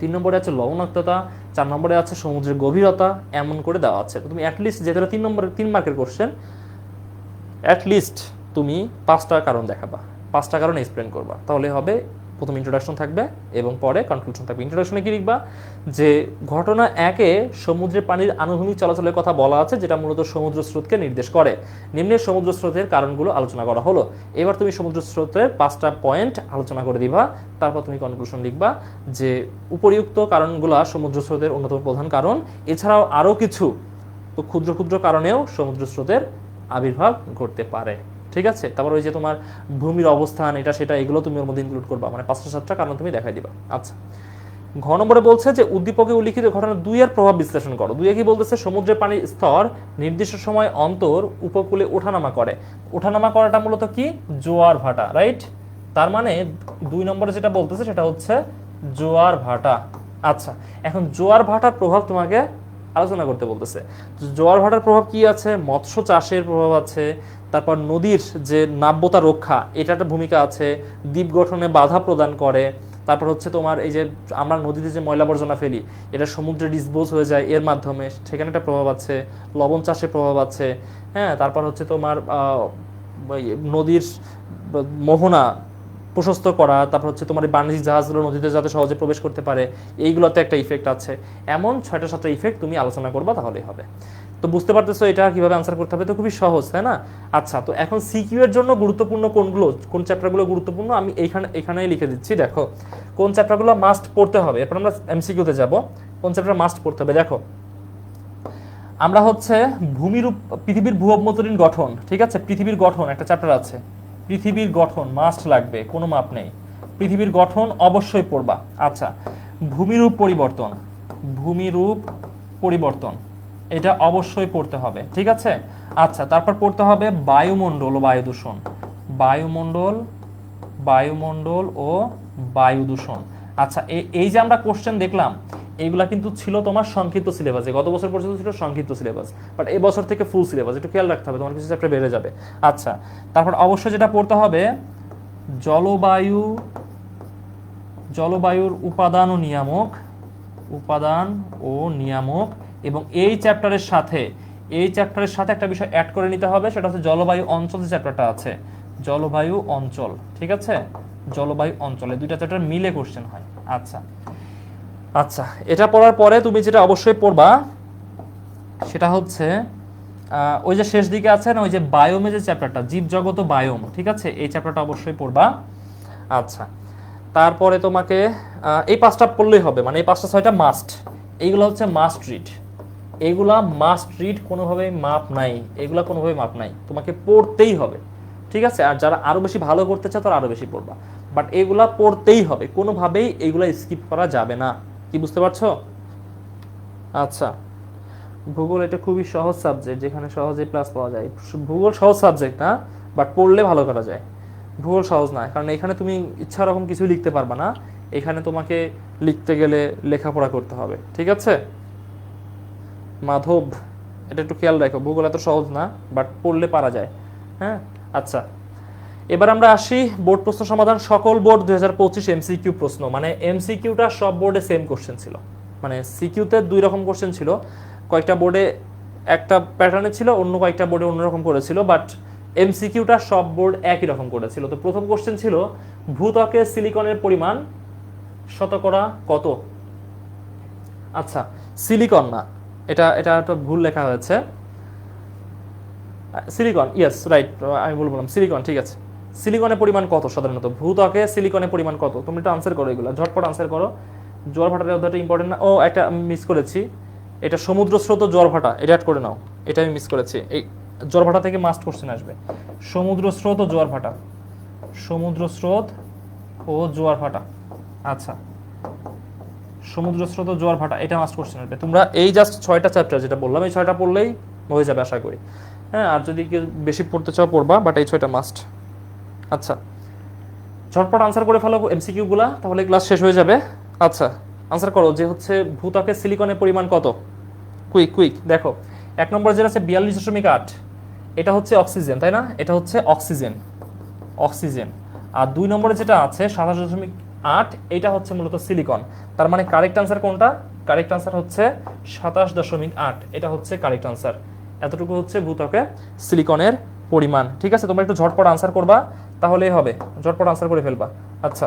3 নম্বরে আছে লবণাক্ততা। 4 নম্বরে আছে সমুদ্রের গভীরতা, এমন করে দেওয়া আছে। তো তুমি অ্যাটলিস্ট, যেটা 3 মার্কের কোশ্চেন, অ্যাটলিস্ট তুমি 5টা কারণ দেখাবা, 5টা কারণ এক্সপ্লেন করবা, তাহলে হবে। প্রথম ইন্ট্রোডাকশন থাকবে এবং পরে কনক্লুশন থাকবে। ইন্ট্রোডাকশনে কি লিখবা? যে ঘটনা 1-এ সমুদ্রের পানির আনুভূমিক চলাচলের কথা বলা আছে, যেটা মূলত সমুদ্র স্রোতকে নির্দেশ করে। নিম্নের সমুদ্র স্রোতের কারণগুলো আলোচনা করা হলো। এবার তুমি সমুদ্র স্রোতের 5টা পয়েন্ট আলোচনা করে দিবা, তারপর তুমি কনক্লুশন লিখবা যে উপরিউক্ত কারণগুলো সমুদ্র স্রোতের অন্যতম প্রধান কারণ, এছাড়াও আরও কিছু তো ক্ষুদ্র ক্ষুদ্র কারণেও সমুদ্র স্রোতের আবির্ভাব ঘটতে পারে। ঠিক আছে, তারপর ওই যে তোমার ভূমির অবস্থান, এটা সেটা, এগুলো তুমি ওর মধ্যে ইনক্লুড করবা, মানে 5টা-7টা কারণ তুমি দেখাই দিবা। আচ্ছা, ঘ নম্বরে বলছে যে উদ্দীপকে উল্লিখিত ঘটনা 2-এর প্রভাব বিশ্লেষণ করো। 2-এ কি বলতেছে? সমুদ্রের পানির স্তর নির্দিষ্ট সময় অন্তর উপকূলে ওঠানামা করে। ওঠানামা করাটা মূলত কি? জোয়ার ভাটা, রাইট? তার মানে 2 নম্বরে যেটা বলতেছে সেটা হচ্ছে জোয়ার ভাটা। আচ্ছা, এখন জোয়ার ভাটার প্রভাব তোমাকে আলোচনা করতে বলতেছে। জোয়ার ভাটার প্রভাব কি আছে? মৎস্য চাষের প্রভাব আছে, তারপর নদীর যে নাব্যতা রক্ষা, এটা একটা ভূমিকা আছে, দ্বীপ গঠনে বাধা প্রদান করে, তারপর হচ্ছে তোমার এই যে আমরা নদীতে যে ময়লা আবর্জনা ফেলি এটা সমুদ্রে ডিসপোজ হয়ে যায় এর মাধ্যমে, সেখানে একটা প্রভাব আছে, লবণ চাষের প্রভাব আছে, হ্যাঁ, তারপর হচ্ছে তোমার নদীর মোহনা প্রশস্ত করা, তারপর হচ্ছে তোমার বাণিজ্যিক জাহাজগুলো নদীতে যাতে সহজে প্রবেশ করতে পারে, এইগুলোতে একটা ইফেক্ট আছে। এমন 6টা-7টা ইফেক্ট তুমি আলোচনা করবা, তাহলেই হবে। তো বুঝতে পারতেছো এটা কিভাবে আনসার করতে হবে? তো খুবই সহজ, তাই না? আচ্ছা, তো এখন সিকিউ এর জন্য গুরুত্বপূর্ণ কোনগুলো, কোন চ্যাপ্টারগুলো গুরুত্বপূর্ণ আমি এখানেই লিখে দিচ্ছি। দেখো, কোন চ্যাপ্টারগুলো মাস্ট পড়তে হবে, এরপর আমরা এমসিকিউতে যাব। কোন চ্যাপ্টার মাস্ট পড়তে হবে দেখো, আমরা হচ্ছে পৃথিবীর ভূ অভ্যন্তরীণ গঠন, ঠিক আছে, পৃথিবীর গঠন একটা চ্যাপ্টার আছে, পৃথিবীর গঠন মাস্ট লাগবে, কোনো মাপ নেই, পৃথিবীর গঠন অবশ্যই পড়বা। আচ্ছা, ভূমিরূপ পরিবর্তন, ভূমিরূপ পরিবর্তন এটা অবশ্যই পড়তে হবে, ঠিক আছে। আচ্ছা, তারপর পড়তে হবে বায়ুমণ্ডল ও বায়ু দূষণ, বায়ুমণ্ডল, বায়ুমণ্ডল ও বায়ু দূষণ। আচ্ছা, এই যে আমরা কোশ্চেন দেখলাম, এইগুলা কিন্তু ছিল তোমার সংক্ষিপ্ত সিলেবাসে, গত বছর পর্যন্ত ছিল সংক্ষিপ্ত সিলেবাস, বাট এই বছর থেকে ফুল সিলেবাস, একটু খেয়াল রাখতে হবে, তোমার কিছু চ্যাপ্টার বেড়ে যাবে। আচ্ছা, তারপর অবশ্যই যেটা পড়তে হবে জলবায়ু, জলবায়ুর উপাদান ও নিয়ামক, উপাদান ও নিয়ামক, এবং এই চ্যাপ্টারের সাথে একটা বিষয় অ্যাড করে নিতে হবে, সেটা হচ্ছে জলবায়ু অঞ্চল যে চ্যাপ্টারটা আছে, জলবায়ু অঞ্চল, ঠিক আছে, জলবায়ু অঞ্চলে দুইটা চ্যাপ্টার মিলে কোশ্চেন হয়। আচ্ছা আচ্ছা, এটা পড়ার পরে তুমি যেটা অবশ্যই পড়বা সেটা হচ্ছে ওই যে শেষ দিকে আছে না, ওই যে বায়োমে যে চ্যাপ্টারটা, জীবজগত ও বায়োম, ঠিক আছে, এই চ্যাপ্টারটা অবশ্যই পড়বা। আচ্ছা, তারপরে তোমাকে এই 5টা পড়লেই হবে, মানে এই 5টা 6টা মাস্ট, এইগুলো হচ্ছে মাস্ট রিড, এইগুলা মাস্ট রিড, কোনোভাবেই মাপ নাই, এগুলা কোনোভাবেই মাপ নাই, তোমাকে পড়তেই হবে, ঠিক আছে। আর যারা আরো বেশি ভালো করতে চাও তারা আরো বেশি পড়বা, বাট এগুলা পড়তেই হবে, কোনোভাবেই এগুলা স্কিপ করা যাবে না, কি বুঝতে পারছো? আচ্ছা, ভূগোল এটা খুবই সহজ সাবজেক্ট, যেখানে সহজেই প্লাস পাওয়া যায়। ভূগোল সহজ সাবজেক্ট না, বাট পড়লে ভালো করা যায়। ভূগোল সহজ না, কারণ এখানে তুমি ইচ্ছা রকম কিছু লিখতে পারবা না, এখানে তোমাকে লিখতে গেলে লেখাপড়া করতে হবে, ঠিক আছে মাধব, এটা একটু খেয়াল রাখো। ভূগোল এত সহজ না, বাট পড়লে পারা যায়। হ্যাঁ, আচ্ছা, এবার আমরা আসি বোর্ড প্রশ্ন সমাধান, সকল বোর্ড 2025 এমসিকিউ প্রশ্ন, মানে এমসিকিউটা সব বোর্ডে সেম কোশ্চেন ছিল, মানে সিকিউতে 2 রকম কোশ্চেন ছিল, কয়েকটা বোর্ডে একটা প্যাটার্নে ছিল, অন্য কয়েকটা বোর্ডে অন্যরকম করেছিল, বাট এমসিকিউটা সব বোর্ড একই রকম করেছিল। তো প্রথম কোশ্চেন ছিল ভূত্বকে সিলিকনের পরিমাণ শতকরা কত? আচ্ছা, সিলিকন না, এটা এটা একটা ভুল লেখা হয়েছে, সিলিকন, ইয়েস রাইট, আমি ভুল বললাম, সিলিকন, ঠিক আছে। সিলিকনের পরিমাণ কত সাধারণত, ভূত্বকে সিলিকনের পরিমাণ কত? তুমি একটু আনসার করো, এগুলো ঝটপট আনসার করো। জোয়ার ভাটার অধ্যায়টা ইম্পর্টেন্ট না, ও একটা আমি মিস করেছি, এটা সমুদ্র স্রোত ও জোয়ার ভাটা, এটা অ্যাড করে নাও, এটা আমি মিস করেছি। এই জোয়ার ভাটা থেকে মাস্ট কোশ্চেন আসবে, সমুদ্র স্রোত ও জোয়ার ভাটা, সমুদ্র স্রোত ও জোয়ার ভাটা। আচ্ছা, সমুদ্র স্রোত ও জোয়ার ভাটা, এটা মাস্ট কোশ্চেন আসবে। তোমরা এই জাস্ট 6টা চ্যাপ্টার যেটা বললাম, এই 6টা পড়লেই হয়ে যাবে আশা করি। হ্যাঁ, আর যদি কেউ বেশি পড়তে চাও পড়বা, বাট এই 6টা মাস্ট। আচ্ছা, ঝটপট আনসার করে ফেলো এমসিকিউ গুলা, তাহলে ক্লাস শেষ হয়ে যাবে। আচ্ছা, আনসার করো যে হচ্ছে ভূত্বকে সিলিকনের পরিমাণ কত, কুইক কুইক। দেখো, 1 নম্বর যেটা আছে 42.8, এটা হচ্ছে অক্সিজেন, তাই না, এটা হচ্ছে অক্সিজেন, অক্সিজেন। আর 2 নম্বরে যেটা আছে 27.8, এটা হচ্ছে মূলত সিলিকন। তার মানে কারেক্ট আনসার কোনটা? কারেক্ট আনসার হচ্ছে 27.8, এটা হচ্ছে কারেক্ট আনসার। এতটুকু হচ্ছে ভূত্বকে সিলিকনের পরিমাণ, ঠিক আছে। তোমরা একটু ঝটপট আনসার করবা, তাহলেই হবে, ঝটপট আনসার করে ফেলবা। আচ্ছা,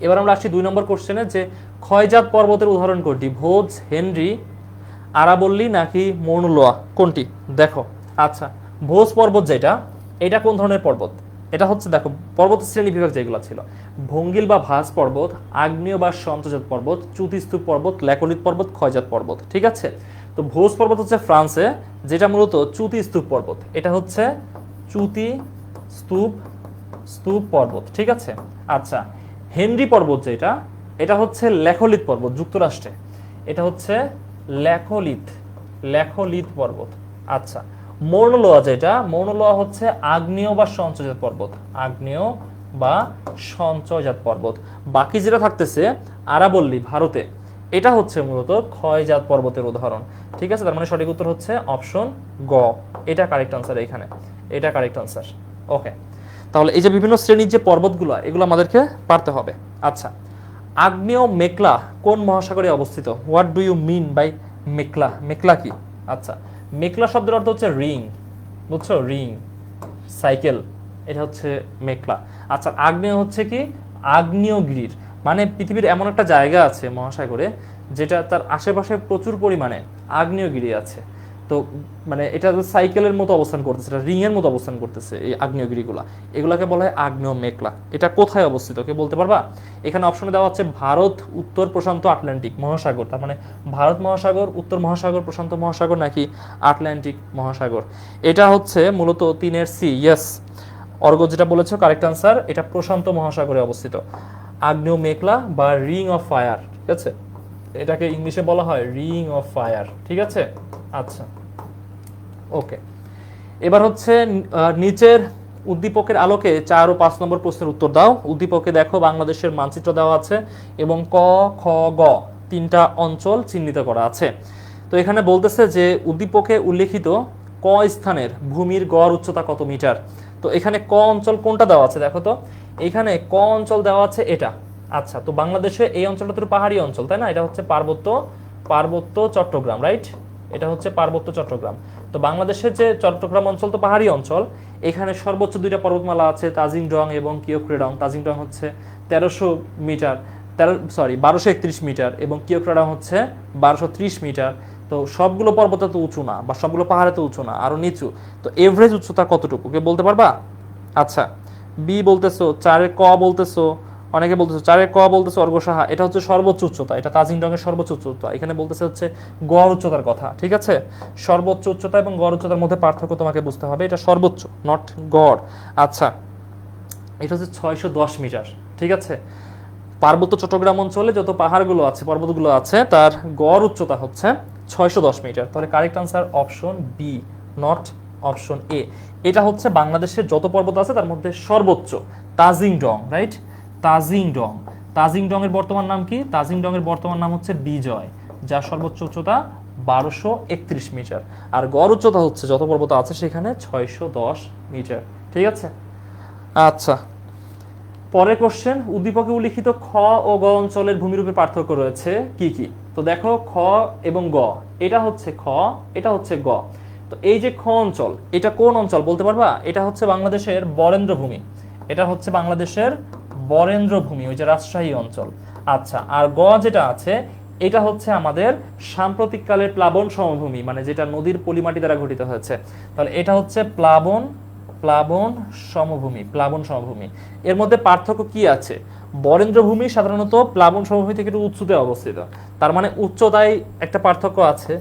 এবার আমরা আসছি 2 নম্বর কোশ্চেনে, যে ক্ষয়জাত পর্বতের উদাহরণ কোনটি? ভোজ, হেনরি, আরাবল্লী নাকি মৌন লোয়া, কোনটি? দেখো, আচ্ছা, ভোজ পর্বত যেটা, এটা কোন ধরনের পর্বত? এটা হচ্ছে, দেখো, পর্বত শ্রেণী বিভাগ যেগুলো ছিল, ভঙ্গিল বা ভাস পর্বত, আগ্নেয় বা সঞ্চয়জাত পর্বত, চ্যুতিস্তূপ পর্বত, ল্যাকোলিত পর্বত, ক্ষয়জাত পর্বত, ঠিক আছে। তো ভোজ পর্বত হচ্ছে ফ্রান্সে, যেটা মূলত চ্যুতিস্তূপ পর্বত, এটা হচ্ছে স্তূপ পর্বত, ঠিক আছে। আচ্ছা, হেনরি পর্বত যেটা, এটা হচ্ছে ল্যাকোলিত পর্বত, যুক্তরাষ্ট্রে, এটা হচ্ছে ল্যাকোলিত পর্বত। আচ্ছা, মৌন লোয়া যেটা, মৌন লোয়া হচ্ছে আগ্নেয় বা সঞ্চয়জাত পর্বত, আগ্নেয় বা সঞ্চয়জাত পর্বত। বাকি যেটা থাকতেছে আরাবল্লী ভারতে, এটা হচ্ছে মূলত ক্ষয়জাত পর্বতের উদাহরণ, ঠিক আছে। তার মানে সঠিক উত্তর হচ্ছে অপশন গ, এটা কারেক্ট আনসার, এখানে এটা কারেক্ট আনসার। ওকে, তাহলে এই যে বিভিন্ন শ্রেণীর যে পর্বতগুলো, এগুলো আমাদেরকে পারতে হবে। আচ্ছা, আগ্নেয় মেকলা কোন মহাসাগরে অবস্থিত? What do you mean by মেকলা? মেকলা কি? আচ্ছা, মেকলা শব্দের অর্থ হচ্ছে রিং, বুঝছো, রিং, সাইকেল, এটা হচ্ছে মেকলা। আচ্ছা, আগ্নেয় হচ্ছে কি? আগ্নেয়গিরির, মানে পৃথিবীর এমন একটা জায়গা আছে মহাসাগরে, যেটা তার আশেপাশে প্রচুর পরিমাণে আগ্নেয়গিরি আছে, তো মানে এটা সাইকেলের মতো অবস্থান করতেছে, এটা রিং এর মতো অবস্থান করতেছে এই আগ্নেয়গিরিগুলা, এগুলাকে বলা হয় আগ্নেয় মেঘলা। এটা কোথায় অবস্থিত কে বলতে পারবা? এখানে অপশনে দেওয়া হচ্ছে ভারত, উত্তর প্রশান্ত আটলান্টিক মহাসাগর, তার মানে ভারত মহাসাগর, উত্তর মহাসাগর, প্রশান্ত মহাসাগর নাকি আটলান্টিক মহাসাগর। এটা হচ্ছে মূলত 3-এর সি, ইয়েস অর্ঘ্য যেটা বলেছো কারেক্ট আনসার, এটা প্রশান্ত মহাসাগরে অবস্থিত আগ্নেয় মেঘলা বা রিং অফ ফায়ার, ঠিক আছে, এটাকে ইংলিশে বলা হয় রিং অফ ফায়ার, ঠিক আছে। আচ্ছা ওকে, এবার হচ্ছে নিচের উদ্দীপকের আলোকে 4 ও 5 নম্বর প্রশ্নের উত্তর দাও। উদ্দীপকে দেখো বাংলাদেশের মানচিত্র দেওয়া আছে এবং ক খ গ 3টা অঞ্চল চিহ্নিত করা আছে। তো এখানে বলতেছে যে উদ্দীপকে উল্লেখিত ক স্থানের ভূমির গড় উচ্চতা কত মিটার। তো এখানে ক অঞ্চল কোনটা দেওয়া আছে দেখো তো, এখানে ক অঞ্চল দেওয়া আছে এটা। আচ্ছা, তো বাংলাদেশে এই অঞ্চলটা তো পাহাড়ি অঞ্চল তাই না, এটা হচ্ছে পার্বত্য চট্টগ্রাম, রাইট, এটা হচ্ছে পার্বত্য চট্টগ্রাম। তো বাংলাদেশের যে চট্টগ্রাম অঞ্চল তো পাহাড়ি অঞ্চল, এখানে সর্বোচ্চ 2টা পর্বতমালা আছে, তাজিং ডং এবং কিওক্রেডং। তাজিং ডং হচ্ছে 1300 মিটার, 1231 মিটার এবং কিওক্রেডং হচ্ছে 1230 মিটার। তো সবগুলো পর্বত তো উঁচু না বা সবগুলো পাহাড়ে তো উঁচু না, আরো নিচু। তো এভারেজ উচ্চতা কতটুকু কে বলতে পারবা? আচ্ছা, বি বলতেছো, 4-এর ক বলতেছো, অনেকে বলতেছো 4-এর ক বলতেছো অর্ঘ্য সাহা, এটা হচ্ছে সর্বোচ্চ উচ্চতা, এটা তাজিং ডং-এর সর্বোচ্চ উচ্চতা। এখানে বলতেছে হচ্ছে গড় উচ্চতার কথা, ঠিক আছে, সর্বোচ্চ উচ্চতা এবং গড় উচ্চতার মধ্যে পার্থক্য তোমাকে বুঝতে হবে, এটা সর্বোচ্চ নট গড়। আচ্ছা, এটা হচ্ছে 610 মিটার, ঠিক আছে। পার্বত্য চট্টগ্রাম অঞ্চলে যত পাহাড়গুলো আছে, পর্বতগুলো আছে, তার গড় উচ্চতা হচ্ছে 610 মিটার। তাহলে correct answer option B, not option A. এটা হচ্ছে বাংলাদেশের যত পর্বত আছে তার মধ্যে সর্বোচ্চ তাজিং ডং, রাইট, তাজিং ডং। তাজিং ডং এর বর্তমান নাম কি? তাজিং ডং এর বর্তমান নাম হচ্ছে বিজয়, যার সর্বোচ্চ উচ্চতা 1231 মিটার, আর গড় উচ্চতা হচ্ছে যত পর্বত আছে সেখানে 610 মিটার, ঠিক আছে। আচ্ছা, পরের কোশ্চেন, উদ্দীপকে উল্লিখিত খ ও গ অঞ্চলের ভূমিরূপে পার্থক্য রয়েছে কি কি? তো দেখো খ এবং গ, এটা হচ্ছে খ, এটা হচ্ছে গ। তো এই যে খ অঞ্চল, এটা কোন অঞ্চল বলতে পারবা? এটা হচ্ছে বাংলাদেশের বরেন্দ্র ভূমি, এটা হচ্ছে বাংলাদেশের বরেন্দ্র ভূমি, ওই যে রাজশাহী অঞ্চল। আচ্ছা, আর গ যেটা আছে এটা হচ্ছে আমাদের সাম্প্রতিককালের প্লাবন সমভূমি, মানে যেটা নদীর পলিমাটি দ্বারা গঠিত হয়েছে। তাহলে এটা হচ্ছে প্লাবন সমভূমি। এর মধ্যে পার্থক্য কি আছে? বরেন্দ্র ভূমি সাধারণত প্লাবন সমভূমি থেকে একটু উঁচুতে অবস্থিত, তার মানে উচ্চতায় একটা পার্থক্য আছে।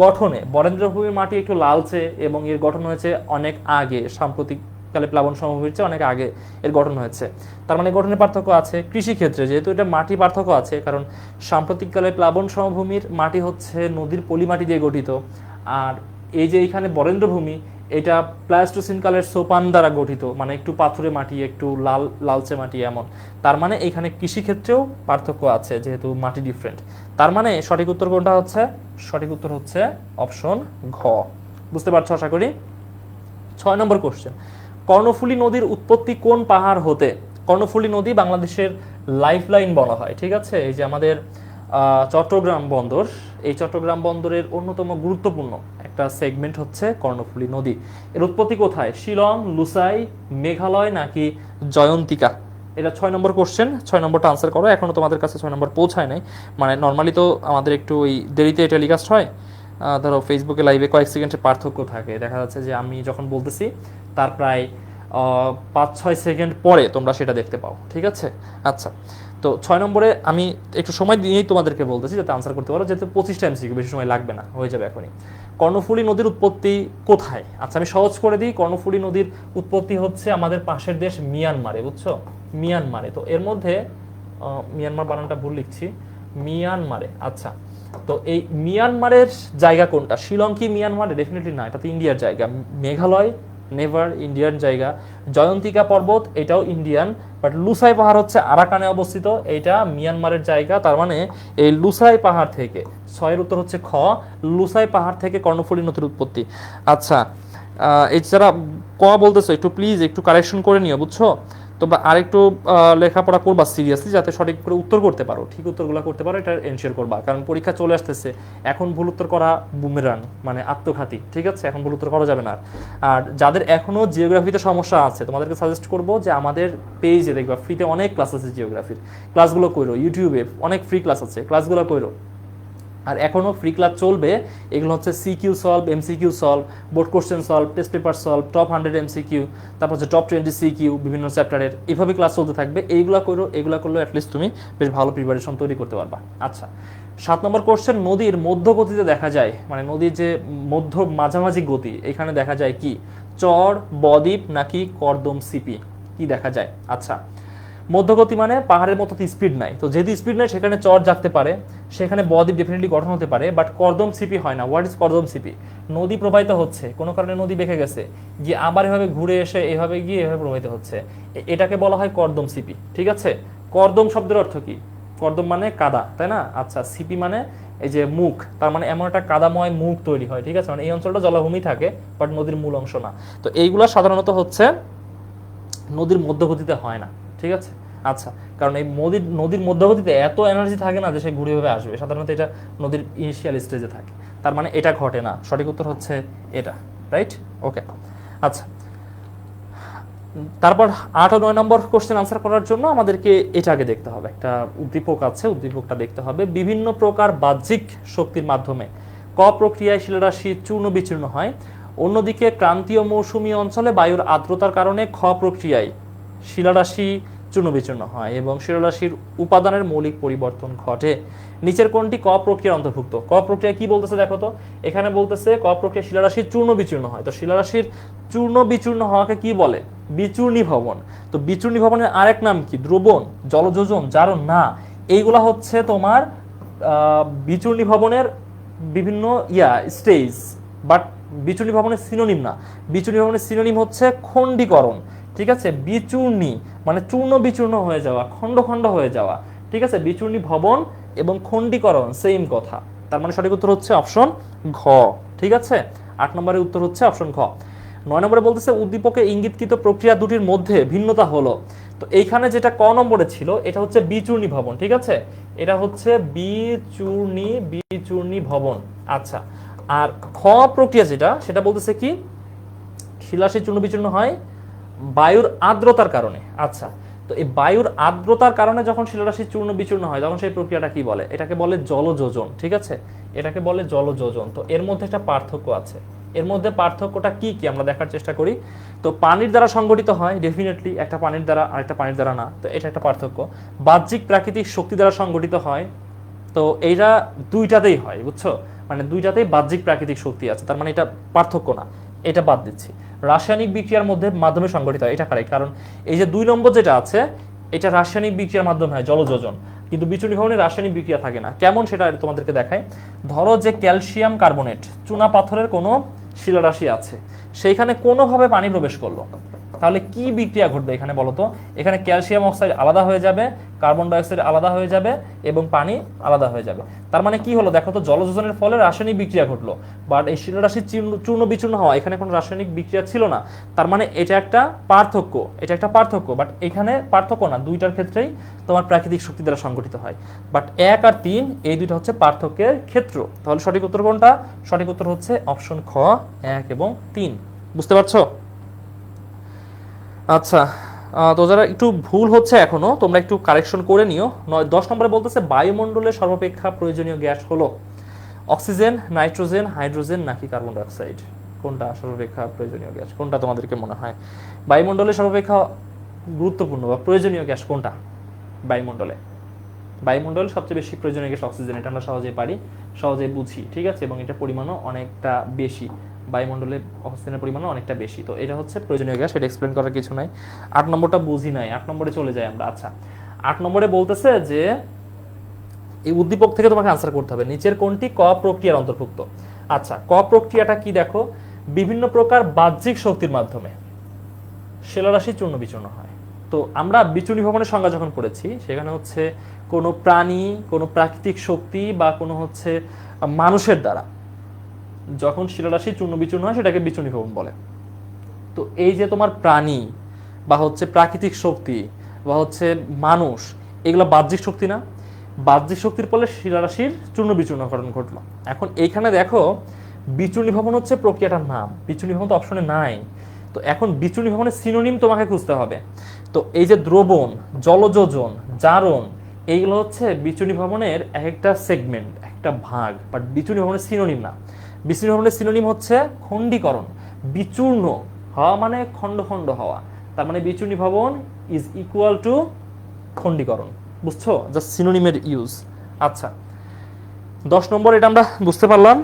গঠনে বরেন্দ্র ভূমির মাটি একটু লালচে এবং এর গঠন হয়েছে অনেক আগে, সাম্প্রতিককালে প্লাবন সমভূমির চেয়ে অনেক আগে এর গঠন হয়েছে, তার মানে গঠনের পার্থক্য আছে। কৃষি ক্ষেত্রে যেহেতু এটা মাটি পার্থক্য আছে, কারণ সাম্প্রতিককালে প্লাবন সমভূমির মাটি হচ্ছে নদীর পলিমাটি দিয়ে গঠিত, আর এই যে এখানে বরেন্দ্র ভূমি এটা প্লাস্টোসিন কালের সোপান দ্বারা গঠিত, মানে একটু পাথুরে মাটি, একটু লালচে মাটি এমন। তার মানে এখানে কৃষি ক্ষেত্রেও পার্থক্য আছে যেহেতু মাটি ডিফারেন্ট। তার মানে সঠিক উত্তর কোনটা হচ্ছে? সঠিক উত্তর হচ্ছে অপশন ঘ। বুঝতে পারছো আশা করি। 6 নম্বর কোশ্চেন, কর্ণফুলী নদীর উৎপত্তি কোন পাহাড় হতে? কর্ণফুলী নদী বাংলাদেশের লাইফলাইন বলা হয়, ঠিক আছে। এই যে আমাদের চট্টগ্রাম বন্দর, এই চট্টগ্রাম বন্দরের অন্যতম গুরুত্বপূর্ণ একটা সেগমেন্ট হচ্ছে কর্ণফুলী নদী। এর উৎপত্তি কোথায়? শিলং, লুসাই, মেঘালয় নাকি জয়ন্তিকা? এটা 6 নম্বর কোশ্চেন, 6 নম্বরটা আনসার করো। এখনো তোমাদের কাছে 6 নম্বর পৌঁছায় নাই, মানে নর্মালি তো আমাদের একটু ওই দেরিতে টেলিকাস্ট হয়, ধরো ফেসবুকে লাইভে কয়েক সেকেন্ডের পার্থক্য থাকে, দেখা যাচ্ছে যে আমি যখন বলতেছি তার প্রায় 5-6 সেকেন্ড পরে তোমরা সেটা দেখতে পাও, ঠিক আছে। আচ্ছা, তো 6 নম্বরে আমি একটু সময় দিয়েই তোমাদেরকে বলতেছি যাতে আনসার করতে পারো, যেহেতু 25টা এমসিকিউ, বেশি সময় লাগবে না, হয়ে যাবে এখনই। কর্ণফুলী নদীর উৎপত্তি কোথায়? আচ্ছা, আমি সহজ করে দিই। কর্ণফুলী নদীর উৎপত্তি হচ্ছে আমাদের পাশের দেশ মিয়ানমারে, বুঝছো, মিয়ানমারে। তো এর মধ্যে মিয়ানমার বানানটা ভুল লিখছি, মিয়ানমারে। আচ্ছা, তো এই মিয়ানমারের জায়গা কোনটা? শিলং কি মিয়ানমারে? ডেফিনেটলি না, এটা তো ইন্ডিয়ার জায়গা। মেঘালয় নেভার ইন্ডিয়ান জায়গা। জয়ন্তিকা পর্বত এটাও ইন্ডিয়ান, বাট লুসাই পাহাড় হচ্ছে আরাকানে অবস্থিত, এটা মিয়ানমারের জায়গা। তার মানে এই লুসাই পাহাড় থেকে, 6-এর উত্তর হচ্ছে খ, লুসাই পাহাড় থেকে কর্ণফুলী নদীর উৎপত্তি। আচ্ছা, এছাড়া ক বলতেছো, একটু প্লিজ একটু কারেকশন করে নিও, বুঝছো। তোমরা আরেকটু লেখাপড়া করবা সিরিয়াসলি, যাতে সঠিক করে উত্তর করতে পারো, ঠিক উত্তরগুলো করতে পারো, এটা এনশিওর করবা। কারণ পরীক্ষা চলে আসতেছে, এখন ভুল উত্তর করা বুমেরাং, মানে আত্মঘাতী, ঠিক আছে। এখন ভুল উত্তর করা যাবে না। আর যাদের এখনো জিওগ্রাফিতে সমস্যা আছে, তোমাদেরকে সাজেস্ট করবো যে আমাদের পেজে দেখবা ফ্রিতে অনেক ক্লাস আছে জিওগ্রাফির, ক্লাসগুলো কইরো। ইউটিউবে অনেক ফ্রি ক্লাস আছে, ক্লাসগুলো কইরো। আর এখনও ফ্রি ক্লাস চলবে। এগুলো হচ্ছে CQ solve, MCQ solve, board question solve, test paper solve, top 100 MCQ, তারপর হচ্ছে টপ 20 সিকিউ, বিভিন্ন চ্যাপ্টারের এভাবে ক্লাস চলতে থাকবে। এইগুলো করলেও অ্যাটলিস্ট তুমি বেশ ভালো প্রিপারেশন তৈরি করতে পারবা। আচ্ছা, 7 নম্বর কোশ্চেন, নদীর মধ্যগতিতে দেখা যায়, মানে নদীর যে মাঝামাঝি গতি, এখানে দেখা যায় কি চর, বদ্বীপ নাকি কর্দম সিপি, কি দেখা যায়? আচ্ছা, মধ্যগতি মানে পাহাড়ের মতো স্পিড নাই, তো যেহেতু স্পিড নাই সেখানে চর জাগতে পারে, সেখানে বদ্বীপ ডেফিনেটলি গঠন হতে পারে, বাট কর্দম সিপি হয় না। হোয়াট ইজ কর্দম সিপি? নদী প্রবাহিত হচ্ছে, কোনো কারণে নদী বেঁকে গেছে, গিয়ে আবার এভাবে ঘুরে এসে এভাবে গিয়ে এভাবে প্রবাহিত হচ্ছে, এটাকে বলা হয় কর্দম সিপি। ঠিক আছে, কর্দম শব্দের অর্থ কি? কর্দম মানে কাদা, তাই না? আচ্ছা, সিপি মানে এই যে মুখ, তার মানে এমন একটা কাদাময় মুখ তৈরি হয়। ঠিক আছে, মানে এই অঞ্চলটা জলাভূমি থাকে, বাট নদীর মূল অংশ না। তো এইগুলা সাধারণত হচ্ছে নদীর মধ্যগতিতে হয় না। ঠিক আছে, আচ্ছা, কারণ এই নদীর মধ্যগতিতে এত এনার্জি থাকে না যে সে ঘুরে ভাবে আসবে, সাধারণত এটা নদীর ইনিশিয়াল স্টেজে থাকে, তার মানে এটা ঘটে না। সঠিক উত্তর হচ্ছে এটা, রাইট? ওকে, আচ্ছা, তারপর 8 ও 9 নম্বর কোশ্চেন আনসার করার জন্য আমাদেরকে এটা আগে দেখতে হবে, একটা উদ্দীপক আছে, উদ্দীপকটা দেখতে হবে। বিভিন্ন প্রকার বাহ্যিক শক্তির মাধ্যমে ক প্রক্রিয়ায় শিলারাশি চূর্ণ বিচূর্ণ হয়, অন্যদিকে ক্রান্তীয় মৌসুমী অঞ্চলে বায়ুর আর্দ্রতার কারণে খ প্রক্রিয়ায় শিলারাশি চূর্ণ বিচূর্ণ হয় এবং শিলারাশির উপাদানের মৌলিক পরিবর্তন ঘটে। নিচের কোনটি ক প্রক্রিয়ার অন্তর্ভুক্ত? ক প্রক্রিয়া কি বলতেছে দেখো তো, এখানে বলতেছে ক প্রক্রিয়া শিলারাশির চূর্ণ বিচূর্ণ হয়। তো শিলারাশির চূর্ণ বিচূর্ণ হওয়াকে কি বলে? বিচূর্ণী ভবন। তো বিচূর্ণী ভবনের আরেক নাম কি? দ্রবণ, জলযোজন, জারণ? না, এইগুলা হচ্ছে তোমার বিচূর্ণী ভবনের বিভিন্ন স্টেজ, বাট বিচূর্ণী ভবনের সিনোনিম না। বিচূর্ণী ভবনের সিনোনিম হচ্ছে খণ্ডীকরণ। ঠিক আছে, বিচূর্ণী মানে চূর্ণ বিচূর্ণ হয়ে যাওয়া, খণ্ড খণ্ড হয়ে যাওয়া। ঠিক আছে, বিচূর্ণী ভবন এবং খণ্ডীকরণ সেম কথা, তার মানে সঠিক উত্তর হচ্ছে অপশন ঘ। ঠিক আছে, 8 নম্বরের উত্তর হচ্ছে অপশন ঘ। 9 নম্বরে বলতেছে উদ্দীপকে ইঙ্গিতকৃত প্রক্রিয়া দুটির মধ্যে ভিন্নতা হলো। তো এইখানে যেটা ক নম্বরে ছিল এটা হচ্ছে বিচূর্ণী ভবন। ঠিক আছে, এটা হচ্ছে বিচূর্ণী ভবন। আচ্ছা, আর খ প্রক্রিয়া যেটা, সেটা বলতেছে কি শিলাশি চূর্ণ বিচূর্ণ হয় বায়ুর আর্দ্রতার কারণে। আচ্ছা, তো এই বায়ুর আর্দ্রতার কারণে যখন শিলারাশি চূর্ণ বিচূর্ণ হয় তখন সেই প্রক্রিয়াটা কি বলে? এটাকে বলে জলযোজন। ঠিক আছে, এটাকে বলে জলযোজন। তো এর মধ্যে একটা পার্থক্য আছে, এর মধ্যে পার্থক্যটা কি কি আমরা দেখার চেষ্টা করি। তো পানির দ্বারা সংগঠিত হয়, ডেফিনেটলি একটা পানির দ্বারা, আরেকটা পানির দ্বারা না, তো এটা একটা পার্থক্য। বাহ্যিক প্রাকৃতিক শক্তি দ্বারা সংগঠিত হয়, তো এইটা দুইটাতেই হয়, বুঝছো? মানে দুইটাতেই বাহ্যিক প্রাকৃতিক শক্তি আছে, তার মানে এটা পার্থক্য না, এটা বাদ দিচ্ছি। রাসায়নিক বিক্রিয়ার মাধ্যমে সংগঠিত হয়, এটা কারেক্ট, কারণ এই যে 2 নম্বর যেটা আছে এটা রাসায়নিক বিক্রিয়ার মাধ্যমে হয়, জলযোজন। কিন্তু বিচূর্ণী ভবনে রাসায়নিক বিক্রিয়া থাকে না। কেমন সেটা তোমাদেরকে দেখায়। ধরো যে ক্যালসিয়াম কার্বনেট, চুনা পাথরের কোনো শিলারাশি আছে, সেইখানে কোনোভাবে পানি প্রবেশ করলো, তাহলে কি বিক্রিয়া ঘটবে এখানে বলো তো? এখানে ক্যালসিয়াম অক্সাইড আলাদা হয়ে যাবে, কার্বন ডাইঅক্সাইড আলাদা হয়ে যাবে এবং পানি আলাদা হয়ে যাবে। তার মানে কি হলো দেখো তো, জলযোজনের ফলে রাসায়নিক বিক্রিয়া ঘটলো, বাট এই শিলারাশির চূর্ণ বিচূর্ণ হওয়া, এখানে কোনো রাসায়নিক বিক্রিয়া ছিল না। তার মানে এটা একটা পার্থক্য, এটা একটা পার্থক্য, বাট এখানে পার্থক্য না, দুইটার ক্ষেত্রেই তোমার প্রাকৃতিক শক্তি দ্বারা সংগঠিত হয়। বাট 1 আর 3 এই দুইটা হচ্ছে পার্থক্যের ক্ষেত্র। তাহলে সঠিক উত্তর কোনটা? সঠিক উত্তর হচ্ছে অপশন খ, 1 এবং 3। বুঝতে পারছো? আচ্ছা, তো যারা একটু ভুল হচ্ছে এখনো, তোমরা একটু কারেকশন করে নিও। 10 নম্বরে বলতেছে বায়ুমণ্ডলের সর্বাপেক্ষা প্রয়োজনীয় গ্যাস হলো অক্সিজেন, নাইট্রোজেন, হাইড্রোজেন নাকি কার্বন ডাইঅক্সাইড? কোনটা সর্বাপেক্ষা প্রয়োজনীয় গ্যাস? কোনটা তোমাদেরকে মনে হয় বায়ুমণ্ডলের সর্বাপেক্ষা গুরুত্বপূর্ণ বা প্রয়োজনীয় গ্যাস কোনটা? বায়ুমণ্ডলে সবচেয়ে বেশি প্রয়োজনীয় গ্যাস অক্সিজেন, এটা আমরা সহজেই পারি, সহজেই বুঝি। ঠিক আছে, এবং এটা পরিমাণও অনেকটা বেশি, বায়ুমণ্ডলে অক্সিজেনের পরিমাণও অনেকটা বেশি। তো এটা হচ্ছে প্রয়োজনীয় গ্যাস, এটা এক্সপ্লেন করার কিছু নাই। 8 নম্বরটা বুঝি নাই, 8 নম্বরে চলে যাই আমরা। আচ্ছা, 8 নম্বরে বলতেছে যে এই উদ্দীপক থেকে তোমাকে আনসার করতে হবে নিচের কোনটি ক প্রক্রিয়ার অন্তর্ভুক্ত। আচ্ছা, ক প্রক্রিয়াটা কি দেখো, বিভিন্ন প্রকার বাহ্যিক শক্তির মাধ্যমে শিলারাশি চূর্ণ বিচূর্ণ হয়। তো আমরা বিচূর্ণী ভবনের সংজ্ঞা যখন পড়েছি সেখানে হচ্ছে কোনো প্রাণী, কোনো প্রাকৃতিক শক্তি বা কোনো হচ্ছে মানুষের দ্বারা যখন শিলারাশি চূর্ণ বিচূর্ণ হয় সেটাকে বিচূর্ণী ভবন বলে। তো এই যে তোমার প্রাণী বা হচ্ছে প্রাকৃতিক শক্তি বা হচ্ছে মানুষ, এগুলো বাহ্যিক শক্তি না? বাহ্যিক শক্তির ফলে শিলারাশির চূর্ণ বিচূর্ণকরণ ঘটলো। এখন এইখানে দেখো বিচূর্ণী ভবন হচ্ছে প্রক্রিয়াটার নাম, বিচূর্ণী ভবন তো অপশনে নাই। তো এখন বিচূর্ণী ভবনের সিনোনিম তোমাকে খুঁজতে হবে। তো এই যে দ্রবণ, জলযোজন, জারণ, এইগুলো হচ্ছে বিচূর্ণী ভবনের একটা সেগমেন্ট, একটা একটা ভাগ, বাট বিচূর্ণী ভবনের সিনোনিম না। বিচূর্ণী ভবনের সিনোনিম হচ্ছে খণ্ডীকরণ। বিচূর্ণ হওয়া মানে খণ্ড খণ্ড হওয়া, তার মানে বিচূর্ণী ভবন ইজ ইকুয়াল টু খণ্ডীকরণ। বুঝছো? জাস্ট সিনোনিমের ইউজ। আচ্ছা, 10 নম্বর এটা আমরা বুঝতে পারলাম।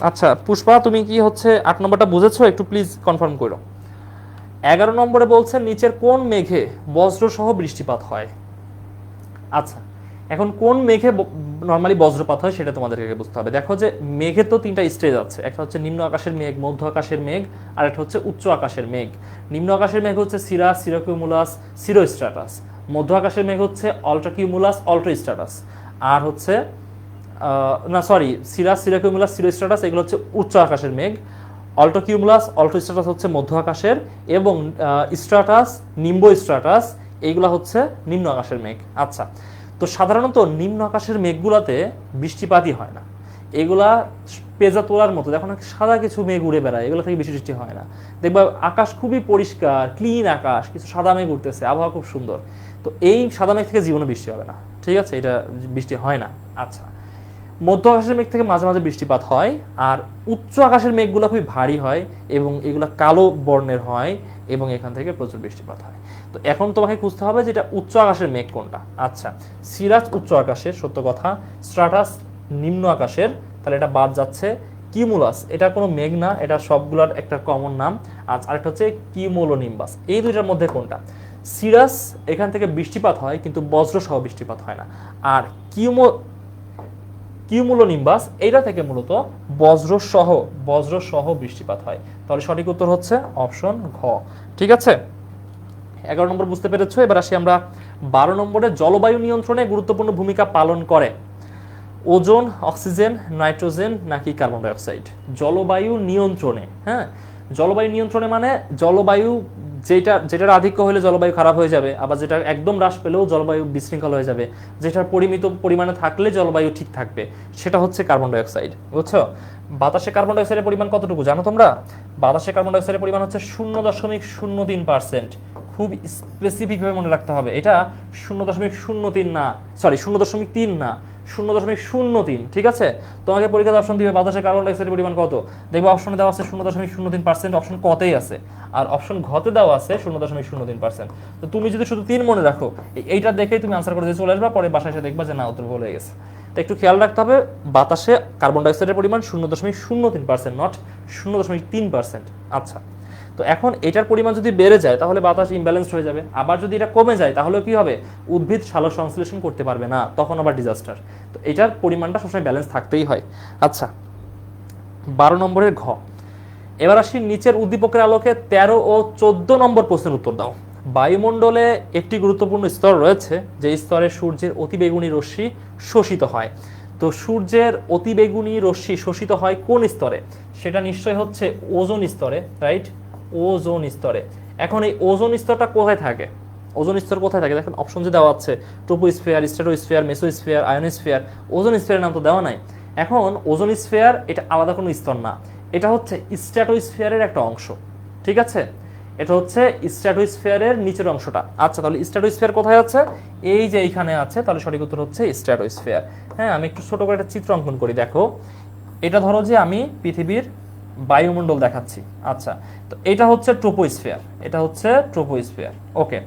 আচ্ছা পুষ্পা, তুমি কি হচ্ছে 8 নম্বরটা বুঝেছো? একটু প্লিজ কনফার্ম করো। 11 নম্বরে বলছে নিচের কোন মেঘে বজ্র সহ বৃষ্টিপাত হয়। আচ্ছা, এখন কোন মেঘে নর্মালি বজ্রপাত হয় সেটা তোমাদেরকে বুঝতে হবে। দেখো যে মেঘের তো 3টা স্টেজ আছে, একটা হচ্ছে নিম্ন আকাশের মেঘ, মধ্য আকাশের মেঘ, আর একটা হচ্ছে উচ্চ আকাশের মেঘ। নিম্ন আকাশের মেঘ হচ্ছে সিরাস, সিরোকিউমুলাস, সিরোস্ট্রাটাস। মধ্য আকাশের মেঘ হচ্ছে অল্ট্রাকিউমুলাস, অল্ট্রোস্ট্রাটাস। আর হচ্ছে সিরাস, সিরোকিউমুলাস, সিরোস্ট্রাটাস এগুলো হচ্ছে উচ্চ আকাশের মেঘ। অল্টোকিউমুলাস, অল্টোস্ট্রাটাস হচ্ছে মধ্য আকাশের, এবং স্ট্রাটাস, নিম্ব স্ট্রাটাস এইগুলা হচ্ছে নিম্ন আকাশের মেঘ। আচ্ছা, তো সাধারণত নিম্ন আকাশের মেঘগুলাতে বৃষ্টিপাতই হয় না। এগুলা পেজা তোলার মতো, দেখো না সাদা কিছু মেঘ উড়ে বেড়ায়, এগুলো থেকে বৃষ্টি হয় না। দেখবা আকাশ খুবই পরিষ্কার, ক্লিন আকাশ, কিছু সাদা মেঘ উঠতেছে, আবহাওয়া খুব সুন্দর। তো এই সাদা মেঘ থেকে জীবনে বৃষ্টি হবে না, ঠিক আছে? এটা বৃষ্টি হয় না। আচ্ছা, মধ্য আকাশের মেঘ থেকে মাঝে মাঝে বৃষ্টিপাত হয়, আর উচ্চ আকাশের মেঘগুলো খুবই ভারী হয় এবং এগুলো কালো বর্ণের হয়, এবং এখান থেকে প্রচুর বৃষ্টিপাত হয়। তো এখন তোমাকে খুঁজতে হবে যেটা উচ্চ আকাশের মেঘ কোনটা। আচ্ছা, সিরাজ উচ্চ আকাশের, সত্য কথা। স্ট্রাটাস নিম্ন আকাশের, তাহলে এটা বাদ যাচ্ছে। কিউমুলাস এটা কোনো মেঘ না, এটা সবগুলোর একটা কমন নাম। আরেকটা হচ্ছে কিউমুলোনিম্বাস। এই দুইটার মধ্যে কোনটা? সিরাস এখান থেকে বৃষ্টিপাত হয় কিন্তু বজ্র সহ বৃষ্টিপাত হয় না, আর কিউমুলোনিম্বাস এইটা থেকে মূলত বজ্র সহ বৃষ্টিপাত হয়। তাহলে সঠিক উত্তর হচ্ছে অপশন ঘ। ঠিক আছে, 11 নম্বর বুঝতে পেরেছো। এবার আসি আমরা 12 নম্বরে, জলবায়ু নিয়ন্ত্রণে গুরুত্বপূর্ণ ভূমিকা পালন করে ওজোন, অক্সিজেন, নাইট্রোজেন নাকি কার্বন ডাই অক্সাইড? জলবায়ু নিয়ন্ত্রণে, হ্যাঁ, জলবায়ু নিয়ন্ত্রণে মানে জলবায়ু যেটার আধিক্য হলে জলবায়ু খারাপ হয়ে যাবে, আবার যেটা একদম হ্রাস পেলেও জলবায়ু বিশৃঙ্খল হয়ে যাবে, যেটার পরিমিত পরিমাণে থাকলে জলবায়ু ঠিক থাকবে, সেটা হচ্ছে কার্বন ডাই অক্সাইড। বুঝছো? বাতাসে কার্বন ডাই অক্সাইডের পরিমাণ কতটুকু জানো তোমরা? বাতাসে কার্বন ডাই অক্সাইডের পরিমাণ হচ্ছে 0.03%। খুব স্পেসিফিকভাবে মনে রাখতে হবে, এটা 0.03 না, 0.3 না, 0.03। ঠিক আছে, তোমাকে পরীক্ষাতে অপশন দিবে বাতাসে কার্বন ডাই অক্সাইডের পরিমাণ কত, দেখবে অপশনে দেওয়া আছে 0.03%, অপশন কতেই আছে, আর অপশন ঘতে দেওয়া আছে 0.03%। তো তুমি যদি শুধু 3 মনে রাখো, এইটা দেখেই তুমি আনসার করে দিয়ে চলে আসবা, পরে বাসায় এসে দেখবা যে না উত্তর ভুল হয়ে গেছে। তো একটু খেয়াল রাখতে হবে, বাতাসে কার্বন ডাই অক্সাইডের পরিমাণ 0.03%, নট 0.3%। আচ্ছা, তো এখন এটার পরিমাণ যদি বেড়ে যায় তাহলে বাতাস ইমব্যালেন্সড হয়ে যাবে, আবার যদি এটা কমে যায় তাহলে কি হবে? উদ্ভিদ সালোক সংশ্লেষণ করতে পারবে না, তখন আবার ডিজাস্টার। তো এটার পরিমাণটা সবসময় ব্যালেন্স থাকতেই হয়। আচ্ছা, 12 নম্বরের ঘ। এবার আসি নিচের উদ্দীপকের আলোকে 13 ও 14 নম্বর প্রশ্নের উত্তর দাও। বায়ুমণ্ডলে একটি গুরুত্বপূর্ণ স্তর রয়েছে যে স্তরে সূর্যের অতিবেগুনি রশ্মি শোষিত হয়। তো সূর্যের অতিবেগুনি রশ্মি শোষিত হয় কোন স্তরে? সেটা নিশ্চয় হচ্ছে ওজোন স্তরে, রাইট? ওজোন স্তরে। এখন এই ওজোন স্তরটা কোথায় থাকে? ওজোন স্তর কোথায় থাকে? দেখেন অপশন যে দেওয়া আছে, troposphere, stratosphere, mesosphere, ionosphere. Ozone স্ফিয়ারের নাম তো দেওয়া নাই। এখন ওজোন স্ফিয়ার এটা আলাদা কোনো স্তর না, এটা হচ্ছে স্ট্র্যাটোস্ফিয়ারের একটা অংশ। ঠিক আছে, এটা হচ্ছে স্ট্র্যাটোস্ফিয়ারের নিচের অংশটা। আচ্ছা, তাহলে স্ট্র্যাটোস্ফিয়ার কোথায় আছে? এই যে এইখানে আছে, তাহলে সঠিক উত্তর হচ্ছে স্ট্র্যাটোস্ফিয়ার। হ্যাঁ, আমি একটু ছোট করে একটা চিত্র অঙ্কন করি। দেখো, এটা ধরো যে আমি পৃথিবীর বায়ুমণ্ডল দেখাচ্ছি। আচ্ছা, তো এটা হচ্ছে ট্রোপোস্ফিয়ার, এটা হচ্ছে ট্রোপোস্ফিয়ার। ওকে,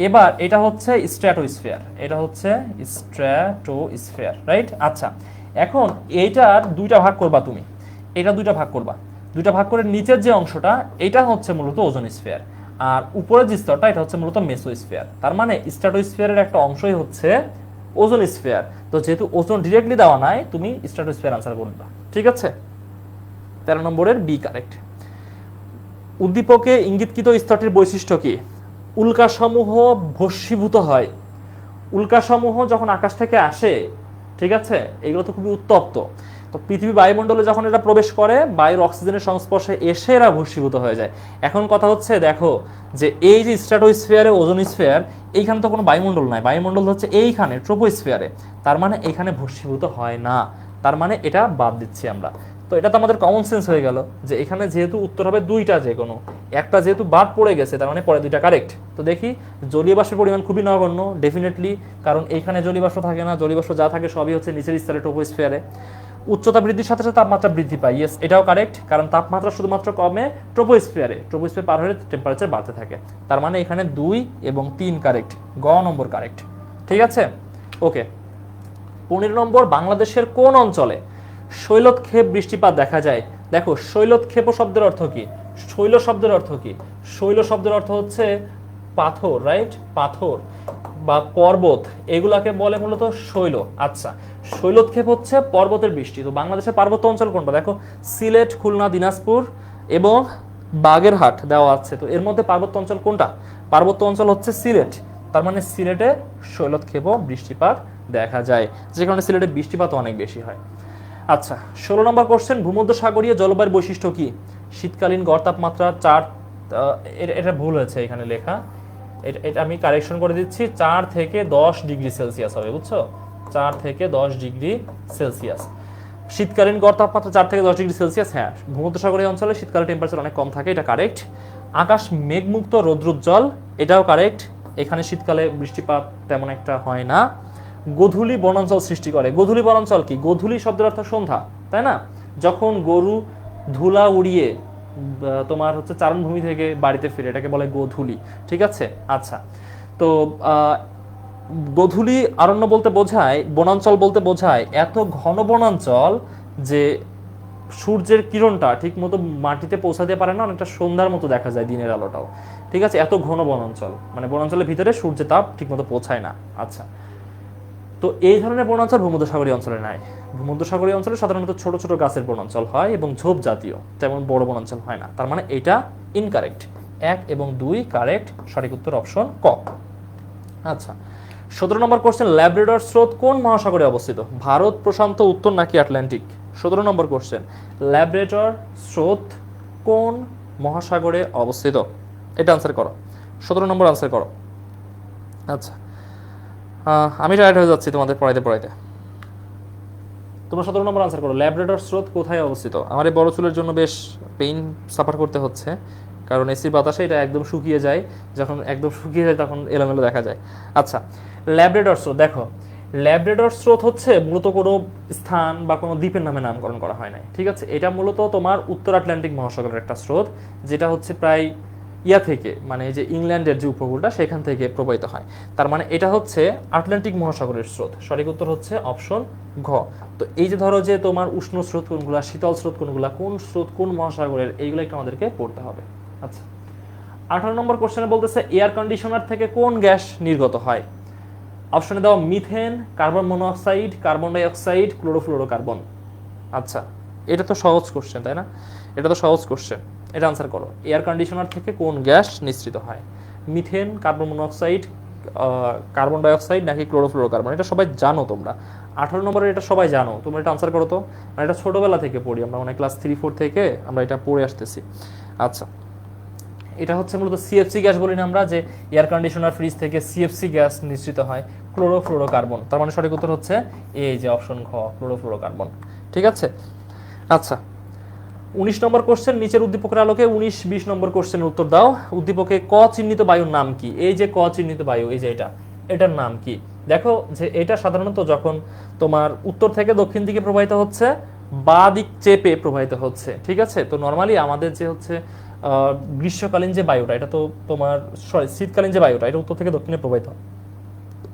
এবার এটা হচ্ছে স্ট্র্যাটোস্ফিয়ার, এটা হচ্ছে স্ট্র্যাটোস্ফিয়ার, রাইট? আচ্ছা, এখন এইটার দুইটা ভাগ করবা তুমি, এটা দুইটা ভাগ করবা, দুইটা ভাগ করে নিচের যে অংশটা এটা হচ্ছে মূলত ওজোন স্ফিয়ার, আর উপরের যে স্তরটা এটা হচ্ছে মূলত মেসোস্ফিয়ার। তার মানে স্ট্র্যাটোস্ফিয়ারের একটা অংশই হচ্ছে ওজোন স্ফিয়ার। তো যেহেতু ওজোন ডিরেক্টলি দেওয়া নাই, তুমি স্ট্র্যাটোস্ফিয়ার আনসার করবা। ঠিক আছে, 13 নম্বরের বি কারেক্ট। উদ্দীপকে ইঙ্গিতকৃত স্তরটির বৈশিষ্ট্য কি? উল্কাসমূহ ভস্মীভূত হয়। উল্কাসমূহ যখন আকাশ থেকে আসে, ঠিক আছে, এগুলো তো খুবই উত্তপ্ত। তো পৃথিবী বায়ুমণ্ডলে যখন এটা প্রবেশ করে, বায়ুর অক্সিজেনের সংস্পর্শে এসে এরা ভস্মীভূত হয়ে যায়। এখন কথা হচ্ছে, দেখো যে এই যে স্ট্র্যাটোস্ফিয়ারে, ওজোন স্ফিয়ার, এইখানে তো কোনো বায়ুমণ্ডল নাই, বায়ুমণ্ডল হচ্ছে এইখানে ট্রোপোস্ফিয়ারে। তার মানে এখানে ভস্মীভূত হয় না, তার মানে এটা বাদ দিচ্ছি আমরা। তো তো এটা তো আমাদের কমন সেন্স হয়ে গেল যে এখানে যেহেতু উত্তর হবে দুইটা, যে কোনো একটা যেহেতু বাদ পড়ে গেছে তার মানে পরে দুইটা কারেক্ট। তো দেখি জলীয় বাষ্পের পরিমাণ খুবই নগণ্য ডেফিনেটলি, কারণ এইখানে জলীয় বাষ্প থাকে না, জলীয় বাষ্প যা থাকে সবই হচ্ছে নিচের স্তরে ট্রোপোস্ফিয়ারে। উচ্চতা বৃদ্ধির সাথে সাথে তাপমাত্রা বৃদ্ধি পায়, ইয়েস এটাও কারেক্ট, কারণ তাপমাত্রা শুধুমাত্র কমে ট্রোপোস্ফিয়ারে, ট্রোপোস্ফিয়ার পার হলে টেম্পারেচার বাড়তে থাকে। তার মানে এখানে 2 এবং 3 কারেক্ট, গ নম্বর কারেক্ট। ঠিক আছে, ওকে। 15 নম্বর, বাংলাদেশের কোন অঞ্চলে শৈলতক্ষেপ বৃষ্টিপাত দেখা যায়? দেখো শৈলতক্ষেপ শব্দের অর্থ কি, শৈল শব্দের অর্থ কি? শৈল শব্দের অর্থ হচ্ছে পাথর, রাইট? পাথর বা পর্বত, এগুলাকে বলে মূলত শৈল। আচ্ছা, শৈলতক্ষেপ হচ্ছে পর্বতের বৃষ্টি। তো বাংলাদেশের পার্বত্য অঞ্চল কোনটা? দেখো সিলেট, খুলনা, দিনাজপুর এবং বাগেরহাট দেওয়া আছে। তো এর মধ্যে পার্বত্য অঞ্চল কোনটা? পার্বত্য অঞ্চল হচ্ছে সিলেট। তার মানে সিলেটে শৈলতক্ষেপ বৃষ্টিপাত দেখা যায়, যে কারণে সিলেটে বৃষ্টিপাত অনেক বেশি হয়। আচ্ছা, 16 নম্বর কোশ্চেন, ভূমধ্যসাগরীয় জলবায়ুর বৈশিষ্ট্য কি? শীতকালীন গড় তাপমাত্রা 4, এটা ভুল হয়েছে এখানে লেখা, এটা আমি কারেকশন করে দিচ্ছি, 4 থেকে 10 ডিগ্রি সেলসিয়াস হবে, বুঝছো? 4 থেকে 10 ডিগ্রি সেলসিয়াস শীতকালীন গড় তাপমাত্রা 4 থেকে 10 ডিগ্রি সেলসিয়াস। হ্যাঁ, ভূমধ্যসাগরীয় অঞ্চলে শীতকালে টেম্পারেচার অনেক কম থাকে, এটা কারেক্ট। আকাশ মেঘমুক্ত, রৌদ্রোজ্জ্বল, এটাও কারেক্ট, এখানে শীতকালে বৃষ্টিপাত তেমন একটা হয় না। গোধূলি বনাঞ্চল সৃষ্টি করে। গোধূলি বনাঞ্চল কি? গোধূলি শব্দের অর্থ সন্ধ্যা, তাই না? যখন গরু ধুলা উড়িয়ে তোমার হচ্ছে চারণভূমি থেকে বাড়িতে ফিরে, এটাকে বলে গোধূলি। ঠিক আছে, আচ্ছা। তো গোধূলি অরণ্য বলতে বোঝায়, বনাঞ্চল বলতে বোঝায় এত ঘন বনাঞ্চল যে সূর্যের কিরণটা ঠিক মতো মাটিতে পৌঁছাতে পারে না, অনেকটা সন্ধ্যার মতো দেখা যায় দিনের আলোটাও। ঠিক আছে, এত ঘন বনাঞ্চল, মানে বনাঞ্চলের ভিতরে সূর্যের তাপ ঠিক মতো পৌঁছায় না। আচ্ছা, তো এই ধরনের বনাঞ্চল ভূমধ্যসাগরীয় অঞ্চলে নাই। ভূমধ্যসাগরীয় অঞ্চলে সাধারণত ছোট ছোট গাছের বনাঞ্চল হয় এবং ঝোপ জাতীয়, তেমন বড় বনাঞ্চল হয় না। তার মানে এটা ইনকারেক্ট। 1 এবং 2 কারেক্ট, সঠিক উত্তর অপশন ক। আচ্ছা, 17 নম্বর কোশ্চেন, ল্যাব্রাডর স্রোত কোন মহাসাগরে অবস্থিত? ভারত, প্রশান্ত, উত্তর নাকি আটলান্টিক? 17 নম্বর কোশ্চেন, ল্যাব্রাডর স্রোত কোন মহাসাগরে অবস্থিত? এটা আনসার করো, 17 নম্বর আনসার করো। আচ্ছা, আমি টায়ার্ড হয়ে যাচ্ছি তোমাদের পড়াইতে পড়াইতে। তোমরা 17 নম্বর আনসার করো, ল্যাব্রাডর স্রোত কোথায় অবস্থিত? আমার এই বড় চুলের জন্য বেশ পেইন সাফার করতে হচ্ছে, কারণ এসির বাতাসে এটা একদম শুকিয়ে যায়, যখন একদম শুকিয়ে যায় তখন এলোমেলো দেখা যায়। আচ্ছা, ল্যাব্রাডর স্রোত, দেখো ল্যাব্রাডর স্রোত হচ্ছে মূলত কোনো স্থান বা কোনো দ্বীপের নামে নামকরণ করা হয় নাই। ঠিক আছে, এটা মূলত তোমার উত্তর আটলান্টিক মহাসাগরের একটা স্রোত, যেটা হচ্ছে প্রায় ইয়া থেকে, মানে যে ইংল্যান্ডের যে উপকূলটা সেখান থেকে প্রবাহিত হয়। তার মানে এটা হচ্ছে আটলান্টিক মহাসাগরের স্রোত। সঠিক উত্তর হচ্ছে অপশন ঘ। তো এই যে ধরো যে তোমার উষ্ণ স্রোত কোনগুলা, শীতল স্রোত কোনগুলা, কোন স্রোত কোন মহাসাগরের, এইগুলো একটু আমাদেরকে পড়তে হবে। আচ্ছা, 18 নম্বর কোশ্চেনে বলতেছে এয়ার কন্ডিশনার থেকে কোন গ্যাস নির্গত হয়? অপশনে দাও methane, carbon monoxide, carbon die oxide, chlorofluorocarbon. আচ্ছা, এটা তো সহজ কোশ্চেন, তাই না? এটা তো সহজ কোশ্চেন, এটা আনসার করো। এয়ার কন্ডিশনার থেকে কোন গ্যাস নিঃসৃত হয়? Methane, carbon monoxide, carbon die oxide নাকি ক্লোরোফ্লোরোকার্বন? এটা সবাই জানো তোমরা, 18 নম্বরের এটা সবাই জানো, তোমরা এটা আনসার করো তো। মানে এটা ছোটবেলা থেকে পড়ি আমরা, মানে ক্লাস 3-4 থেকে আমরা এটা পড়ে আসতেছি। আচ্ছা, এটা হচ্ছে মূলত সিএফসি গ্যাস বলি না আমরা, যে এয়ার কন্ডিশনার ফ্রিজ থেকে সিএফসি গ্যাস নিঃসৃত হয়, ক্লোরোফ্লোরোকার্বন। তার মানে সঠিক উত্তর হচ্ছে এই যে অপশন ঘ, ক্লোরোফ্লোরোকার্বন। ঠিক আছে, আচ্ছা। 19 নম্বর কোশ্চেন, নিচের উদ্দীপকের আলোকে 19-20 নম্বর কোশ্চেনের উত্তর দাও। উদ্দীপকে ক চিহ্নিত বায়ুর নাম কি? এই যে ক চিহ্নিত বায়ু, এই যে এটার নাম কি? দেখো যে এটা সাধারণত যখন তোমার উত্তর থেকে দক্ষিণ দিকে প্রবাহিত হচ্ছে, বা দিক চেপে প্রবাহিত হচ্ছে। ঠিক আছে, তো নর্মালি আমাদের যে হচ্ছে গ্রীষ্মকালীন যে বায়ুটা, এটা তো তোমার সরি শীতকালীন যে বায়ুটা, এটা উত্তর থেকে দক্ষিণে প্রবাহিত।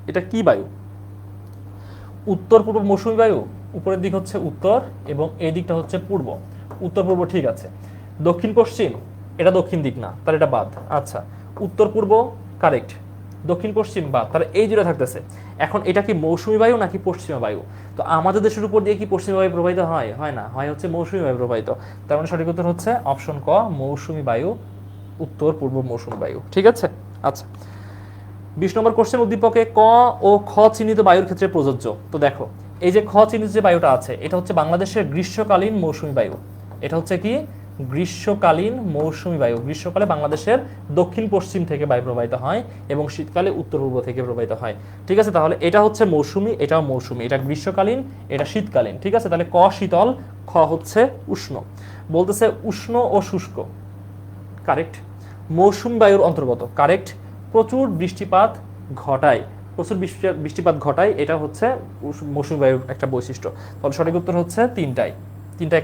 এটা কি বায়ু? উত্তর পূর্ব মৌসুমী বায়ু। উপরের দিক হচ্ছে উত্তর এবং এই দিকটা হচ্ছে পূর্ব, উত্তর পূর্ব। ঠিক আছে, দক্ষিণ পশ্চিম, এটা দক্ষিণ দিক না, তার এটা বাদ। আচ্ছা, উত্তর পূর্ব কারেক্ট, দক্ষিণ পশ্চিম বাদ, তার এই দুটো থাকতেছে। এখন এটা কি মৌসুমী বায়ু নাকি পশ্চিমা বায়ু? তো আমাদের দেশের উপর দিয়ে কি পশ্চিমা বায়ু প্রবাহিত হয়? হয় না, হয় হচ্ছে মৌসুমী বায়ু প্রবাহিত। তার মানে সঠিক উত্তর হচ্ছে অপশন ক, মৌসুমী বায়ু, উত্তর পূর্ব মৌসুমী বায়ু। ঠিক আছে, আচ্ছা। 20 নম্বর কোশ্চেন, উদ্দীপকে ক ও খ চিহ্নিত বায়ুর ক্ষেত্রে প্রযোজ্য। তো দেখো এই যে খ চিহ্নিত যে বায়ুটা আছে, এটা হচ্ছে বাংলাদেশের গ্রীষ্মকালীন মৌসুমী বায়ু। এটা হচ্ছে কি গ্রীষ্মকালীন মৌসুমী বায়ু। গ্রীষ্মকালে বাংলাদেশের দক্ষিণ পশ্চিম থেকে বায়ু প্রবাহিত হয় এবং শীতকালে উত্তর পূর্ব থেকে প্রবাহিত হয়। ঠিক আছে, তাহলে এটা হচ্ছে মৌসুমী, এটাও মৌসুমী, এটা গ্রীষ্মকালীন, এটা শীতকালীন। ঠিক আছে, তাহলে ক শীতল, খ হচ্ছে উষ্ণ। বলতেছে উষ্ণ ও শুষ্ক, কারেক্ট। মৌসুমী বায়ুর অন্তর্গত, কারেক্ট। প্রচুর বৃষ্টিপাত ঘটায়, প্রচুর বৃষ্টিপাত ঘটায়, এটা হচ্ছে মৌসুমী বায়ুর একটা বৈশিষ্ট্য। তাহলে সঠিক উত্তর হচ্ছে তিনটাই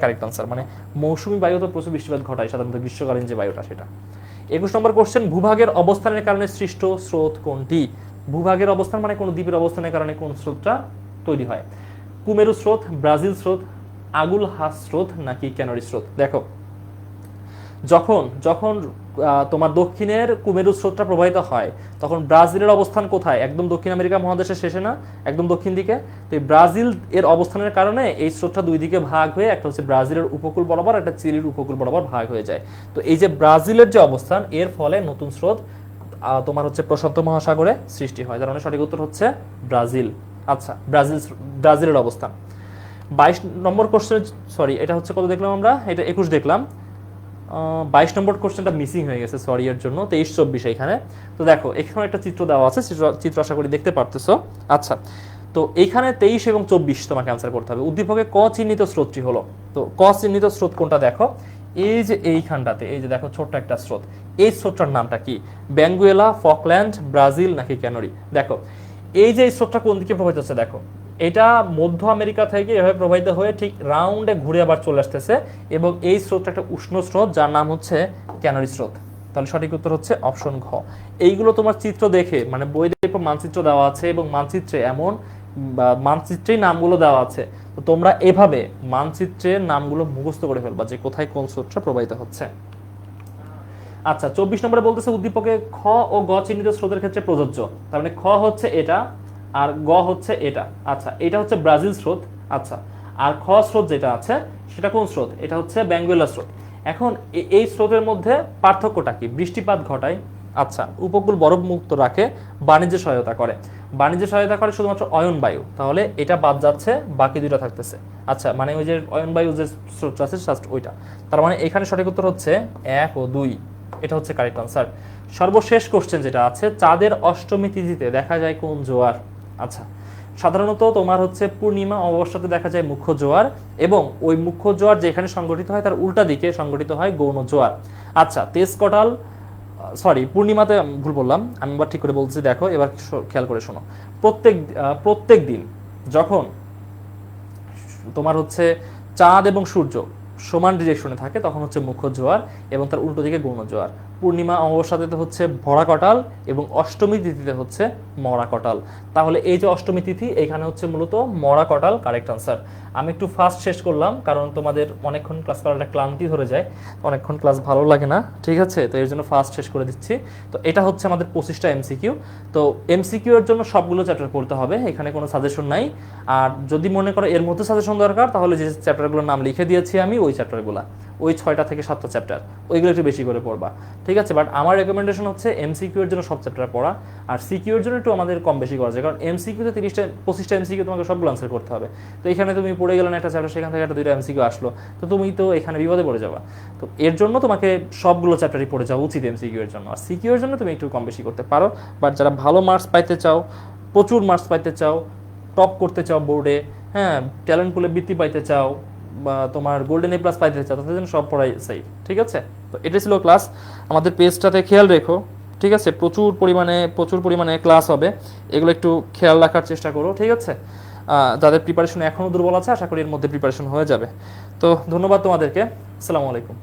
কারেক্ট আনসার। মানে মৌসুমী বায়ু তো প্রচুর বৃষ্টিপাত ঘটায়, সাধারণত গ্রীষ্মকালীন যে বায়ুটা সেটা। 21 নম্বর কোশ্চেন, ভূভাগের অবস্থানের কারণে সৃষ্ট স্রোত কোনটি? ভূভাগের অবস্থান মানে কোন দ্বীপের অবস্থানের কারণে কোন স্রোতটা তৈরি হয়? কুমেরু স্রোত, ব্রাজিল স্রোত, আগুল হাস স্রোত নাকি ক্যানারি স্রোত? দেখো, যখন যখন তোমার দক্ষিণের কুমেরু স্রোতটা প্রবাহিত হয় তখন ব্রাজিলের অবস্থান কোথায়? একদম দক্ষিণ আমেরিকা মহাদেশের শেষে না, একদম দক্ষিণ দিকে। তো এই ব্রাজিল এর অবস্থানের কারণে এই স্রোতটা দুই দিকে ভাগ হয়ে একটা হচ্ছে ব্রাজিলের উপকূল বরাবর, একটা চিলির উপকূল বরাবর ভাগ হয়ে যায়। তো এই যে ব্রাজিলের যে অবস্থান, এর ফলে নতুন স্রোত তোমার হচ্ছে প্রশান্ত মহাসাগরে সৃষ্টি হয়। তার মানে সঠিক উত্তর হচ্ছে ব্রাজিল। আচ্ছা, ব্রাজিলের অবস্থান। 22 নম্বর কোশ্চেন, সরি এটা হচ্ছে কত দেখলাম আমরা? এটা 21 দেখলাম। 22 নম্বর কোশ্চেনটা মিসিং হয়ে গেছে, সরি এর জন্য। 23-24 এখানে। তো দেখো, এখানে একটা চিত্র দেওয়া আছে, চিত্র আশা করি দেখতে পারতেছো। আচ্ছা, তো এইখানে 23 এবং 24 তোমাকে অ্যান্সার করতে হবে। উদ্দীপকে ক চিহ্নিত স্রোতটি হলো, তো ক চিহ্নিত স্রোত কোনটা দেখো? এই যে এইখানটাতে, এই যে দেখো ছোট্ট একটা স্রোত, এই স্রোতটার নামটা কি? বেঙ্গুয়েলা, ফকল্যান্ড, ব্রাজিল নাকি ক্যানারি? দেখো, এই যে স্রোতটা কোন দিকে প্রবাহিত হচ্ছে দেখো, এটা মধ্য আমেরিকা থেকে এভাবে প্রবাহিত হয়ে ঠিক রাউন্ডে ঘুরে আবার চলে আসতেছে এবং এই স্রোতটা একটা উষ্ণ স্রোত যার নাম হচ্ছে ক্যানারি স্রোত। তাহলে সঠিক উত্তর হচ্ছে অপশন ঘ। এইগুলো তোমার চিত্র দেখে, মানে বই দেখে মানচিত্র দেওয়া আছে এবং মানচিত্রে এমন মানচিত্রেই নামগুলো দেওয়া আছে, তো তোমরা এভাবে মানচিত্রের নামগুলো মুখস্থ করে ফেলবা যে কোথায় কোন স্রোতটা প্রবাহিত হচ্ছে। আচ্ছা, 24 নম্বরে বলতেছে উদ্দীপকে খ ও গ চিহ্নিত স্রোতের ক্ষেত্রে প্রযোজ্য। তার মানে খ হচ্ছে এটা আর গ হচ্ছে এটা। আচ্ছা, এটা হচ্ছে ব্রাজিল স্রোত। আচ্ছা, আর খ স্রোত যেটা আছে সেটা কোন স্রোত? এটা হচ্ছে বেঙ্গুয়েলা স্রোত। এখন এই স্রোতের মধ্যে পার্থক্যটা কি? বৃষ্টিপাত ঘটায়, আচ্ছা, উপকূল বরফ মুক্ত রাখে, বাণিজ্যে সহায়তা করে। বাণিজ্যে সহায়তা করে শুধুমাত্র অয়ন বায়ু, তাহলে এটা বাদ যাচ্ছে, বাকি দুটো থাকতেছে। আচ্ছা, মানে ওই যে অয়ন বায়ু যে স্রোতটা আছে জাস্ট ওইটা। তার মানে এখানে সঠিক উত্তর হচ্ছে 1 ও 2, এটা হচ্ছে কারেক্ট আনসার। সর্বশেষ কোশ্চেন যেটা আছে, চাঁদের অষ্টমী তিথিতে দেখা যায় কোন জোয়ার? আচ্ছা, সাধারণত তোমার হচ্ছে পূর্ণিমা অমাবস্যাতে দেখা যায় মুখ্য জোয়ার, এবং ওই মুখ্য জোয়ার যেখানে সংগঠিত হয় তার উল্টা দিকে সংগঠিত হয় গৌণ জোয়ার। আচ্ছা, তেজকটাল, সরি পূর্ণিমাতে ভুল বললাম, আমি এবার ঠিক করে বলছি। দেখো এবার খেয়াল করে শোনো, প্রত্যেক দিন যখন তোমার হচ্ছে চাঁদ এবং সূর্য সমান ডিরেকশনে থাকে তখন হচ্ছে মুখ্য জোয়ার এবং তার উল্টো দিকে গৌণ জোয়ার। পূর্ণিমা অমাবস্যাতে হচ্ছে ভরা কটাল এবং অষ্টমী তিথিতে হচ্ছে মরা কটাল। তাহলে এই যে অষ্টমী তিথি, এখানে হচ্ছে মূলত মরা কটাল, কারেক্ট আনসার। আমি একটু ফাস্ট শেষ করলাম কারণ তোমাদের অনেকক্ষণ ক্লাস করাটা ক্লান্তি ধরে যায়, অনেকক্ষণ ক্লাস ভালো লাগে না, ঠিক আছে? তো এর জন্য ফাস্ট শেষ করে দিচ্ছি। তো এটা হচ্ছে আমাদের 25টা এমসিকিউ। তো এমসিকিউ এর জন্য সবগুলো চ্যাপ্টার পড়তে হবে, এখানে কোনো সাজেশন নাই। আর যদি মনে করো এর মধ্যে সাজেশন দরকার, তাহলে যে চ্যাপ্টারগুলোর নাম লিখে দিয়েছি আমি, ওই চ্যাপ্টারগুলো, ওই 6টা থেকে 7টা চ্যাপ্টার, ওইগুলো একটু বেশি করে পড়বা, ঠিক আছে? বাট আমার রেকমেন্ডেশন হচ্ছে এমসিকিউ এর জন্য সব চ্যাপ্টার পড়া, আর সিকিউ এর জন্য একটু আমাদের কম বেশি করা যায়, কারণ এমসিকিউতে 25টা এমসিকিউ তোমাকে সবগুলো আনসার করতে হবে। তো এখানে তুমি পড়ে গেলে না একটা চ্যাপ্টার, সেখান থেকে একটা 2টা এমসিকিউ আসলো, তো তুমি তো এখানে বিপদে পড়ে যাবা। তো এর জন্য তোমাকে সবগুলো চ্যাপ্টারই পড়ে যাওয়া উচিত এমসিকিউ এর জন্য। আর সিকিউ এর জন্য তুমি একটু কম বেশি করতে পারো, বাট যারা ভালো মার্কস পাইতে চাও, প্রচুর মার্কস পাইতে চাও, টপ করতে চাও বোর্ডে, হ্যাঁ, ট্যালেন্ট পুলে বৃত্তি পাইতে চাও, বা তোমার গোল্ডেন এ প্লাস পাইতে চাও, তাদের জন্য সব পড়াই চাই, ঠিক আছে? তো এটা ছিল ক্লাস। আমাদের পেজটাতে খেয়াল রেখো, ঠিক আছে? প্রচুর পরিমাণে ক্লাস হবে, এগুলো একটু খেয়াল রাখার চেষ্টা করো, ঠিক আছে? যাদের প্রিপারেশন এখনও দুর্বল আছে, আশা করি এর মধ্যে প্রিপারেশন হয়ে যাবে। তো ধন্যবাদ তোমাদেরকে, আসসালামু আলাইকুম।